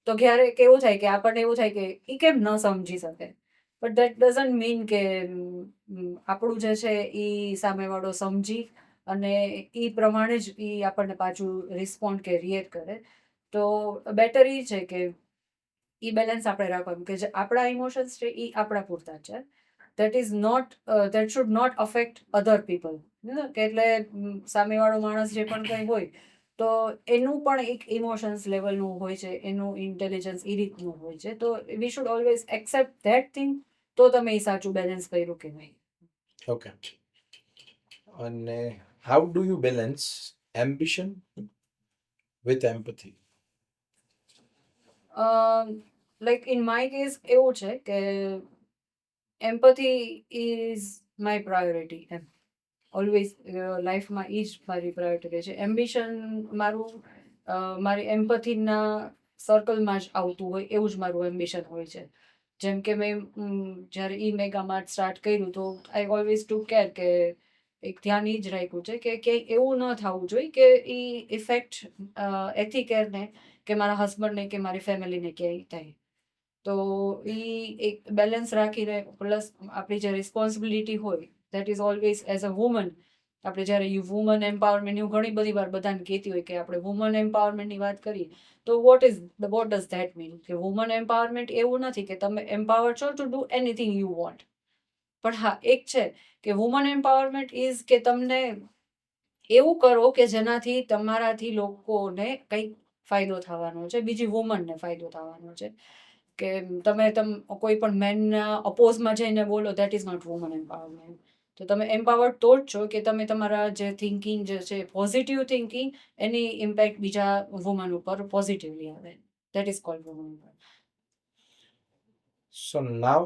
તો ક્યારેક એવું થાય કે આપણને એવું થાય કે એ કેમ ન સમજી શકે, બટ દેટ ડઝન્ટ મીન કે આપણું જે છે એ સામેવાળો સમજી અને એ પ્રમાણે જ એ આપણને પાછું રિસ્પોન્ડ કે રિએક્ટ કરે. તો બેટર એ છે કે એ બેલેન્સ આપણે રાખવાનું કે જે આપણા ઇમોશન્સ છે એ આપણા પૂરતા છે. That is not that should not affect other people. કે એટલે સામેવાળો માણસ જે પણ કંઈ હોય તો એનું પણ એક ઇમોશન્સ લેવલનું હોય છે, એનું ઇન્ટેલિજન્સ એ રીતનું હોય છે. તો we should always accept that thing. તો તમે એ સાચું બેલેન્સ કર્યું કે નહીં. ઓકે. અને how do you balance ambition with empathy? Like in my case એવું છે કે એમ્પથી ઇઝ માય પ્રાયોરિટી એમ. ઓલવેઝ લાઈફમાં એ જ મારી પ્રાયોરિટી રહે છે. એમ્બિશન મારું મારી એમ્પથીના સર્કલમાં જ આવતું હોય એવું જ મારું એમ્બિશન હોય છે. જેમ કે મેં જ્યારે મેગા માર્ટ સ્ટાર્ટ કર્યું તો આઈ ઓલવેઝ ટુ કેર કે એક ધ્યાન એ જ રાખ્યું છે કે ક્યાંય એવું ન થવું જોઈએ કે એ ઇફેક્ટ એથી કેરને કે મારા હસબન્ડને કે મારી ફેમિલીને ક્યાંય થાય. તો એ એક બેલેન્સ રાખીને પ્લસ આપણી જે રિસ્પોન્સિબિલિટી હોય that is always as a woman. આપણે જ્યારે વુમન એમ્પાવરમેન્ટ હું ઘણી બધી વાર બધાને કહેતી હોય કે આપણે વુમન એમ્પાવરમેન્ટની વાત કરીએ તો વોટ ડઝ ધેટ મીન? કે વુમન એમ્પાવરમેન્ટ એવું નથી કે તમે એમ્પાવર છો to do anything you want. પણ હા એક છે કે વુમન એમ્પાવરમેન્ટ ઇઝ કે તમને એવું કરો કે જેનાથી તમારાથી લોકોને કંઈક ફાયદો થવાનો છે, બીજી વુમનને ફાયદો થવાનો છે. કે તમે કોઈ પણ મેનના અપોઝમાં જઈને બોલો that is not woman empowerment. તો તમે એમ્પાવર્ડ તો જ છો કે તમે તમારા જે થિંકિંગ જે છે પોઝિટિવ થિંકિંગ એની ઇમ્પેક્ટ બીજા વુમન ઉપર પોઝિટિવલી આવે. That is called woman empowerment. So now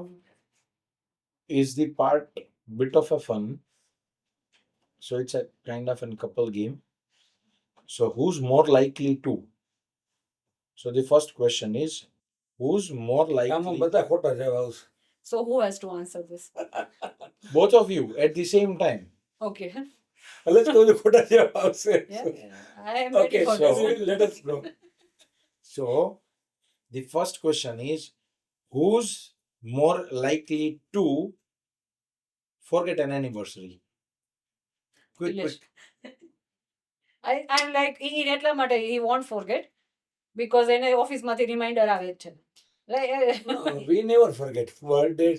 is the part bit of a fun. So it's a kind of a couple game. So who's more likely to? So the first question is, who's more આમાં likely? બધા ખોટા જવાબ આવશે. So who has to answer this? Both of you at the same time. Okay. Let's go with ખોટા જવાબ આવશે. Yeah, I am ready Okay, for so this. let us know. So the first question is, who's more likely to forget an anniversary? Quick, Nilesh. quick. I'm like એટલા માટે he won't forget because એને ઓફિસમાંથી reminder આવે જ છે. No, we never forget birthday.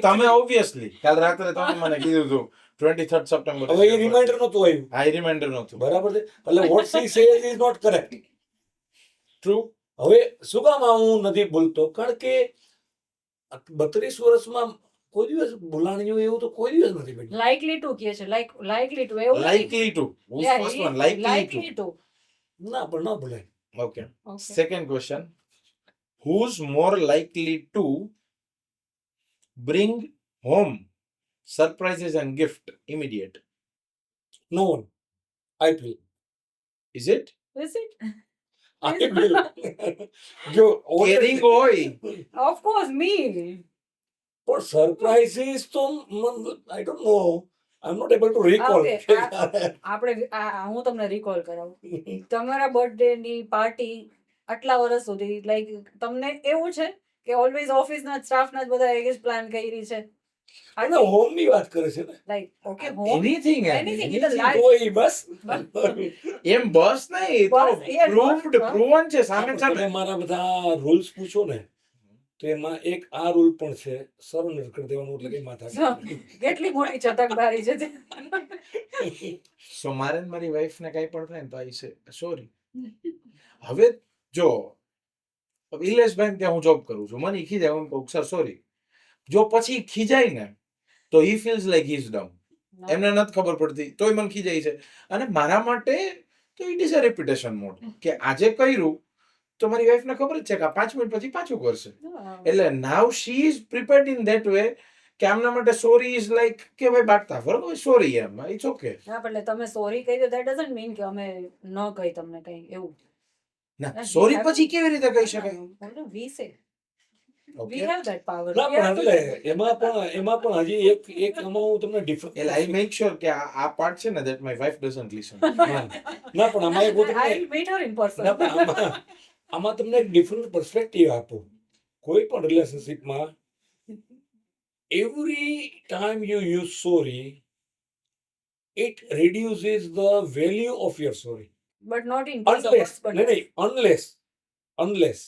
તમે obviously કાલ રાત્રે તમે મને કીધું હતું 23rd September. હવે એ રિમાઇન્ડર નહોતું આવ્યું. આ રિમાઇન્ડર નહોતું. બરાબર છે. એટલે what she says is not correct. True. હવે શું કામ આ હું નથી ભૂલતો? કારણ કે 32 વર્ષમાં કોઈ દિવસ ભૂલાણ્યું એવું તો કોઈ દિવસ નથી બન્યું. લાઇકલી ટુ કહે છે, લાઇકલી ટુ એવું નથી. Likely to. Who's Yeah, first he- one? Likely likely to. to. ના પણ ન ભૂલાય. Okay. Okay. Second question. Who's more likely to bring home surprises and gift immediate? No one. I will. Is it? Is it? I will. જો Caring boy. Of course, me. પણ surprises તો I don't know. I am not able to recall. Okay, હું તમને recall કરાવું. તમારા birthday ની party આટલા વર્ષ સુધી લાઈક તમને એવું છે કે ઓલવેઝ ઓફિસના સ્ટાફના જ બધા એક જ પ્લાન કરી છે. અને હોમની વાત કરે છે ને. Like okay home Anything. Anything, anything. it's a life. કોઈ બસ એમ બસ નહીં એ તો બસ, એ proved બસ. proven છે સામે તમે સામે. મારા બધા રૂલ્સ પૂછો ને તો એમાં એક આ રૂલ પણ છે, સરેન્ડર કરી દેવાનું એટલે કઈ માથા કેટલી મોટી ચટકબારી છે તે. સો મારે ને મારી વાઈફ ને કઈ પણ થાય ને તો આઈ સે સોરી. હવે જો ઇલેશભાઈ ત્યાં હું જોબ કરું છું, મને ખીજાય હું કહું સર સોરી. જો પછી ખીજાય ને તો હી ફીલ્સ લાઈક હી ઇઝ ડમ. એમને નથી ખબર પડતી તોય મને ખીજાય છે. અને મારા માટે તો it is a reputation mode કે આજે કર્યું તો મારી વાઈફને ખબર જ છે કે આ 5 મિનિટ પછી પાછું કરશે. એટલે now she is prepared in that way કે આમના માટે સોરી ઇઝ લાઈક કે ભાઈ બાટતા ફરક સોરી એમ ઇટ્સ ઓકે. હા, એટલે તમે સોરી કહી દો દેટ ડઝન્ટ મીન કે અમે ન કહી તમને કંઈ એવું. ના we સોરી have- પછી કેવી રીતે કહી શકાય? we say we Okay. have that power. ના We પણ have to એટલે say. એમાં પણ હજી એક આમાં હું તમને એટલે I ડિફરન્ટ make sure કે આ પાર્ટ છે ને that my wife doesn't listen. ના પણ આમાં એક હું I તમને will meet her in person. ના પણ આમાં તમને એક ડિફરન્ટ પર્સપેક્ટિવ આપું. કોઈ પણ રિલેશનશિપમાં every time you use sorry, it reduces the value of your sorry. But not in case of Unless, husband. no, no, unless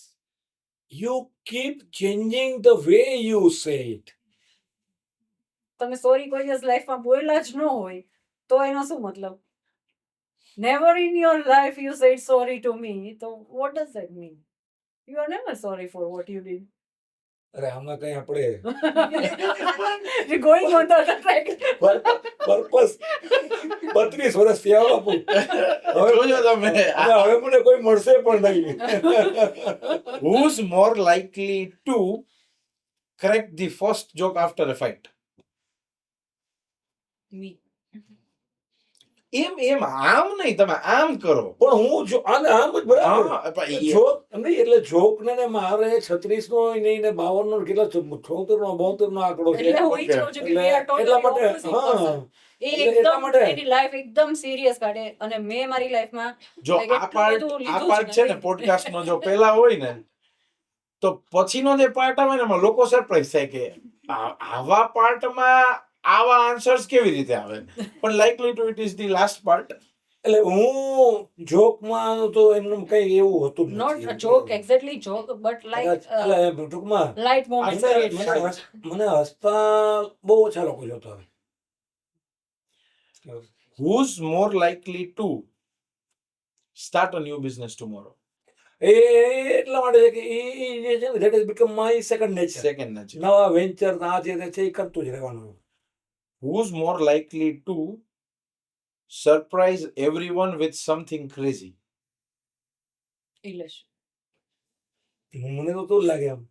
you keep changing the way you say it. તમે sorry કોઈ દિવસ લાઈફમાં બોલ્યા જ ન હોય તો એનો શું મતલબ? Never in your life you said sorry to me, તો what does that mean? You are never sorry for what you did. અરે આમાં કઈ આપણે going on the track. Purpose 32 વર્ષથી આ બાપુ જોજો તમે અને હવે મને કોઈ મળશે પણ નહીં. who's more likely to correct the first joke after a fight? મી. એમ આમ નહીં, તમે આમ કરો. પણ હું જો આમ જ બરાબર હા, પણ એ- જોક નહીં એટલે જોક ને મારે 36 નો નહીં ને 52 નો કેટલા 76 નો 72 નો આંકડો છે. એટલે હું ઈ જ કહું છું કે we are એટલા totally માટે opposite હા person. એ એટલે એટલા એકદમ માટે એની લાઈફ એકદમ સિરિયસ કાઢે અને મેં મારી લાઈફમાં જો like આ એટલું પાર્ટ બધું આ લીધું પાર્ટ જ છે ને નથી. પોડકાસ્ટ નો જો પહેલા હોય ને તો પછીનો જે પાર્ટ આવે ને એમાં લોકો સરપ્રાઈઝ થાય કે આવા પાર્ટમાં આવા આન્સર્સ કેવી રીતે આવે, પણ likely two it is the last part. એટલે હું જોકમાં તો એમનું કઈ એવું હતું જ નોટ નથી. Joke exactly joke but like એટલે ટૂંકમાં લાઇટ મોમેન્ટ મને હસતા બહુ ઓછા લોકો જોતા હોય. who's more likely to start a new business tomorrow? એ એટલા માટે છે કે એ જે છે ને that has become my second nature. Second nature. નવા વેન્ચર આ જે છે એ કરતું જ રહેવાનું. Who's more likely to surprise everyone with something crazy? English. મને તો લાગે એમ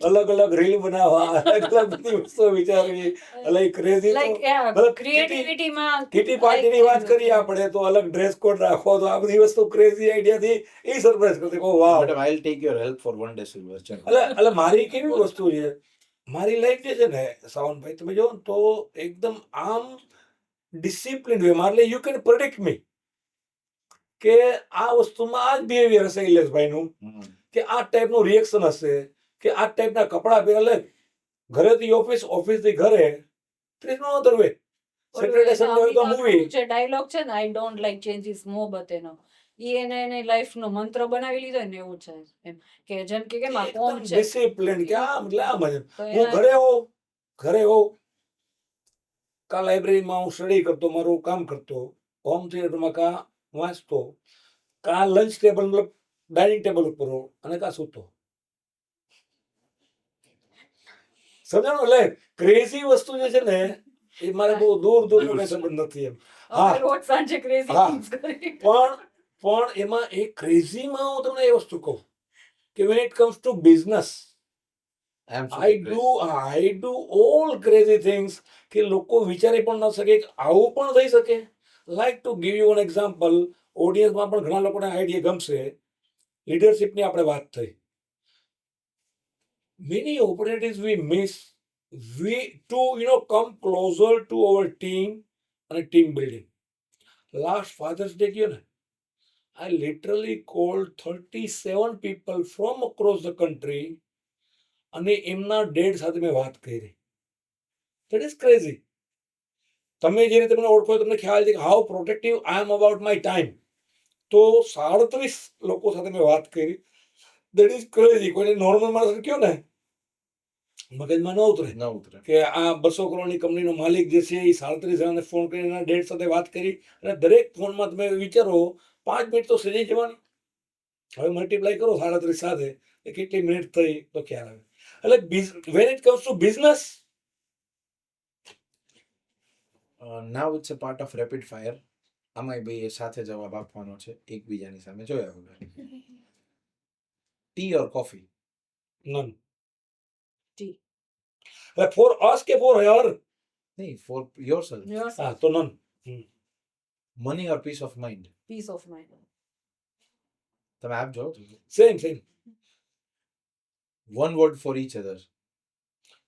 અલગ અલગ રીલ બનાવવા અલગ અલગ બધી વસ્તુઓ વિચારવી અલગ ક્રેઝી. લાઈક મતલબ ક્રિએટિવિટીમાં કિટી પાર્ટીની વાત કરીએ આપણે તો અલગ ડ્રેસ કોડ રાખવો તો આ બધી વસ્તુ ક્રેઝી આઈડિયાથી એ સરપ્રાઈઝ કરતી કહો વાવ. Madam, I'll take your help for one day, Silver. ચલો. એટલે મારી કેવી વસ્તુ છે મારી લાઈફ જે છે ને સાવનભાઈ તમે જો તો એકદમ આમ ડિસિપ્લિન વે એટલે યુ કેન પ્રેડિક્ટ મી કે આ વસ્તુમાં આ જ બિહેવિયર હશે ઇલેશભાઈનું હમ. કે આ ટાઈપનું રિએક્શન હશે કે આ ટાઈપના કપડાં પહેરે ઘરેથી ઓફિસ ઓફિસથી ઘરે there is no other way. Saturday Sunday હોય તો મૂવી જે ડાયલોગ છે ને આઈ ડોન્ટ લાઈક ચેન્જીસ મોહબત એનો ઈ એને એની લાઈફનો મંત્ર બનાવી લીધો ને એવું છે એમ કે જેમ કે કેમ આ કોમ છે ડિસિપ્લિન કે આમ એટલે આમ જ તો હું એના- ઘરે હોઉં કા લાઇબ્રેરીમાં હું સ્ટડી કરતો મારું કામ કરતો હોમ થિયેટરમાં કા વાંચતો કા લંચ ટેબલ મતલબ ડાઇનિંગ ટેબલ ઉપર હોઉં અને કા સૂતો. સમજાણું એટલે ક્રેઝી વસ્તુ જે છે ને એ મારે બહુ દૂર દૂર કઈ સંબંધ નથી એમ. અમે હા. રોજ સાંજે ક્રેઝી હા. થિંગ્સ કરી પણ એમાં એ ક્રેઝીમાં હું તમને એ વસ્તુ કહું કે when it comes to business I'm super I crazy. do all crazy things કે લોકો વિચારી પણ ન શકે કે આવું પણ થઈ શકે. Like to give you an example ઓડિયન્સમાં પણ ઘણા લોકોને આઈડિયા ગમશે. લીડરશિપની આપણે વાત થઈ. Many opportunities we miss to come closer to our team and team building. Last Father's Day ગયો ને I literally called 37 people from across the country અને એમના ડેડ સાથે મેં વાત કરી. That is crazy. તમે જે રીતે મને ઓળખો તમને ખ્યાલ છે કે how protective I am about my time. તો 37 લોકો સાથે મેં વાત કરી. That is crazy. કોઈને નોર્મલ માણસ કયો ને મગજમાં ન ઉતરે ન ઉતરે. કે આ 200 કરોડની કંપનીનો માલિક જે છે એ 37 જણાને ફોન કરીને એના ડેડ સાથે વાત કરી અને દરેક ફોનમાં તમે વિચારો 5 મિનિટ તો સજી જવાની. હવે મલ્ટીપ્લાય કરો 37 સાથે એ કેટલી મિનિટ થઈ તો ખ્યાલ આવે. એટલે when it comes to business Now it's a part of rapid fire. આમાંય ભાઈ સાથે જવાબ આપવાનો છે એકબીજાની સામે જોયા વગર. Tea or coffee? None. Tea. એટલે ફોર અસ કે ફોર હર નહીં, ફોર યોરસેલ્ફ. હા તો none. Money or peace of mind? Peace of mind. તમે આપજો. Same. One word for each other.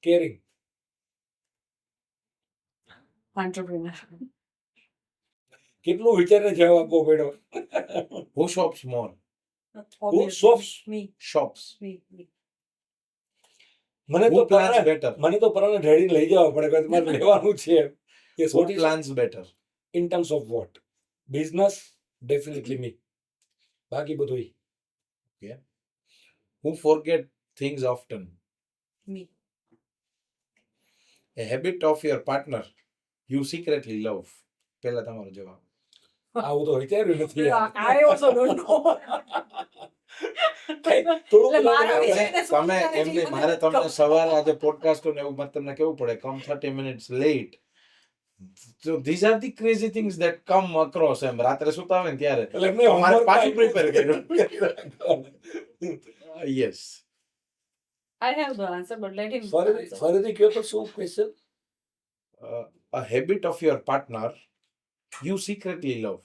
Caring. Entrepreneur. કેટલું વિચારને જવાબ આપવો પડ્યો. Who shops more? Obviously, shops? Me. Shops. Me. મને Who તો plans પરાણે better? મને તો પરાણે ઢેડીને લઈ જવા પડે કે તમારે લેવાનું છે. Yes, Who what is plans better? in terms of what? Business, definitely me. બાકી બધું Who forget things often? Me. A habit of your partner you secretly love. પહેલા તમારો જવાબ. આવું તો વિચાર્યું નથી યાર. I also don't know. કંઈક થોડું એટલે મારા બધું વિશે- તમે એમને મારે તમને સવારે આજે પોડકાસ્ટ ને એવું તમને કેવું પડે કમ 30 minutes late. So these are the crazy things that come across. એમ રાત્રે સુતા હોય ને ત્યારે એટલે એમને અમારે homework પાછું આપ્યું. prepare કર્યું. Yes. I have the answer, but let him answer. ફરીથી કયો તો શું question? A habit of your partner you secretly love.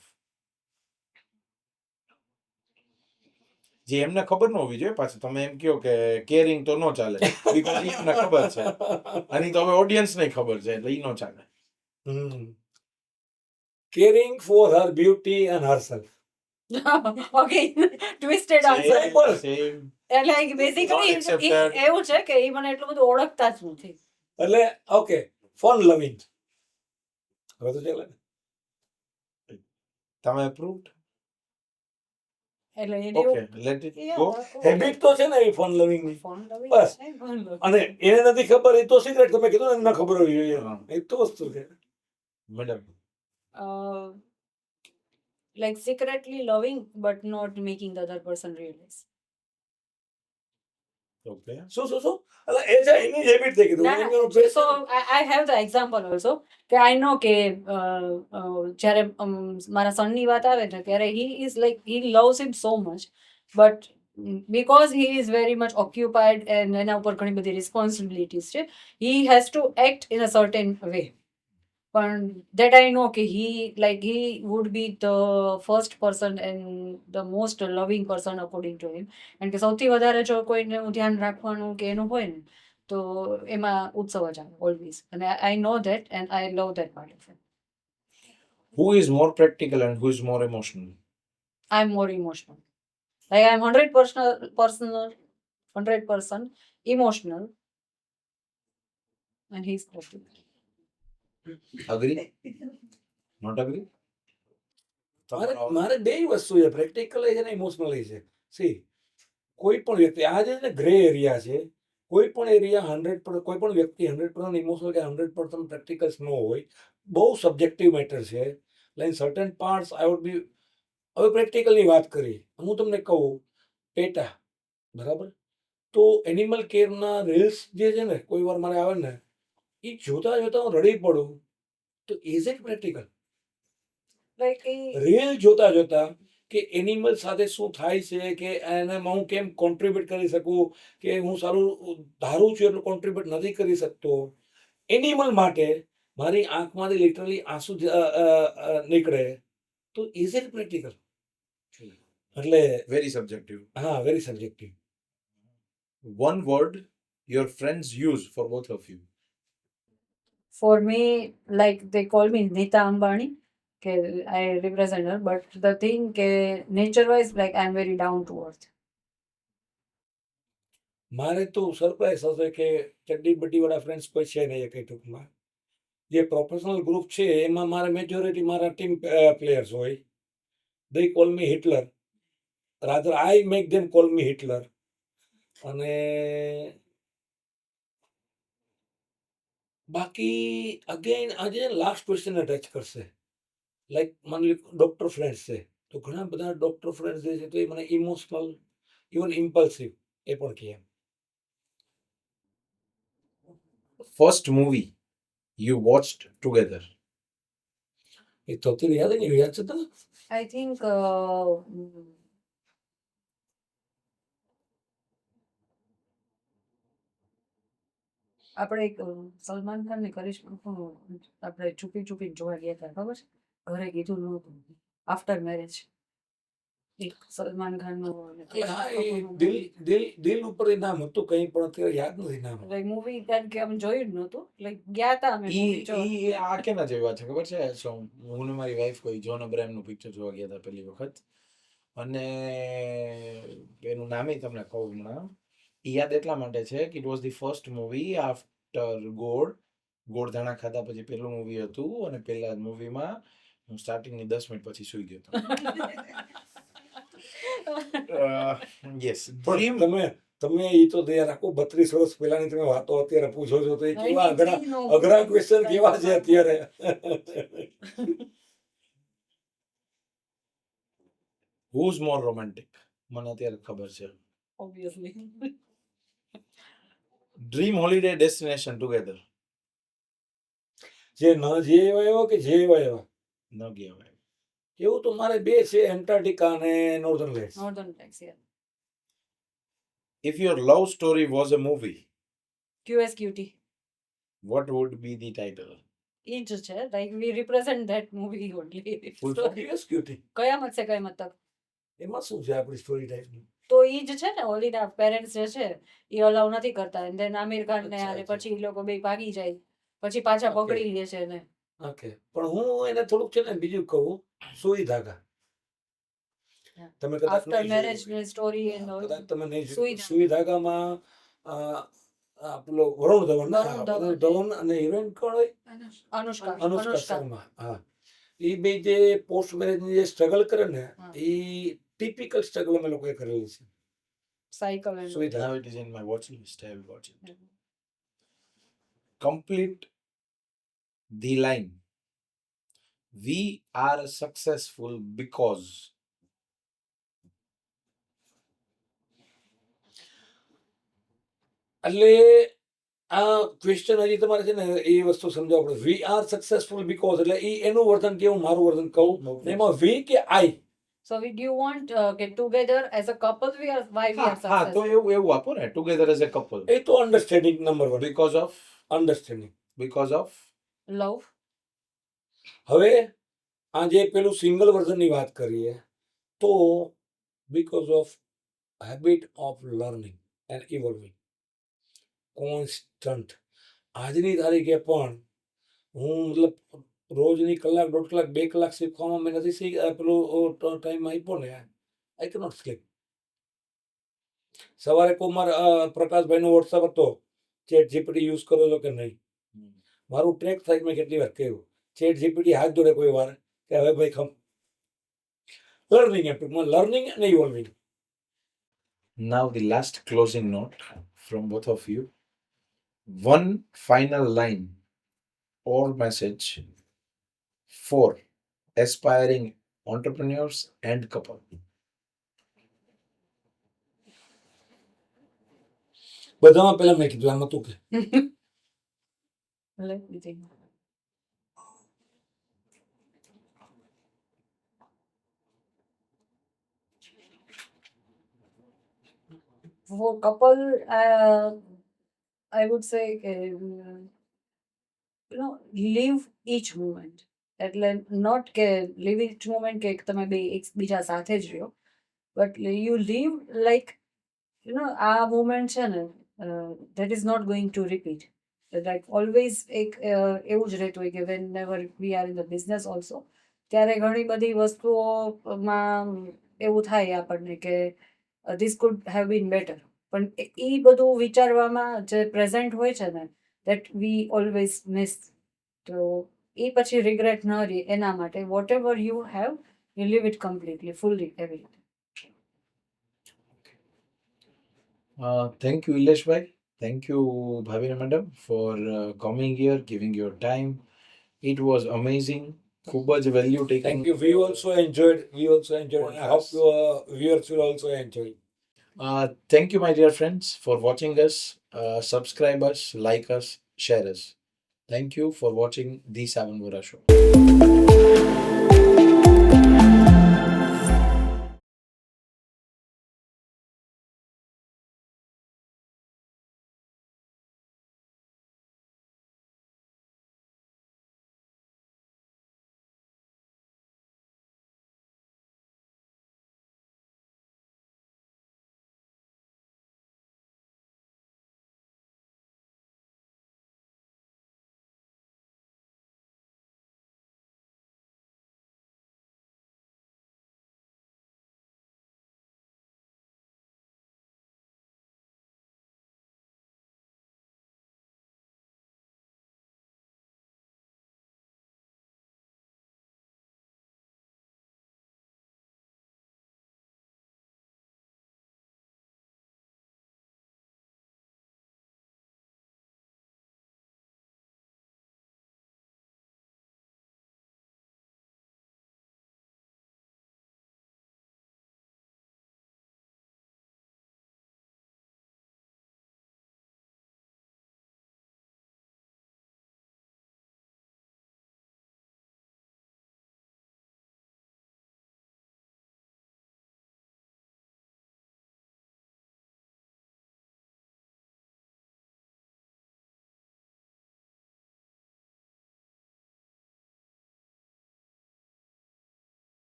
જે એમને ખબર ન હોવી જોઈએ. પાછું તમે એમ કહો કે કેરિંગ તો ન ચાલે બીકોઝ એમને ખબર છે અને તો હવે ઓડિયન્સ ને ખબર છે એટલે ઈ ન ચાલે. Caring for her beauty and herself. Okay, twisted answer. Same. એટલે basically Not accepted. એવું છે કે એ મને એટલું બધું ઓળખતા જ નથી. એટલે ઓકે ફન લવિંગ. હવે તો ચાલે ને. તમે approved? એટલે એને Okay, let it Yeah, go. okay. Habit તો છે ને એ ફન લવિંગ ની. Fun loving બસ. છે, fun loving. અને એને નથી ખબર એ તો સિક્રેટ તમે કીધું ને ન ખબર હોવી જોઈએ. હા. એ તો વસ્તુ છે. Madam. Like secretly loving but not making the other person realize. Okay. શું એટલે એ છે એની હેબિટ થઈ ગઈ. ના, ના. So I have the example also કે I know કે જ્યારે મારા સનની વાત આવે ને ત્યારે he is like he loves him so much but because he is very much occupied and એના ઉપર ઘણી બધી responsibilities છે he has to act in a certain way. પણ that I know કે he would be the first person and the most loving person according to him. કારણ કે સૌથી વધારે જો કોઈને ધ્યાન રાખવાનું કે એનું હોય ને તો એમાં ઉત્સવ જ આવે ઓલવેઝ. અને I know that and I love that part of him. Who is more practical and who is more emotional? I'm more emotional. Like I'm 100% emotional and he's practical. Agree? Not agree? મારે બે વસ્તુ છે practical છે ને emotional છે. C કોઈ પણ વ્યક્તિ આ જે છે ગ્રે એરિયા છે. કોઈ પણ એરિયા 100% કોઈ પણ વ્યક્તિ 100% ઇમોશનલ કે 100% પ્રેક્ટિકલ્સ ન હોય. બહુ સબ્જેક્ટિવ મેટર છે. Like certain parts I would be. હવે પ્રેક્ટિકલની વાત કરી હું તમને કહું પેટા બરાબર તો એનિમલ કેરના રીલ્સ જે છે ને કોઈ વાર મને આવે ને એ જોતા જોતા હું રડી પડું તો is it practical? Like reel જોતા જોતા કે એનિમલ સાથે શું થાય છે કે એને હું કેમ કોન્ટ્રીબ્યુટ કરી શકું કે હું સારું ધારું છું એટલું કોન્ટ્રીબ્યુટ નથી કરી શકતો. એનિમલ માટે મારી આંખમાંથી લિટરલી આંસુ નીકળે તો ઇઝ ઇટ પ્રેક્ટિકલ? એટલે Very subjective. હા very subjective. One word your friends use for both of you. for me, like they call me Nita Ambani. Okay, I represent her, but the thing, nature wise, like I'm very down to earth. મારે તો surprise હશે કે ચડ્ડી બड्डी વાળા friends કોઈ છે નહીં એ કંઈ ટૂંકમાં. જે પ્રોફેશનલ ગ્રુપ છે એમાં મારા મેજોરિટી મારા ટીમ પ્લેયર્સ હોય. They call me Hitler. Rather I make them call me Hitler. અને બાકી અગેન આજે લાસ્ટ ક્વેશ્ચનને ટચ કરશે. લાઈક માની લો ડૉક્ટર ફ્રેન્ડ્સ છે તો ઘણા બધા ડૉક્ટર ફ્રેન્ડ્સ જે છે તો એ મને ઇમોશનલ ઇવન ઇમ્પલ્સિવ એ પણ કહે. First movie you watched together. એ તો અત્યારે યાદ નહીં યાદ છે તને? I think આપણે એક સલમાન ખાન ને કરીશ આપણે છુપી છુપી જોવા ગયા હતા ખબર છે? ઘરે કીધું નહોતું આફ્ટર મેરેજ. એક સલમાન ખાનનું અને એટલે એક હા એ કપૂરનું દિલ movie. દિલ દિલ ઉપર એ નામ હતું કંઈ પણ અત્યારે યાદ નથી નામ. Like movie કારણ કે આમ જોયું જ નહોતું. Like ગયા તા અમે movie જોવા. ઈ આ કેના જેવી વાત છે ખબર છે? સો હું ને મારી વાઈફ કોઈ જોન અબ્રાહમનું પિક્ચર જોવા ગયા હતા પહેલી વખત, અને એનું નામે તમને કહું હમણાં. ઈ યાદ એટલા માટે છે કે it was the first movie after ગોળ ધાણા ખાધા પછી પહેલું મૂવી હતું, અને પહેલા મૂવીમાં હું સ્ટાર્ટિંગની 10 મિનિટ પછી સૂઈ ગયો હતો. યસ, પણ તમે એ તો ધ્યાન રાખો 32 વર્ષ પહેલાની તમે વાતો અત્યારે પૂછો છો તો એ કેવા અઘરા ક્વેશ્ચન કેવા છે અત્યારે. હુઝ મોર રોમેન્ટિક મને અત્યારે ખબર છે. Obviously. Dream holiday destination together જે ન જે એવા એવા કે જે એવા એવા ન ગયા હોય. એવું તો મારે બે છે, એન્ટાર્કટિકા અને northern lights. Northern Lights, yeah. If your love story was a movie, QSQT. what would be the title? એ જ છે. Like we represent that movie only. Full So, cutie કયામત છે કયામત તક. એમાં શું છે આપણી સ્ટોરી ટાઈપની? તો ઈ જ છે ને, ઓલીના પેરેન્ટ્સ જે છે એ અલાઉ નથી કરતા, and then આમિર ખાન ને અચ્છા, અને અચ્છા. પછી ઈ લોકો બે ભાગી જાય, પછી પાછા Okay. પકડી લે છે એને. ઓકે, પણ હું એને થોડુંક છે ને બીજું કહું, સુઈ ધાગા. Yeah. તમે કદાચ આફ્ટર નહીં મેરેજ જોયું. ને સ્ટોરી એન્ડ હા, ઓલ. કદાચ તમે નહીં સુઈ જોયું. ધાગા. સુઈ ધાગામાં પેલો વરુણ ધવન ના, વરુણ ધવન. વરુણ ધવન અને હિરોઈન કોણ હોય? અનુષ્કા. અનુષ્કા શર્મા. હા, એ બે જે પોસ્ટ મેરેજ ની જે સ્ટ્રગલ કરે ને, હા. એ ટિપિકલ સ્ટ્રગલ અમે લોકોએ કરેલી છે. સાયકલ એન્ડ સુઈ Now ધાગા. it is in my watch list. I will watch it. Complete the line. We are successful because. એટલે આ ક્વેશ્ચન હજી તમારે છે ને એ વસ્તુ સમજાવવા પડે. વી આર સક્સેસફુલ બીકોઝ એટલે એ એનું વર્તન કેવું, મારું વર્તન કહું. Okay. એમાં વી કે આઈ? So do you want get together as a couple? We are why we are હા તો successful. એવું આપો ને, together as a couple. એ તો understanding number 1. Because of understanding. Love. હવે આ જે પેલું સિંગલ વર્ઝનની વાત કરીએ તો because of habit of learning and evolving constant. આજની તારીખે પણ હું મતલબ રોજની કલાક 1.5 કલાક 2 કલાક શીખવામાં મેં નથી પેલું ટાઈમ આપ્યો ને, આઈ કેનોટ સ્લીપ. સવારે કુમાર પ્રકાશભાઈનો વોટ્સઅપ હતો, ચેટ જીપીટી યુઝ કરો છો કે નહીં? મારું ટ્રેક થાય મેં કેટલી વાર કહ્યું, ચેટ જીપીટી હાથ જોડે કોઈ વાર કે હવે ભાઈ ખમ. લર્નિંગ એમ ટૂંકમાં, લર્નિંગ અને ઇવોલ્વિંગ. Now the last closing note from both of you. One final line or message for aspiring entrepreneurs and couple. બધામાં પહેલા મેં કીધું, આમાં તું કે. Let me think. For couple, I would say live each moment. એટલે not કે live each moment કે તમે બે એકબીજા સાથે જ રહ્યો, but you live like આ moment છે ને, that is not going to repeat. Like always એક એવું જ રહેતું હોય કે whenever we are in the business also, ત્યારે ઘણી બધી વસ્તુઓમાં એવું થાય આપણને કે this could have been better. પણ એ બધું વિચારવામાં જે પ્રેઝન્ટ હોય છે ને, that we always miss. તો એ પછી રિગ્રેટ ન રહે એના માટે whatever you have, you leave it completely, fully, everything. Thank you, Ilesh bhai. Thank you, Bhavina madam, for coming here, giving your time. It was amazing. ખૂબ જ value taking. Thank you. We also enjoyed. I hope your viewers will also enjoy. Thank you, my dear friends, for watching us. Subscribe us, like us, share us. Thank you for watching The 7 Vora Show.